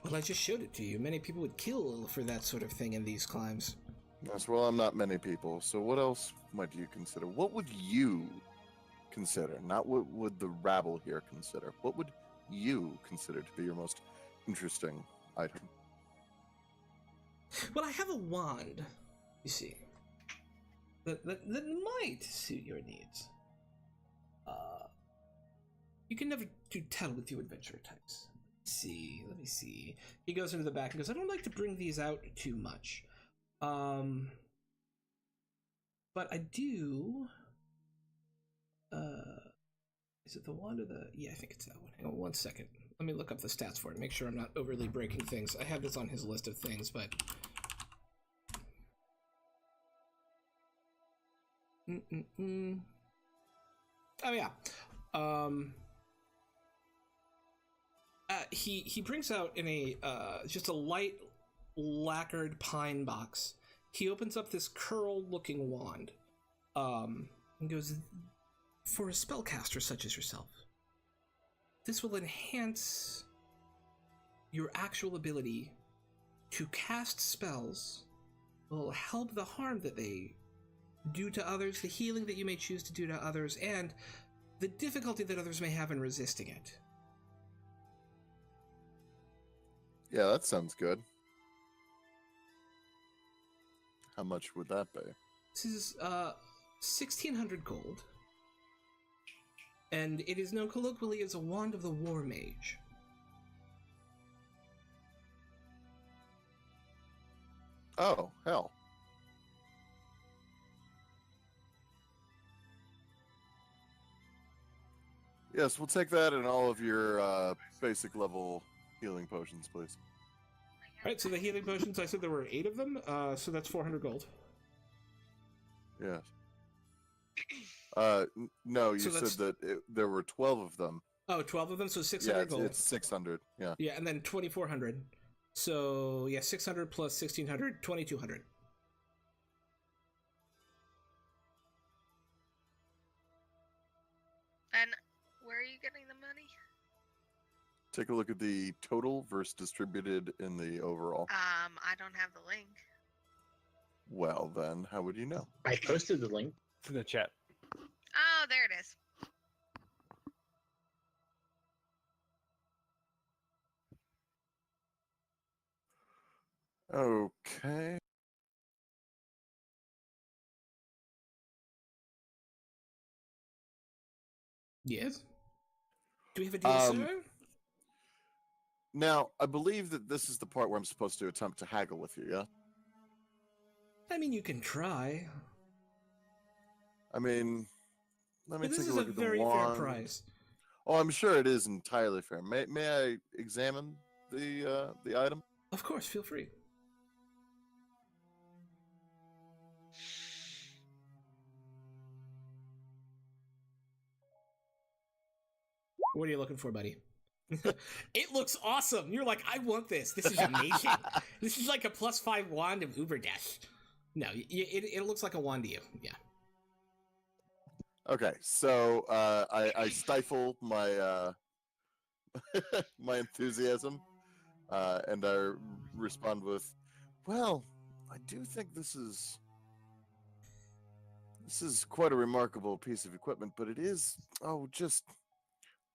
Well, I just showed it to you. Many people would kill for that sort of thing in these climes. Yes, well, I'm not many people, so what else might you consider? What would you consider? Not what would the rabble here consider. What would you consider to be your most interesting item? Well, I have a wand, you see, that might suit your needs. You can never tell with you adventurer types. Let me see. He goes into the back and goes, I don't like to bring these out too much. But I do. Is it the wand or the? Yeah, I think it's that one. Hang on 1 second. Let me look up the stats for it. Make sure I'm not overly breaking things. I have this on his list of things, but. Oh yeah. He brings out in a just a light lacquered pine box. He opens up this curl-looking wand. And goes, for a spellcaster such as yourself, this will enhance your actual ability to cast spells. Will help the harm that they do to others, the healing that you may choose to do to others, and the difficulty that others may have in resisting it. Yeah, that sounds good. How much would that be? This is 1,600 gold, and it is known colloquially as a Wand of the War Mage. Oh, hell. Yes, we'll take that and all of your basic level healing potions, please. Alright, so the healing potions, I said there were 8 of them, so that's 400 gold. Yes. No, you So said that's- that there were 12 of them. Oh, 12 of them, so 600 Yeah, gold. it's 600. Yeah. Yeah, and then 2,400. So, yeah, 600 plus 1,600, 2,200. And where are you getting the money? Take a look at the total versus distributed in the overall. I don't have the link. Well, then, how would you know? I posted the link. It's in the chat. Oh, there it is. Okay. Yes? Do we have a deal, sir? Now, I believe that this is the part where I'm supposed to attempt to haggle with you, yeah? I mean, you can try. I mean, let me But this take a is a look at the very fair wand. price. Oh, I'm sure it is entirely fair. May I examine the item? Of course, feel free. What are you looking for, buddy? It looks awesome. You're like, I want this. This is amazing. This is like a +5 wand of Uber Dash. No, it looks like a wand to you. Yeah. Okay, so I stifle my my enthusiasm, and I respond with, "Well, I do think this is quite a remarkable piece of equipment, but it is just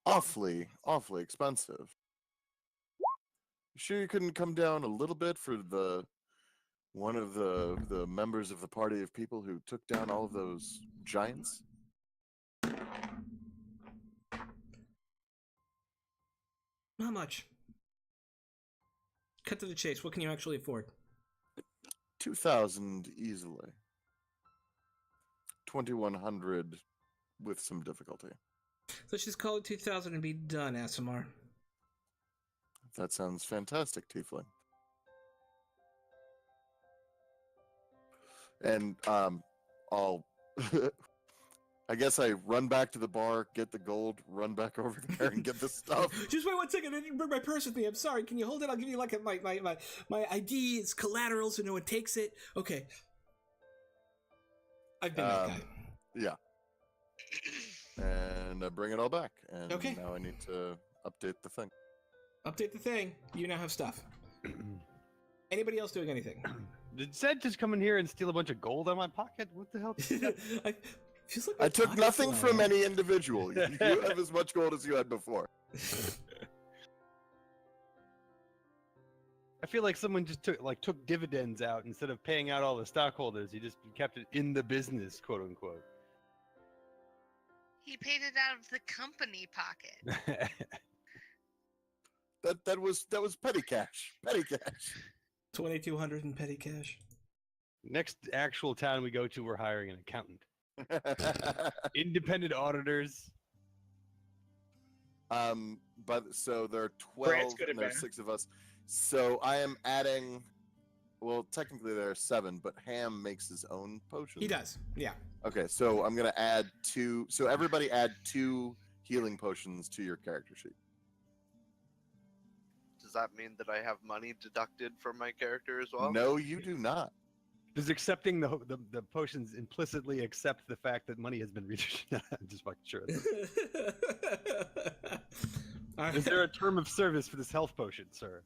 awfully expensive. You sure you couldn't come down a little bit for one of the members of the party of people who took down all of those giants?" Not much. Cut to the chase. What can you actually afford? 2,000 easily. 2,100 with some difficulty. Let's just call it 2,000 and be done, Asimar. That sounds fantastic, Tiefling. And I'll I guess I run back to the bar, get the gold, run back over there and get the stuff. Just wait 1 second. I didn't bring my purse with me. I'm sorry. Can you hold it? I'll give you like my ID. It's collateral, so no one takes it. Okay. I've been that guy. Yeah. And I bring it all back. And Okay. now I need to update the thing. Update the thing. You now have stuff. Anybody else doing anything? Did Zed just come in here and steal a bunch of gold out of my pocket? What the hell? Feels like I my took pocket's nothing full. from any individual. You have as much gold as you had before. I feel like someone just took dividends out instead of paying out all the stockholders. He just kept it in the business, quote unquote. He paid it out of the company pocket. That was petty cash. Petty cash. 2,200 in petty cash. Next actual town we go to, we're hiring an accountant. Independent auditors. But so there are Brad's 12 good at and there are math. 6 of us. So I am adding, well, technically there are 7, but Ham makes his own potion. He does. Yeah. Okay, so I'm gonna add 2. So everybody add 2 healing potions to your character sheet. Does that mean that I have money deducted from my character as well? No, you do not. Does accepting the potions implicitly accept the fact that money has been reached? I'm just fucking sure. Is there a term of service for this health potion, sir?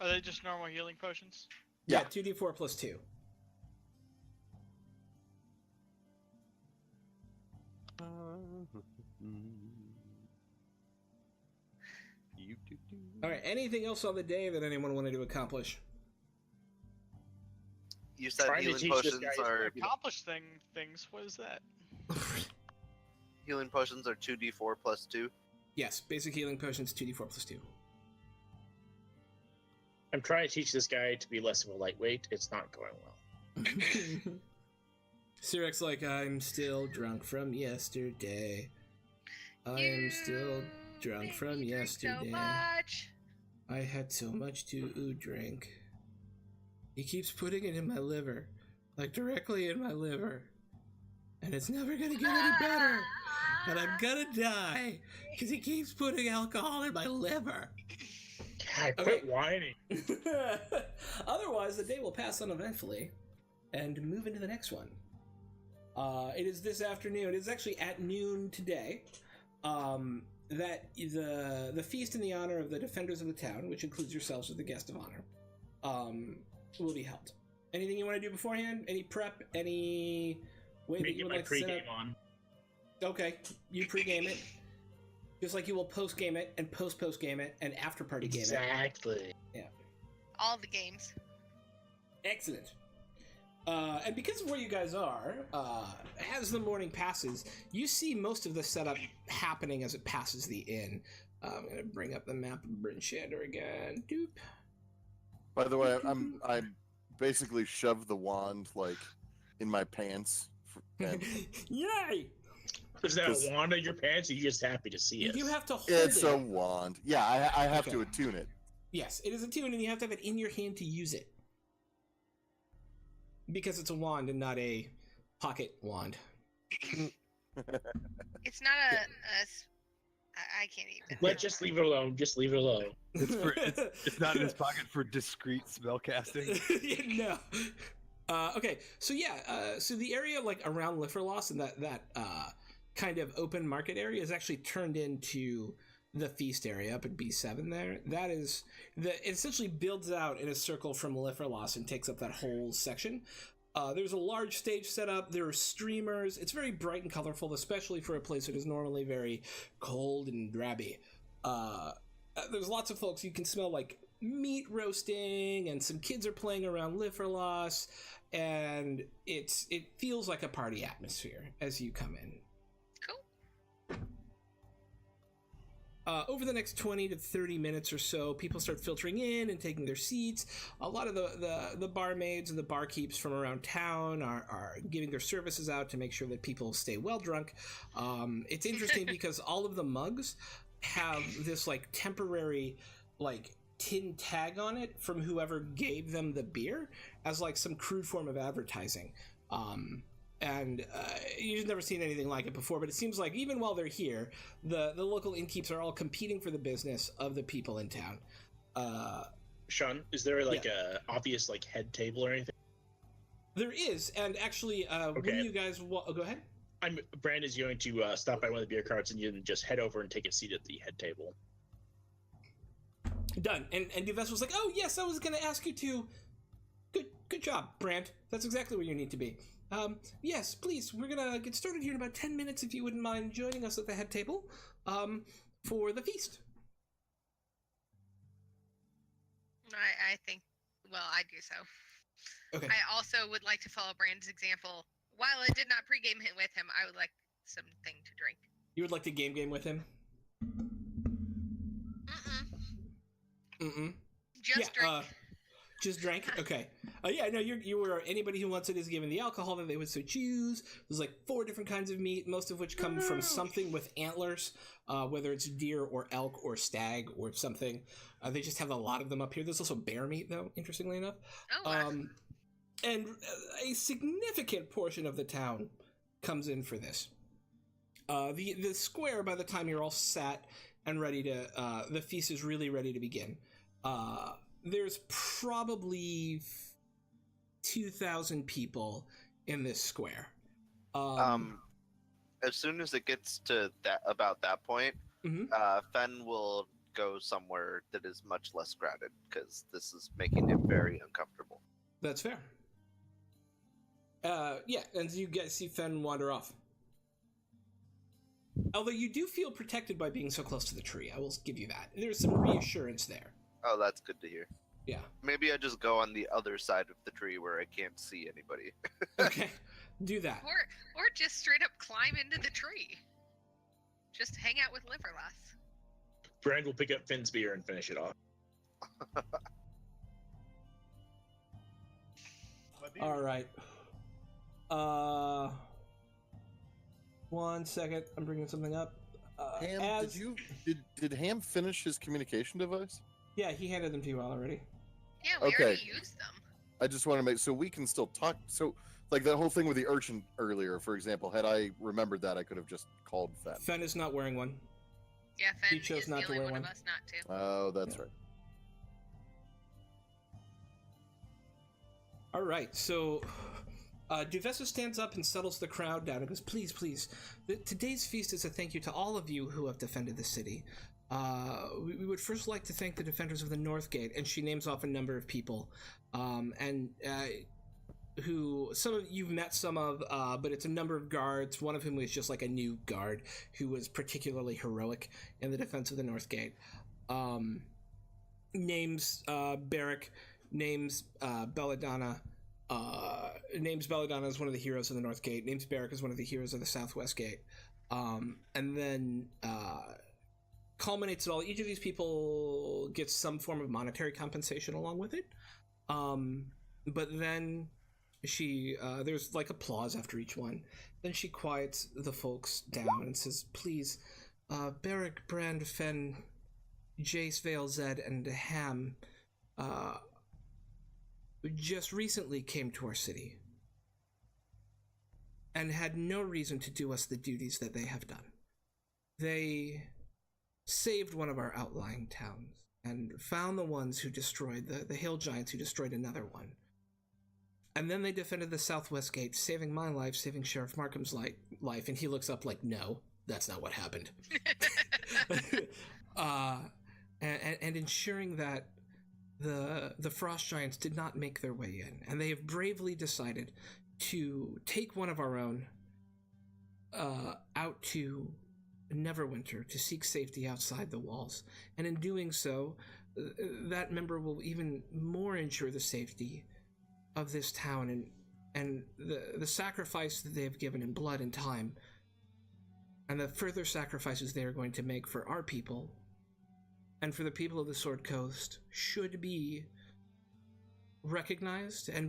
Are they just normal healing potions? Yeah, 2d4 plus 2. All right. Anything else on the day that anyone wanted to accomplish? You said Trying to healing teach this potions guy are Accomplish things. What is that? healing potions are 2d4 plus 2. Yes, basic healing potions, 2d4 plus 2. I'm trying to teach this guy to be less of a lightweight. It's not going well. Cyrex like, I'm still drunk from yesterday. I'm still drunk from yesterday. So much. I had so much to drink. He keeps putting it in my liver, like directly in my liver. And it's never gonna get any better. And I'm gonna die, because he keeps putting alcohol in my liver. God, quit whining. Otherwise, the day will pass uneventfully and move into the next one. It is this afternoon. It is actually at noon today. That the feast in the honor of the defenders of the town, which includes yourselves as the guest of honor, will be held. Anything you want to do beforehand? Any prep? Any way that you would like to set up? On. Okay, you pregame it, just like you will postgame it and postgame it and after party game it. Exactly. All the games. Excellent. And because of where you guys are, as the morning passes, you see most of the setup happening as it passes the inn. I'm going to bring up the map of Bryn Shander again. Doop. By the way, I basically shoved the wand like in my pants. And Yay! Is that a wand in your pants? Or are you just happy to see it? You have to hold it's it. a wand. Yeah, I have Okay. to attune it. Yes, it is a tune, and you have to have it in your hand to use it. Because it's a wand and not a pocket wand. It's not I can't even. Let's just leave it alone. Just leave it alone. It's not in his pocket for discreet spell casting. No. Okay, so yeah, so the area like around Lifferloss and that kind of open market area is actually turned into the feast area up at B7 there. That is, it essentially builds out in a circle from Lifferloss and takes up that whole section. There's a large stage set up. There are streamers. It's very bright and colorful, especially for a place that is normally very cold and drabby. There's lots of folks. You can smell like meat roasting, and some kids are playing around Lifferloss, and it feels like a party atmosphere as you come in. Cool. Over the next 20 to 30 minutes or so, people start filtering in and taking their seats. A lot of the barmaids and the barkeeps from around town are giving their services out to make sure that people stay well drunk. It's interesting because all of the mugs have this like temporary like tin tag on it from whoever gave them the beer as like some crude form of advertising. And you've never seen anything like it before, but it seems like even while they're here, the local innkeeps are all competing for the business of the people in town. Sean, is there like a obvious like head table or anything? There is, and actually, when you guys go ahead. Brandon's going to stop by one of the beer carts and you can just head over and take a seat at the head table. Done. And Duves was like, "Oh yes, I was going to ask you to." Good job, Brand. That's exactly where you need to be. Yes, please. We're gonna get started here in about 10 minutes. If you wouldn't mind joining us at the head table, for the feast. I think. Well, I do so. Okay. I also would like to follow Brand's example. While I did not pregame him with him, I would like something to drink. You would like to game with him? Just drink. Just drank? Okay. Yeah, no, you were, anybody who wants it is given the alcohol that they would so choose. There's like 4 different kinds of meat, most of which come from something with antlers, whether it's deer or elk or stag or something. They just have a lot of them up here. There's also bear meat, though, interestingly enough. Oh, wow. And a significant portion of the town comes in for this. The square, by the time you're all sat and ready to, the feast is really ready to begin. There's probably 2,000 people in this square. As soon as it gets to about that point, Mhm. Fen will go somewhere that is much less crowded because this is making it very uncomfortable. That's fair. Yeah, and you guys see Fen wander off. Although you do feel protected by being so close to the tree, I will give you that. There's some reassurance there. Oh, that's good to hear. Yeah. Maybe I just go on the other side of the tree where I can't see anybody. Okay, do that. Or just straight up climb into the tree. Just hang out with Liverlass. Brand will pick up Finn's beer and finish it off. All right. 1 second. I'm bringing something up. Ham, did Ham finish his communication device? Yeah, he handed them to you all already. Yeah, we Okay. already used them. I just want to make so we can still talk. So, like that whole thing with the urchin earlier, for example, had I remembered that, I could have just called Fen. Fen is not wearing one. Yeah, He Fen chose is not the to only wear one one. of us not to. Oh, that's Yeah. right. All right, so Duvessa stands up and settles the crowd down and goes, please, please, today's feast is a thank you to all of you who have defended the city. We would first like to thank the defenders of the North Gate, and she names off a number of people, who some of you've met some of, but it's a number of guards, one of whom was just like a new guard who was particularly heroic in the defense of the North Gate. Names Barrick, names Belladonna, names Belladonna as one of the heroes of the North Gate, names Barrick as one of the heroes of the Southwest Gate, and then culminates it all. Each of these people gets some form of monetary compensation along with it, but then she there's like applause after each one. Then she quiets the folks down and says, please, Barrick, Brand, Fen, Jace, Vale, Zed, and Ham just recently came to our city and had no reason to do us the duties that they have done. They saved one of our outlying towns and found the ones who destroyed the hill giants who destroyed another one. And then they defended the Southwest Gate, saving my life, saving Sheriff Markham's life, and he looks up like, no, that's not what happened. And ensuring that the frost giants did not make their way in, and they have bravely decided to take one of our own out to Neverwinter to seek safety outside the walls. And in doing so, that member will even more ensure the safety of this town and the sacrifice that they have given in blood and time, and the further sacrifices they are going to make for our people and for the people of the Sword Coast should be recognized and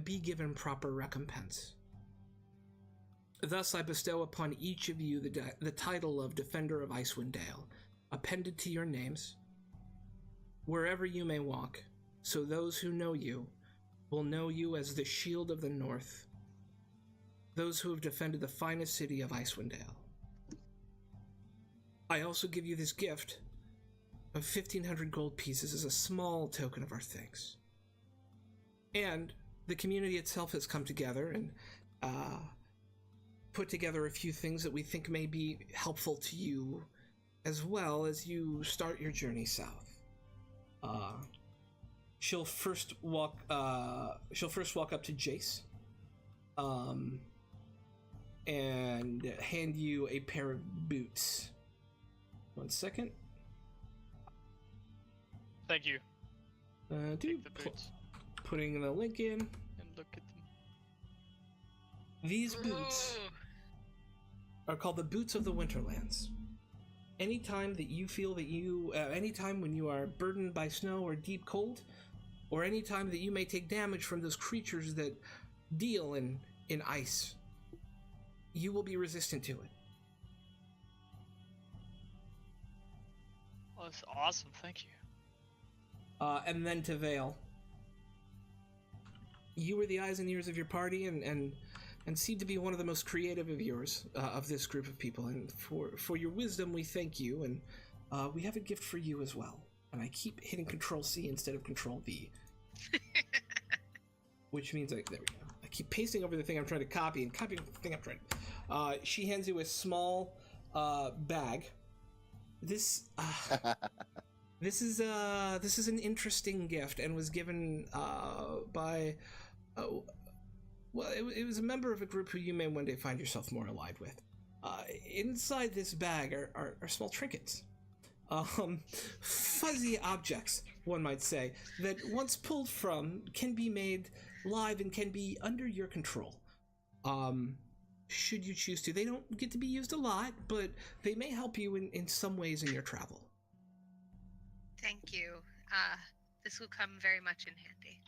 be given proper recompense. Thus, I bestow upon each of you the title of Defender of Icewind Dale, appended to your names, wherever you may walk, so those who know you will know you as the Shield of the North, those who have defended the finest city of Icewind Dale. I also give you this gift of 1,500 gold pieces as a small token of our thanks. And the community itself has come together and put together a few things that we think may be helpful to you as well as you start your journey south. She'll first walk up to Jace, and hand you a pair of boots. 1 second. Thank you. Dude, Take the boots putting the link in. and look at them. These boots Ooh. are called the Boots of the Winterlands. Anytime that you feel that anytime when you are burdened by snow or deep cold, or anytime that you may take damage from those creatures that deal in ice, you will be resistant to it. Well, that's awesome. Thank you. And then to Vale. You were the eyes and ears of your party, and and seem to be one of the most creative of yours, of this group of people. And for your wisdom, we thank you, and we have a gift for you as well. And I keep hitting Control C instead of Control V. Which means, there we go. I keep pasting over the thing I'm trying to copy and copying the thing I'm trying. She hands you a small bag. This is an interesting gift and was given by it was a member of a group who you may one day find yourself more allied with. Inside this bag are small trinkets, fuzzy objects, one might say, that once pulled from can be made live and can be under your control. Should you choose to. They don't get to be used a lot, but they may help you in some ways in your travel. Thank you. This will come very much in handy.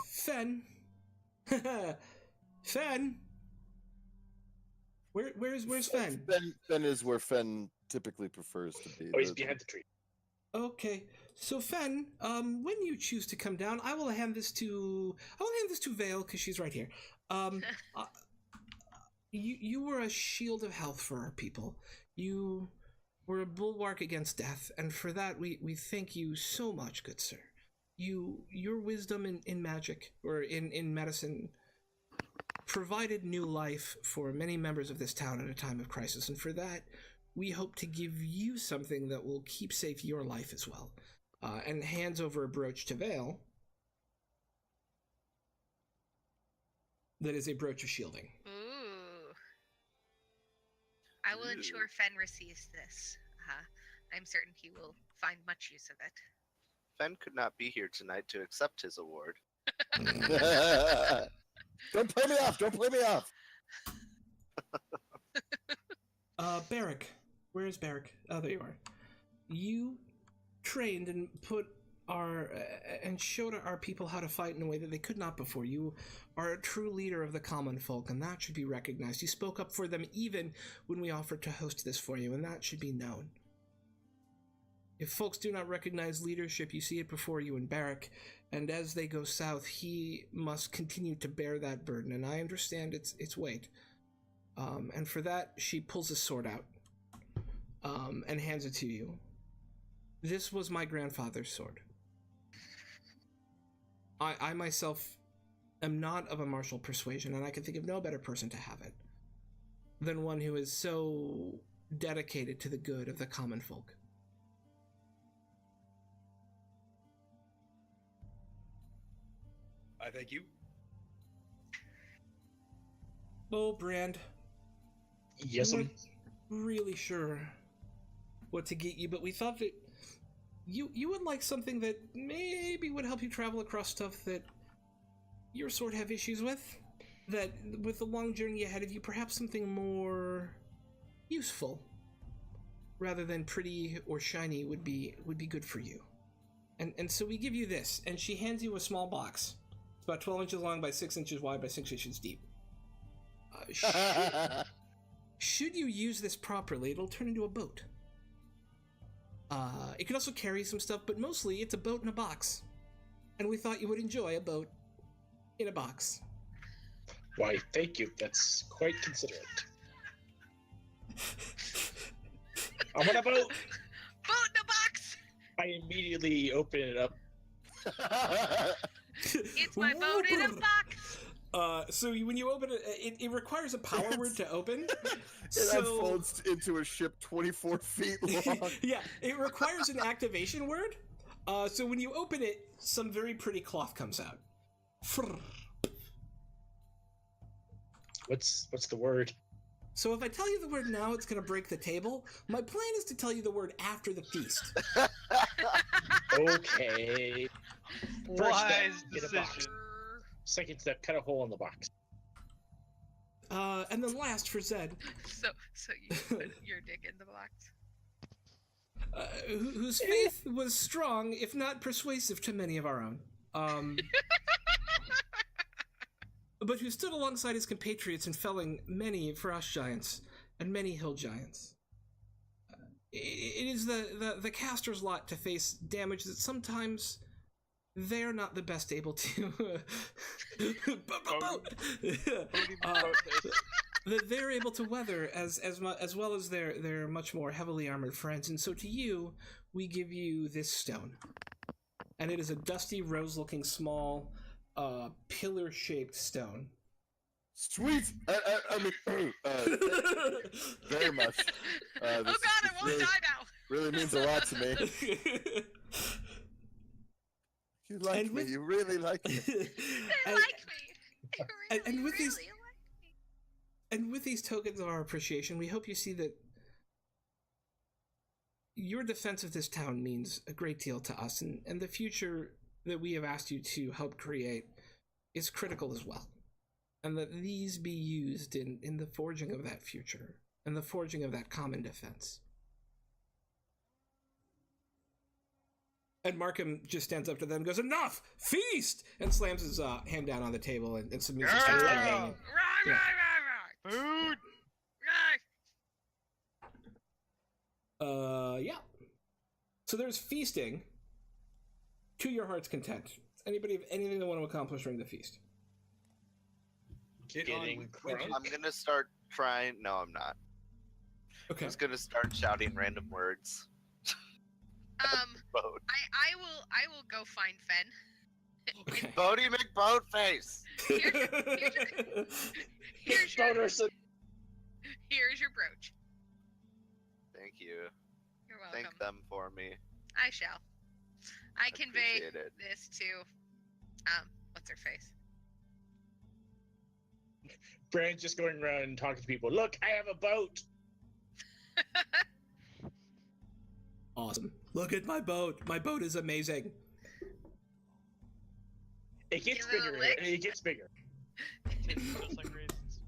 Fen. Fen. Where's Fen? Fen is where Fen typically prefers to be. Oh, he's behind the tree. Okay. So Fen, when you choose to come down, I will hand this to Vale, because she's right here. You were a shield of health for our people. You were a bulwark against death, and for that we thank you so much, good sir. Your wisdom in magic, or in medicine, provided new life for many members of this town at a time of crisis, and for that we hope to give you something that will keep safe your life as well. And hands over a brooch to Vale. That is a brooch of shielding. Ooh. I will ensure Fen receives this. I'm certain he will find much use of it. Fen could not be here tonight to accept his award. Don't play me off! Don't play me off! Barrick. Where is Barrick? Oh, there you are. You trained and and showed our people how to fight in a way that they could not before. You are a true leader of the common folk, and that should be recognized. You spoke up for them even when we offered to host this for you, and that should be known. If folks do not recognize leadership, you see it before you in Barrick, and as they go south, he must continue to bear that burden, and I understand its weight. And for that, she pulls a sword out, and hands it to you. This was my grandfather's sword. I myself am not of a martial persuasion, and I can think of no better person to have it than one who is so dedicated to the good of the common folk. I thank you. Oh, Brand. Yes, We weren't really sure what to get you, but we thought that you would like something that maybe would help you travel across stuff that your sort have issues with. That with the long journey ahead of you, perhaps something more useful rather than pretty or shiny would be good for you. And so we give you this, and she hands you a small box. It's about 12 inches long by 6 inches wide by 6 inches deep. Should you use this properly, it'll turn into a boat. It can also carry some stuff, but mostly it's a boat in a box. And we thought you would enjoy a boat in a box. Why, thank you. That's quite considerate. I want a boat! Boat in a box! I immediately open it up. It's my boat in a box! So when you open it, it requires a power word to open. It unfolds into a ship 24 feet long. Yeah, it requires an activation word. So when you open it, some very pretty cloth comes out. What's the word? So if I tell you the word now, it's going to break the table. My plan is to tell you the word after the feast. Okay. First step, Wise get a box. decision. Second step, cut a hole in the box. And then last for Zed, So you put your dick in the box. whose faith was strong, if not persuasive to many of our own. But who stood alongside his compatriots in felling many frost giants and many hill giants. It is the caster's lot to face damage that sometimes they're not the best able to that they're able to weather as well as their much more heavily armored friends. And so to you, we give you this stone, and it is a dusty rose-looking small pillar-shaped stone. Sweet. I mean, very much. Oh God, I won't really, die now. really means a lot to me. You like And me. with- You really like me. They And- like me. They really, and with really these- like me. And with these tokens of our appreciation, we hope you see that your defense of this town means a great deal to us, and the future that we have asked you to help create is critical as well. And that these be used in the forging of that future, and the forging of that common defense. And Markham just stands up to them and goes, "Enough! Feast!" And slams his hand down on the table, and some music starts Yeah. playing. Right, Yeah. right, right, right. Food. Right. Yeah. So there's feasting to your heart's content. Anybody have anything they want to accomplish during the feast? Getting crunk. I'm gonna start trying. No, I'm not. I'm Okay. just gonna start shouting random words. Boat. I will go find Fen. Okay. Bodie McBoatface. Here's your Bonus. here's your brooch. Thank you. You're welcome. Thank them for me. I shall. I convey appreciate it. this to what's her face? Brand's just going around and talking to people. Look, I have a boat. Awesome. Look at my boat. My boat is amazing. It gets Give it a bigger. lick. It gets bigger. Just like raisins.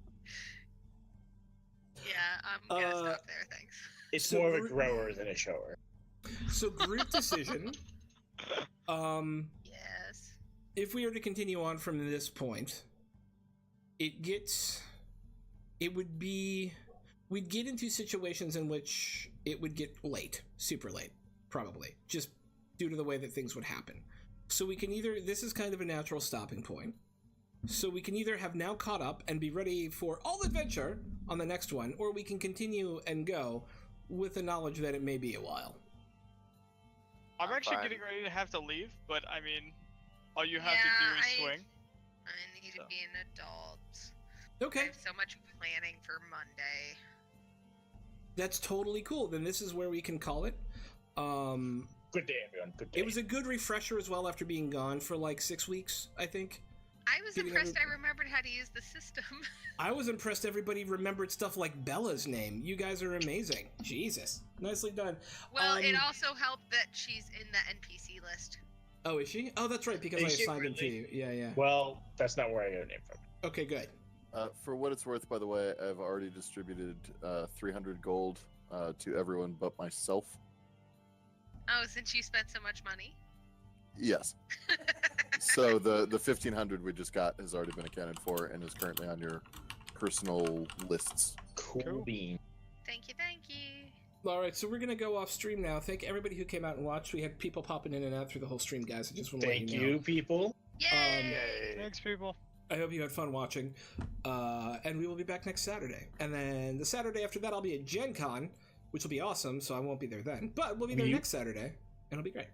Yeah, I'm gonna Uh, stop there, thanks. It's So more of a Gru- grower than a shower. So group decision. Yes. If we are to continue on from this point, we'd get into situations in which it would get late, super late, probably, just due to the way that things would happen. So we can this is kind of a natural stopping point. So we can either have now caught up and be ready for all adventure on the next one, or we can continue and go with the knowledge that it may be a while. I'm actually fine. getting ready to have to leave, but I mean, all you have Yeah, to do is I- swing. I need to So. be an adult. I Okay, have so much planning for Monday. that's totally cool. Then this is where we can call it. Good day, everyone. Good day. It was a good refresher as well after being gone for like 6 weeks, I think. I was Getting impressed every- I remembered how to use the system. I was impressed everybody remembered stuff like Bella's name. You guys are amazing. Jesus. Nicely done. Well, it Um, also helped that she's in the NPC list. Oh, is she? Oh, that's right, because I Is she assigned him to really? you. Yeah, yeah. Well, that's not where I got a name from. Okay, good. For what it's worth, by the way, I've already distributed 300 gold to everyone but myself. Oh, since you spent so much money? Yes. So the 1,500 we just got has already been accounted for and is currently on your personal lists. Cool bean. Thank you, thank you. All right, so we're going to go off stream now. Thank everybody who came out and watched. We had people popping in and out through the whole stream, guys. I just want to let Thank you know. you, people. Yay! Thanks, people. I hope you had fun watching. And we will be back next Saturday. And then the Saturday after that, I'll be at Gen Con, which will be awesome, so I won't be there then. But we'll be there You- next Saturday, and it'll be great.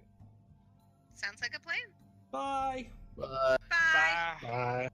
Sounds like a plan. Bye! Bye. Bye. Bye. Bye.